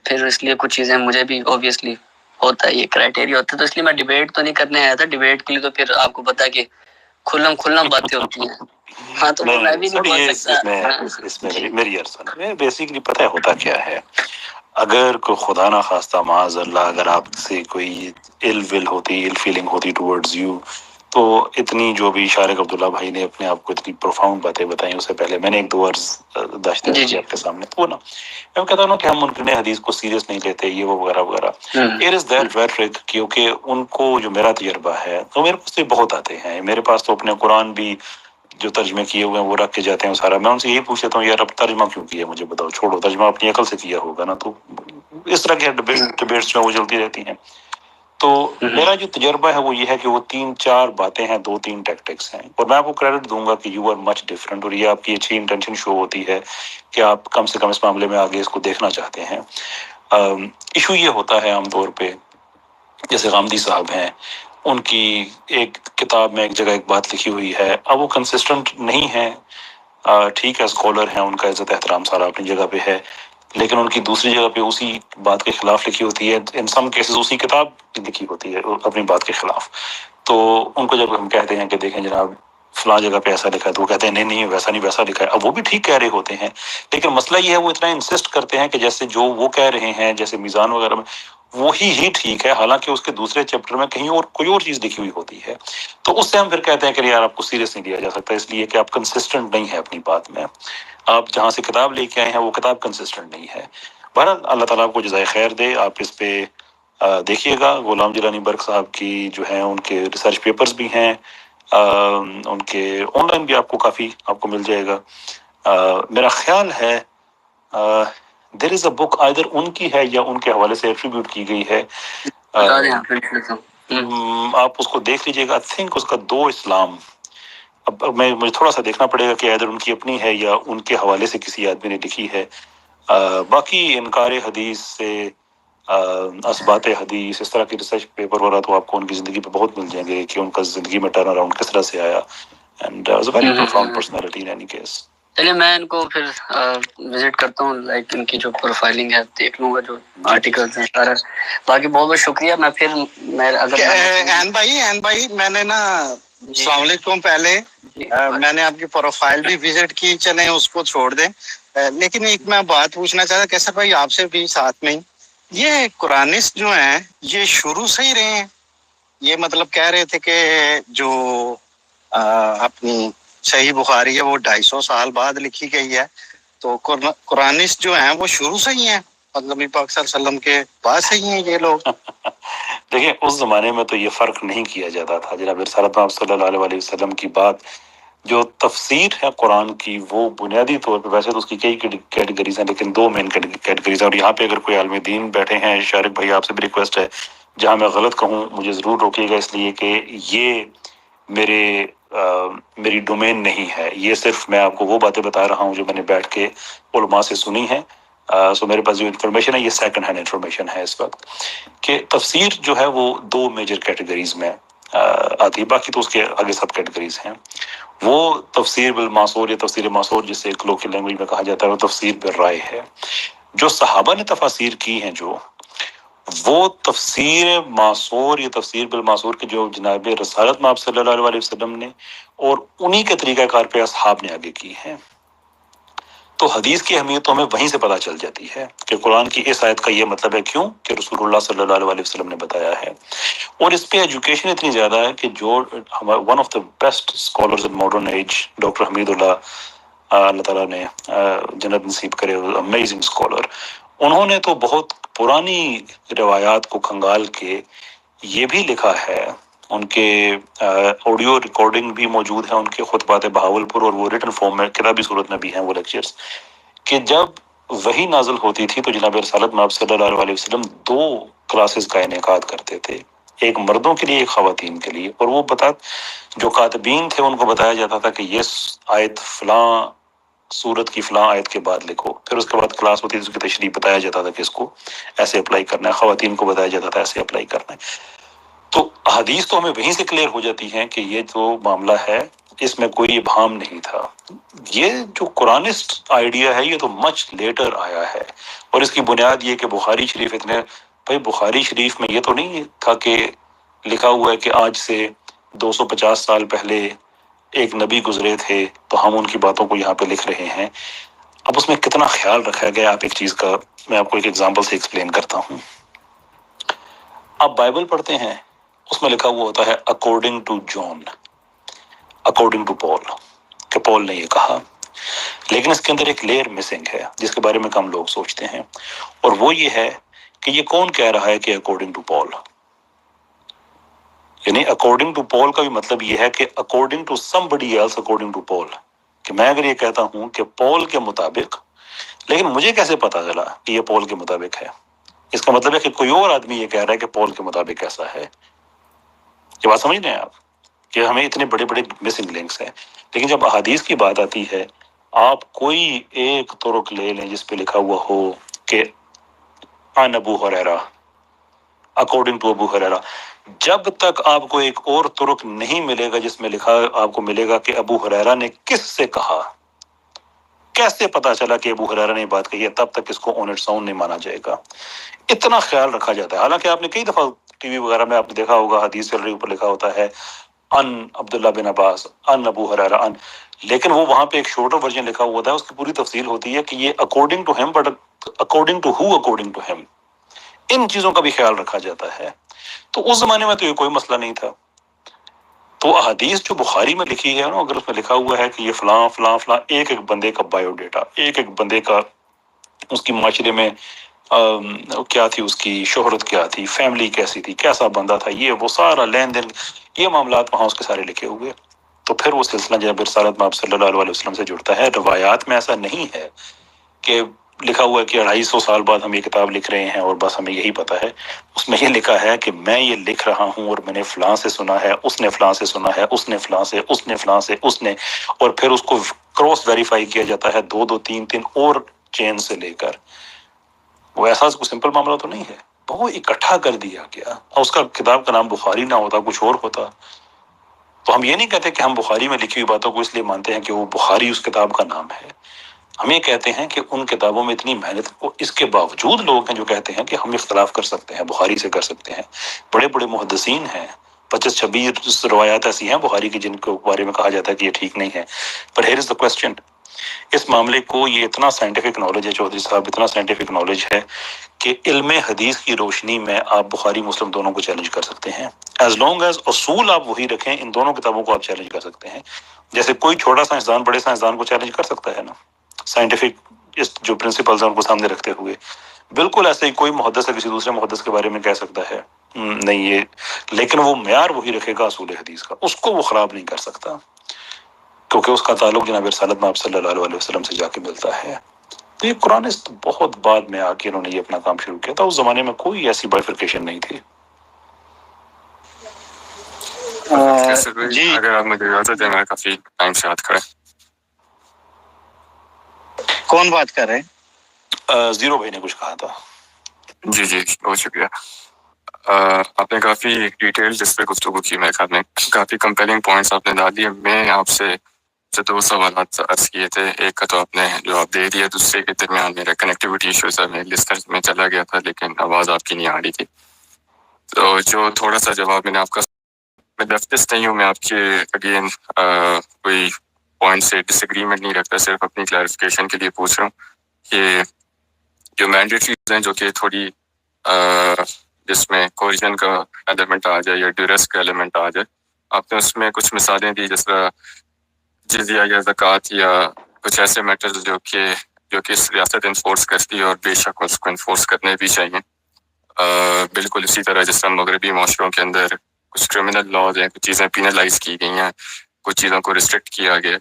Speaker 2: پھر اس لیے کچھ چیزیں مجھے بھی اوبیسلی ہوتا ہے، یہ کرائٹیریا ہوتا ہے. تو اس لیے میں ڈیبیٹ تو نہیں کرنے آیا تھا. ڈیبیٹ کے لیے تو پھر آپ کو پتا ہے کہ کھلم باتیں ہوتی ہیں. ہاں تو میں بھی نہیں بول سکتا.
Speaker 1: اس میں میری عرض ہے بیسیکلی پتہ ہوتا کیا ہے. اگر کوئی خدا نہ خواستہ معاذ اللہ اگر آپ سے کوئی ill will ہوتی، ill feeling ہوتی ٹورڈز یو، تو اتنی جو بھی شارق عبداللہ بھائی نے اپنے آپ کو اتنی پروفاؤنڈ باتیں بتائیں، اس سے پہلے میں نے ایک دو عرض داشتیں
Speaker 2: جی
Speaker 1: آپ کے سامنے، تو نا میں کہتا ہوں کہ ہم منکرین حدیث کو سیریس نہیں لیتے، یہ وہ وغیرہ وغیرہ. اٹ از دیٹ ریٹرک، کیونکہ ان کو جو میرا تجربہ ہے تو میرے پاس تو بہت آتے ہیں، میرے پاس تو اپنے قرآن بھی جو ترجمے کیے ہوئے ہیں وہ رکھ کے جاتے ہیں سارا. میں ان سے یہی پوچھ لیتا ہوں یار اب ترجمہ کیوں کیا مجھے بتاؤ، چھوڑو ترجمہ اپنی عقل سے کیا ہوگا نا. تو اس طرح کے ڈبیٹس میں وہ چلتی رہتی ہیں. تو میرا جو تجربہ ہے وہ یہ ہے کہ وہ 3-4 باتیں ہیں، 2-3 ٹیکٹکس ہیں، اور میں آپ کو کریڈٹ دوں گا کہ یو آر مچ ڈفرینٹ، اور یہ آپ کی اچھی انٹینشن شو ہوتی ہے کہ آپ کم سے کم اس معاملے میں آگے اس کو دیکھنا چاہتے ہیں. ایشو یہ ہوتا ہے عام طور پہ، جیسے غامدی صاحب ہیں، ان کی ایک کتاب میں ایک جگہ ایک بات لکھی ہوئی ہے، اب وہ کنسسٹنٹ نہیں ہے، ٹھیک ہے اسکالر ہیں، ان کا عزت احترام سارا اپنی جگہ پہ ہے، لیکن ان کی دوسری جگہ پہ اسی بات کے خلاف لکھی ہوتی ہے، ان سم کیسز اسی کتاب لکھی ہوتی ہے اپنی بات کے خلاف. تو ان کو جب ہم کہتے ہیں کہ دیکھیں جناب فلاں جگہ پہ ایسا لکھا ہے، تو وہ کہتے ہیں نہیں ویسا نہیں، ویسا لکھا ہے. اب وہ بھی ٹھیک کہہ رہے ہوتے ہیں، لیکن مسئلہ یہ ہے وہ اتنا انسسٹ کرتے ہیں کہ جیسے جو وہ کہہ رہے ہیں، جیسے میزان وغیرہ میں وہی ہی ٹھیک ہے، حالانکہ اس کے دوسرے چیپٹر میں کہیں اور کوئی اور چیز لکھی ہوئی ہوتی ہے. تو اس سے ہم پھر کہتے ہیں کہ یار آپ کو سیریس نہیں لیا جا سکتا، اس لیے کہ آپ کنسسٹنٹ نہیں ہے اپنی بات میں، آپ جہاں سے کتاب لے کے آئے ہیں وہ کتاب کنسسٹنٹ نہیں ہے. بہرحال اللہ تعالیٰ آپ کو جزائے خیر دے. آپ اس پہ دیکھیے گا، غلام جیلانی برق صاحب کی جو ہیں ان کے ریسرچ پیپرز بھی ہیں، ان کے آن لائن بھی آپ کو کافی آپ کو مل جائے گا. میرا خیال ہے دیر از اے بک آئدر ان کی ہے یا ان کے حوالے سے ایٹریبیوٹ کی گئی ہے، آپ اس کو دیکھ لیجیے گا. آئی تھنک اس کا 2 اسلام، اب مجھے تھوڑا سا دیکھنا پڑے گا کہ آئدر ان کی اپنی ہے یا ان کے حوالے سے کسی آدمی نے لکھی ہے. باقی انکار حدیث سے اثبات حدیث اس طرح کے ریسرچ پیپر وغیرہ تو آپ کو ان کی زندگی پہ بہت مل جائیں گے کہ ان کا زندگی میں ٹرن اراؤنڈ کس طرح سے آیا. And was a very profound personality in any case.
Speaker 2: چلیے میں ان کو پھر وزٹ کرتا ہوں، لائک ان کی جو پروفائلنگ ہے دیکھ لوں گا، جو آرٹیکلز ہیں سارا. باقی بہت بہت شکریہ. میں پھر
Speaker 3: این بھائی میں نے نا السلام علیکم، پہلے میں نے آپ کی پروفائل بھی وزٹ کی، چلیں اس کو چھوڑ دیں، لیکن ایک میں بات پوچھنا چاہتا کیسر بھائی آپ سے بھی ساتھ میں، یہ قرآنسٹ جو ہیں یہ شروع سے ہی رہے ہیں؟ یہ مطلب کہہ رہے تھے کہ جو اپنی صحیح بخاری ہے وہ 250 سال بعد لکھی گئی ہے، تو قرآنسٹ جو ہیں وہ شروع سے ہی ہیں، مطلب نبی پاک صلی اللہ علیہ وسلم کے بعد سے ہی ہیں یہ لوگ؟
Speaker 1: دیکھیں اس زمانے میں تو یہ فرق نہیں کیا جاتا تھا. جناب رسالت آپ صلی اللہ علیہ وسلم کی بات جو تفسیر ہے قرآن کی، وہ بنیادی طور پہ ویسے تو اس کی کئی کیٹیگریز ہیں، لیکن 2 مین کیٹیگریز ہیں. اور یہاں پہ اگر کوئی عالم دین بیٹھے ہیں، شارق بھائی آپ سے بھی ریکویسٹ ہے جہاں میں غلط کہوں مجھے ضرور روکیے گا، اس لیے کہ یہ میری ڈومین نہیں ہے، یہ صرف میں آپ کو وہ باتیں بتا رہا ہوں جو میں نے بیٹھ کے علماء سے سنی ہیں. سو میرے پاس جو انفارمیشن ہے یہ سیکنڈ ہینڈ انفارمیشن ہے اس وقت، کہ تفسیر جو ہے وہ 2 میجر کیٹیگریز میں آتی ہے، باقی تو اس کے آگے سب کیٹیگریز ہیں. وہ تفسیر بالمعصور یا تفسیر معصور جسے ایک لوکل لینگویج میں کہا جاتا ہے، وہ تفسیر بالرائے ہے. جو صحابہ نے تفاسیر کی ہیں جو وہ تفسیر معصور یا تفسیر بالمعصور کے جو جناب رسالت مآب صلی اللہ علیہ وسلم نے اور انہی کے طریقہ کار پہ اصحاب نے آگے کی ہیں. تو حدیث کی اہمیت تو ہمیں وہیں سے پتہ چل جاتی ہے کہ قرآن کی اس آیت کا یہ مطلب ہے، کیوں کہ رسول اللہ صلی اللہ علیہ وسلم نے بتایا ہے. اور اس پہ ایجوکیشن اتنی زیادہ ہے کہ جو one of the best scholars in modern age doctor Hamidullah تعالیٰ نے جنت نصیب کرے، امیزنگ اسکالر، انہوں نے تو بہت پرانی روایات کو کھنگال کے یہ بھی لکھا ہے. ان کے آڈیو ریکارڈنگ بھی موجود ہے، ان کے خطبات بہاولپور، اور وہ ریٹن فارم میں کتابی صورت میں بھی ہیں وہ لیکچرز، کہ جب وہی نازل ہوتی تھی تو جناب رسالت مآب صلی اللہ علیہ وسلم 2 کلاسز کا انعقاد کرتے تھے، ایک مردوں کے لیے ایک خواتین کے لیے. اور وہ جو کاتبین تھے ان کو بتایا جاتا تھا کہ یہ آیت فلاں سورت کی فلاں آیت کے بعد لکھو، پھر اس کے بعد کلاس ہوتی تھی، اس کی تشریح بتایا جاتا تھا کہ اس کو ایسے اپلائی کرنا ہے، خواتین کو بتایا جاتا تھا ایسے اپلائی کرنا ہے. تو حدیث تو ہمیں وہیں سے کلیئر ہو جاتی ہیں کہ یہ جو معاملہ ہے اس میں کوئی ابہام نہیں تھا. یہ جو قرآنسٹ آئیڈیا ہے یہ تو مچ لیٹر آیا ہے، اور اس کی بنیاد یہ کہ بخاری شریف بھائی بخاری شریف میں یہ تو نہیں تھا کہ لکھا ہوا ہے کہ آج سے 250 سال پہلے ایک نبی گزرے تھے تو ہم ان کی باتوں کو یہاں پہ لکھ رہے ہیں. اب اس میں کتنا خیال رکھا گیا، آپ ایک چیز کا میں آپ کو ایک ایگزامپل سے ایکسپلین کرتا ہوں. آپ بائبل پڑھتے ہیں اس میں لکھا ہوا ہوتا ہے according to John, according to Paul, کہ پال نے یہ کہا، لیکن اس کے اندر ایک لیئر مسنگ ہے جس کے بارے میں کم لوگ سوچتے ہیں، اور وہ یہ ہے کہ یہ کون کہہ رہا ہے کہ اکارڈنگ ٹو پال؟ یعنی اکارڈنگ ٹو پال کا بھی مطلب یہ ہے کہ according to somebody else according to Paul, کہ میں اگر یہ کہتا ہوں کہ پال کے مطابق، لیکن مجھے کیسے پتا چلا کہ یہ پال کے مطابق ہے؟ اس کا مطلب ہے کہ کوئی اور آدمی یہ کہہ رہا ہے کہ پال کے مطابق ایسا ہے۔ یہ بات سمجھ رہے ہیں آپ کہ ہمیں اتنے بڑے بڑے مسنگ لنکس ہیں، لیکن جب احادیث کی بات آتی ہے، آپ کوئی ایک طرق لے لیں جس پہ لکھا ہوا ہو کہ عن ابو ہریرہ، اکارڈنگ ٹو ابو ہریرہ، جب تک آپ کو ایک اور طرق نہیں ملے گا جس میں لکھا آپ کو ملے گا کہ ابو ہریرہ نے کس سے کہا، کیسے پتا چلا کہ ابو ہریرہ نے یہ بات کہی ہے، تب تک اس کو آن اٹس اون نہیں مانا جائے گا۔ اتنا خیال رکھا جاتا ہے، حالانکہ آپ نے کئی دفعہ ٹی وی وغیرہ میں آپ نے دیکھا ہوگا حدیث چل رہی اوپر لکھا ہوتا ہے ان عبداللہ بن عباس ان ابو ہریرہ ان، لیکن وہ وہاں پہ ایک شارٹر ورژن لکھا ہوا ہوتا ہے، اس کی پوری تفصیل ہوتی ہے کہ یہ اکارڈنگ ٹو ہم، but according to who, according to ہم، ان چیزوں کا بھی خیال رکھا جاتا ہے۔ تو اس زمانے میں تو یہ کوئی مسئلہ نہیں تھا۔ تو احادیث جو بخاری میں لکھی ہے نا، اگر اس میں لکھا ہوا ہے کہ یہ فلاں فلاں فلاں، ایک ایک بندے کا بایو ڈیٹا، ایک ایک بندے کا اس کی معاشرے میں کیا تھی، اس کی شہرت کیا تھی، فیملی کیسی تھی، کیسا بندہ تھا، یہ وہ سارا لین دین، یہ معاملات وہاں اس کے سارے لکھے ہوئے، تو پھر وہ سلسلہ جب رسالت میں آپ صلی اللہ علیہ وسلم سے جڑتا ہے۔ روایات میں ایسا نہیں ہے کہ لکھا ہوا ہے کہ 250 سال بعد ہم یہ کتاب لکھ رہے ہیں اور بس ہمیں یہی پتہ ہے۔ اس میں یہ لکھا ہے کہ میں یہ لکھ رہا ہوں اور میں نے فلاں سے سنا ہے، اس نے فلاں سے سنا ہے، اس نے فلاں سے، اس نے فلاں سے، اس نے، اور پھر اس کو کراس ویریفائی کیا جاتا ہے 2 3 اور چین سے لے کر۔ وہ ایسا کوئی سمپل معاملہ تو نہیں ہے، تو وہ اکٹھا کر دیا گیا، اور اس کا کتاب کا نام بخاری نہ ہوتا، کچھ اور ہوتا۔ تو ہم یہ نہیں کہتے کہ ہم بخاری میں لکھی ہوئی باتوں کو اس لیے مانتے ہیں کہ وہ بخاری اس کتاب کا نام ہے، ہم یہ کہتے ہیں کہ ان کتابوں میں اتنی محنت، اس کے باوجود لوگ ہیں جو کہتے ہیں کہ ہم اختلاف کر سکتے ہیں، بخاری سے کر سکتے ہیں۔ بڑے بڑے محدثین ہیں، 25 26 روایات ایسی ہیں بخاری کی جن کے بارے میں کہا جاتا ہے کہ یہ ٹھیک نہیں ہے۔ پر ہیئر از دا کوسچن، اس معاملے کو یہ اتنا سائنٹیفک نالج ہے چودھری صاحب، اتنا سائنٹیفک نالج ہے کہ علم حدیث کی روشنی میں آپ بخاری مسلم دونوں کو چیلنج کر سکتے ہیں، ایز لانگ ایز اصول آپ وہی رکھیں، ان دونوں کتابوں کو آپ چیلنج کر سکتے ہیں، جیسے کوئی چھوٹا سائنسدان بڑے سائنسدان کو چیلنج کر سکتا ہے نا، سائنٹیفک اس جو پرنسپلز ہیں ان کو سامنے رکھتے ہوئے۔ بالکل ایسے ہی کوئی محدث ہے کسی دوسرے محدث کے بارے میں کہہ سکتا ہے نہیں یہ، لیکن وہ معیار وہی رکھے گا اصول حدیث کا، اس کو وہ خراب نہیں کر سکتا، کیونکہ اس کا تعلق جناب رسالت میں آپ صلی اللہ علیہ وسلم سے جا کے ملتا ہے۔ تو یہ قرآنسٹ بہت بعد میں آ کے انہوں نے یہ اپنا کام شروع کیا تھا، اس زمانے میں کوئی ایسی بائفرکیشن نہیں تھی۔
Speaker 5: جی اگر آپ مجھے اجازت دیں، میں کافی ٹائم سے یاد کریں۔
Speaker 8: کون بات کر رہے ہیں؟
Speaker 1: زیرو بھائی نے کچھ کہا تھا۔
Speaker 5: جی بہت شکریہ۔ آپ نے کافی ڈیٹیل جس پہ گفتگو کی، میرے خیال میں کافی کمپیلنگ پوائنٹس آپ نے ڈال دیے۔ میں آپ سے 2 سوالات عرض کیے تھے، ایک کا تو آپ نے جواب دے دیا، دوسرے کے درمیان میرا کنیکٹیوٹی ایشوز ہے، میں لسنر میں چلا گیا تھا لیکن آواز آپ کی نہیں آ رہی تھی، تو جو تھوڑا سا جواب میں نے آپ کا، میں ڈیفٹس نہیں ہوں، میں آپ کے اگین کوئی پوائنٹ سے ڈس ایگریمنٹ نہیں رکھتا، صرف اپنی کلیریفیکیشن کے لیے پوچھ رہا ہوں کہ جو مینڈیٹریز ہیں جو کہ تھوڑی جس میں کوریجن کا ایلیمنٹ آ جائے یا ڈیورس کا ایلیمنٹ آ جائے، آپ نے اس میں کچھ مثالیں دی، جس طرح جزیہ یا زکوٰۃ یا کچھ ایسے میٹرز جو کہ اس ریاست انفورس کرتی ہے اور بے شک اس کو انفورس کرنے بھی چاہیے۔ بالکل اسی طرح جس طرح مغربی معاشروں کے اندر کچھ کرمنل لاز ہیں، کچھ چیزیں پینلائز کی گئی ہیں، کچھ چیزوں کو ریسٹرکٹ کیا گیا،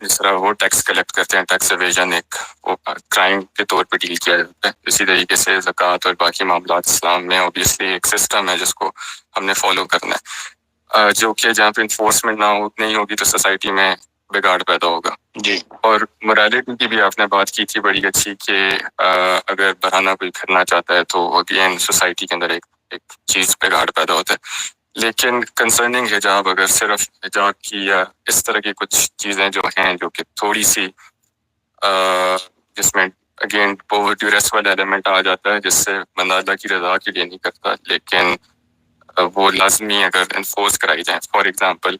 Speaker 5: جس طرح وہ ٹیکس کلیکٹ کرتے ہیں، ٹیکس ایویژن ایک کرائم کے طور پہ ڈیل کیا جاتا ہے۔ اسی طریقے سے زکوٰۃ اور باقی معاملات اسلام میں اوبیسلی ایک سسٹم ہے جس کو ہم نے فالو کرنا ہے، جو کہ جہاں پہ انفورسمنٹ نہیں ہوگی تو سوسائٹی میں بگاڑ پیدا ہوگا۔
Speaker 1: جی،
Speaker 5: اور morality کی بھی آپ نے بات کی تھی بڑی اچھی، کہ اگر برہنہ کوئی کرنا چاہتا ہے تو اگین سوسائٹی کے اندر ایک چیز بگاڑ پیدا ہوتا ہے۔ لیکن کنسرننگ حجاب، اگر صرف حجاب کی یا اس طرح کی کچھ چیزیں جو ہیں جو کہ تھوڑی سی جس میں اگین ڈیورس والا ایلیمنٹ آ جاتا ہے، جس سے بندہ اللہ کی رضا کے لیے نہیں کرتا، لیکن وہ لازمی اگر انفورس کرائی جائیں، فار ایگزامپل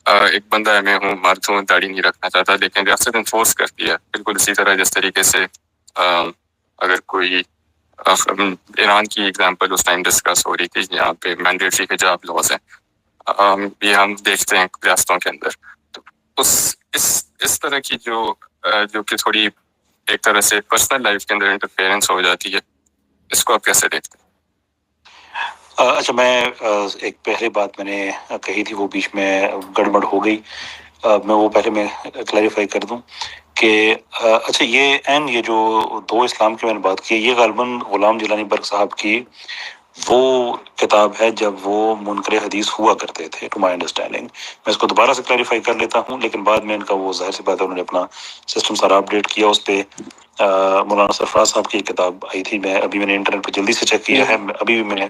Speaker 5: ایک بندہ ہے، میں ہوں، مرد ہوں، داڑھی نہیں رکھنا چاہتا لیکن ریاست انفورس کرتی ہے، بالکل اسی طرح جس طریقے سے اگر کوئی ایران کی ایگزامپل اس ٹائم ڈسکس ہو رہی تھی، یہاں پہ مینڈیٹری حجاب لاز ہیں، یہ ہم دیکھتے ہیں ریاستوں کے اندر. تو اس طرح کی جو کہ تھوڑی ایک طرح سے پرسنل لائف کے اندر انٹرفیئرنس ہو جاتی ہے، اس کو آپ کیسے دیکھتے ہیں؟
Speaker 1: اچھا، میں ایک پہلے بات میں نے کہی تھی وہ بیچ میں گڑبڑ ہو گئی، میں وہ پہلے میں کلیریفائی کر دوں کہ اچھا یہ جو دو اسلام کی میں نے بات کی، یہ غالباً غلام جیلانی برق صاحب کی وہ کتاب ہے جب وہ منکر حدیث ہوا کرتے تھے، ٹو مائی انڈرسٹینڈنگ. میں اس کو دوبارہ سے کلیریفائی کر لیتا ہوں، لیکن بعد میں ان کا وہ ظاہر سی بات ہے انہوں نے اپنا سسٹم سارا اپڈیٹ کیا. اس پہ مولانا سرفراز صاحب کی ایک کتاب آئی تھی، میں نے انٹرنیٹ پہ جلدی سے چیک کیا ہے، ابھی بھی میں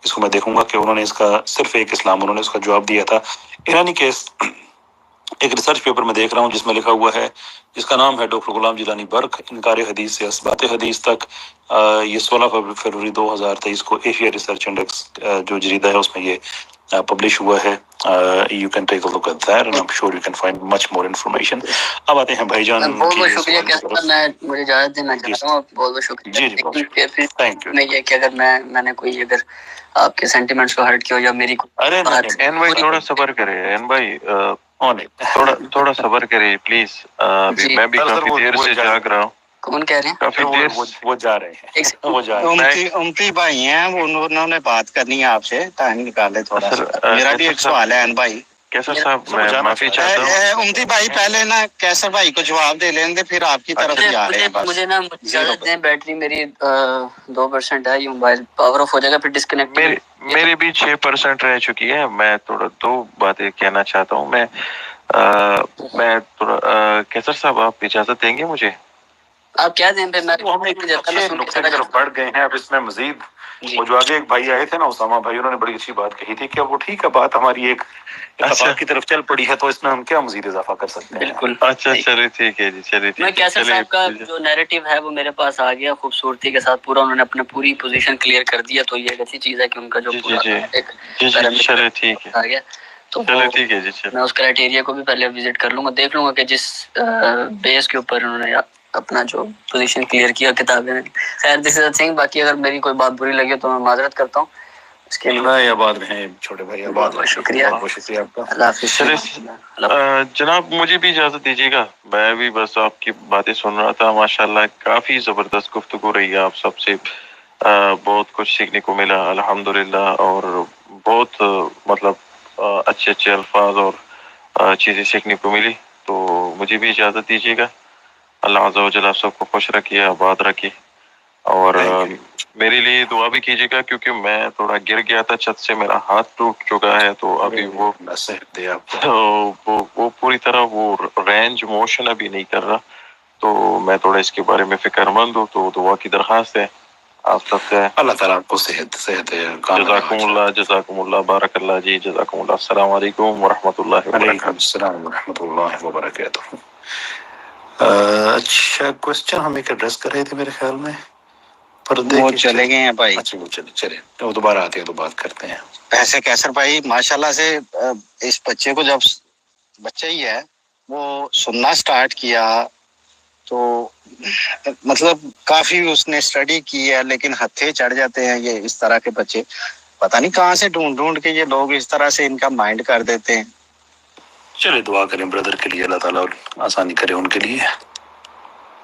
Speaker 1: اس کو میں دیکھوں گا کہ انہوں نے اس کا صرف ایک اسلام انہوں نے اس کا جواب دیا تھا. ایرانی کیس ایک ریسرچ پیپر میں دیکھ رہا ہوں جس میں لکھا ہوا ہے، جس کا نام ہے ڈاکٹر غلام جیلانی برق، انکار حدیث سے اثبات حدیث تک. یہ 16 فروری 2023 کو ایشیا ریسرچ انڈیکس جو جریدہ ہے اس میں یہ پبلش ہوا ہے. You can take a look at that and I am sure you can find much more information. اب آتے ہیں بھائی جان
Speaker 2: بہت بہت شکریہ کہ میں مجھے اجازت دینا چاہتا ہوں، بہت بہت شکریہ.
Speaker 1: جی جی تھینک یو.
Speaker 2: میں یہ کہ اگر میں نے کوئی اگر آپ کے سینٹیمنٹس کو ہرٹ کیا ہو یا میری
Speaker 1: ارے
Speaker 9: این بھائی تھوڑا صبر کرے، این بھائی تھوڑا صبر کرے پلیز. میں بھی کافی دیر سے جاگ رہا ہوں.
Speaker 2: کون کہہ رہے ہیں؟
Speaker 9: کافی دیر
Speaker 1: وہ جا رہے ہیں، وہ جا رہے ہیں.
Speaker 8: امتی بھائی ہیں، انہوں نے بات کرنی ہے آپ سے، ٹائم نکالے تھوڑا سا. میرا بھی ایک سوال ہے بھائی.
Speaker 9: کیسر صاحب میں معافی چاہتا ہوں.
Speaker 8: امتی بھائی پہلے نا کیسر بھائی کو جواب دے لیں گے، پھر آپ کی طرف جا رہے ہیں. بس
Speaker 2: مجھے نا اجازت دیں، بیٹری میری 2% ہے، یہ موبائل پاور آف ہو جائے گا پھر ڈسکنیکٹ.
Speaker 9: میری بھی 6% رہ چکی ہے. میں تھوڑا دو باتیں کہنا چاہتا ہوں. میں تھوڑا کیسر صاحب آپ اجازت دیں گے مجھے؟
Speaker 2: آپ کیا دیں پہ میں
Speaker 1: ہم ایک اچھے نقطے کی طرف بڑھ گئے ہیں. اب اس میں مزید وہ جو آگے ایک بھائی آئے تھے نا، اسامہ بھائی، انہوں نے بڑی اچھی بات کہی تھی کہ اب وہ ٹھیک ہے، بات ہماری ایک اتفاق کی طرف چل پڑی ہے، تو اس میں ہم کیا مزید اضافہ کر سکتے ہیں.
Speaker 2: بالکل.
Speaker 9: اچھا چلیے ٹھیک ہے جی، چلیے ٹھیک ہے.
Speaker 2: میں کیسر صاحب کا جو نیریٹو ہے وہ میرے پاس آ گیا خوبصورتی کے ساتھ پورا، انہوں نے اپنے پوری پوزیشن کلیئر کر دیا. تو یہ ایک ایسی چیز ہے کہ ان کا جو پورا ایک
Speaker 9: چلیے ٹھیک ہے
Speaker 2: آ گیا. تو
Speaker 9: ٹھیک ہے جی.
Speaker 2: میں اس کرائٹیریا کو بھی پہلے وزٹ کر لوں گا، دیکھ لوں گا کہ جس بیس کے اوپر انہوں نے اپنا جو پوزیشن کلیئر کیا کتابیں میں. خیر دس از اے تھنگ. باقی اگر میری کوئی بات بری لگے تو میں معذرت کرتا ہوں اس کے لیے.
Speaker 1: آباد رہیں چھوٹے بھائی، آباد رہیں.
Speaker 2: شکریہ،
Speaker 1: بہت بہت شکریہ آپ کا.
Speaker 2: اللہ حافظ.
Speaker 9: جناب مجھے بھی اجازت دیجیے گا. میں بھی بس آپ کی باتیں سن رہا تھا. ماشاءاللہ کافی زبردست گفتگو رہی ہے آپ سب سے. بہت کچھ سیکھنے کو ملا الحمدللہ، اور بہت مطلب اچھے اچھے الفاظ اور چیزیں سیکھنے کو ملی. تو مجھے بھی اجازت دیجیے گا. اللہ عز و جل آپ سب کو خوش رکھیے، آباد رکھیے، اور میرے لیے دعا بھی کیجیے گا کیونکہ میں تھوڑا گر گیا تھا چھت سے، میرا ہاتھ ٹوٹ چکا ہے. تو ابھی وہ پوری طرح وہ رینج موشن ابھی نہیں کر رہا. تو میں تھوڑا اس کے بارے میں فکر مند ہوں. تو دعا کی درخواست ہے آپ سب سے.
Speaker 1: اللہ تعالیٰ آپ کو صحت
Speaker 9: جزاکم اللہ بارک اللہ جی، جزاکم اللہ. السلام علیکم ورحمۃ اللہ وبرکاتہ.
Speaker 1: السلام ورحمۃ اللہ وبرکاتہ. اچھا، کوشچن ہم ایک ایڈریس کر رہے تھے میرے خیال میں،
Speaker 8: وہ چلے گئے ہیں بھائی.
Speaker 1: اچھا وہ چلے وہ دوبارہ آتے ہیں تو بات کرتے ہیں.
Speaker 8: ایسے کیسر بھائی ماشاءاللہ سے اس بچے کو جب بچہ ہی ہے وہ سننا سٹارٹ کیا تو مطلب کافی اس نے اسٹڈی کی ہے، لیکن ہتھے چڑھ جاتے ہیں یہ اس طرح کے بچے. پتہ نہیں کہاں سے ڈھونڈ کے یہ لوگ اس طرح سے ان کا مائنڈ کر دیتے ہیں.
Speaker 1: چلے دعا کریں بردر کے لیے، اللہ تعالیٰ آسانی کرے ان کے لیے.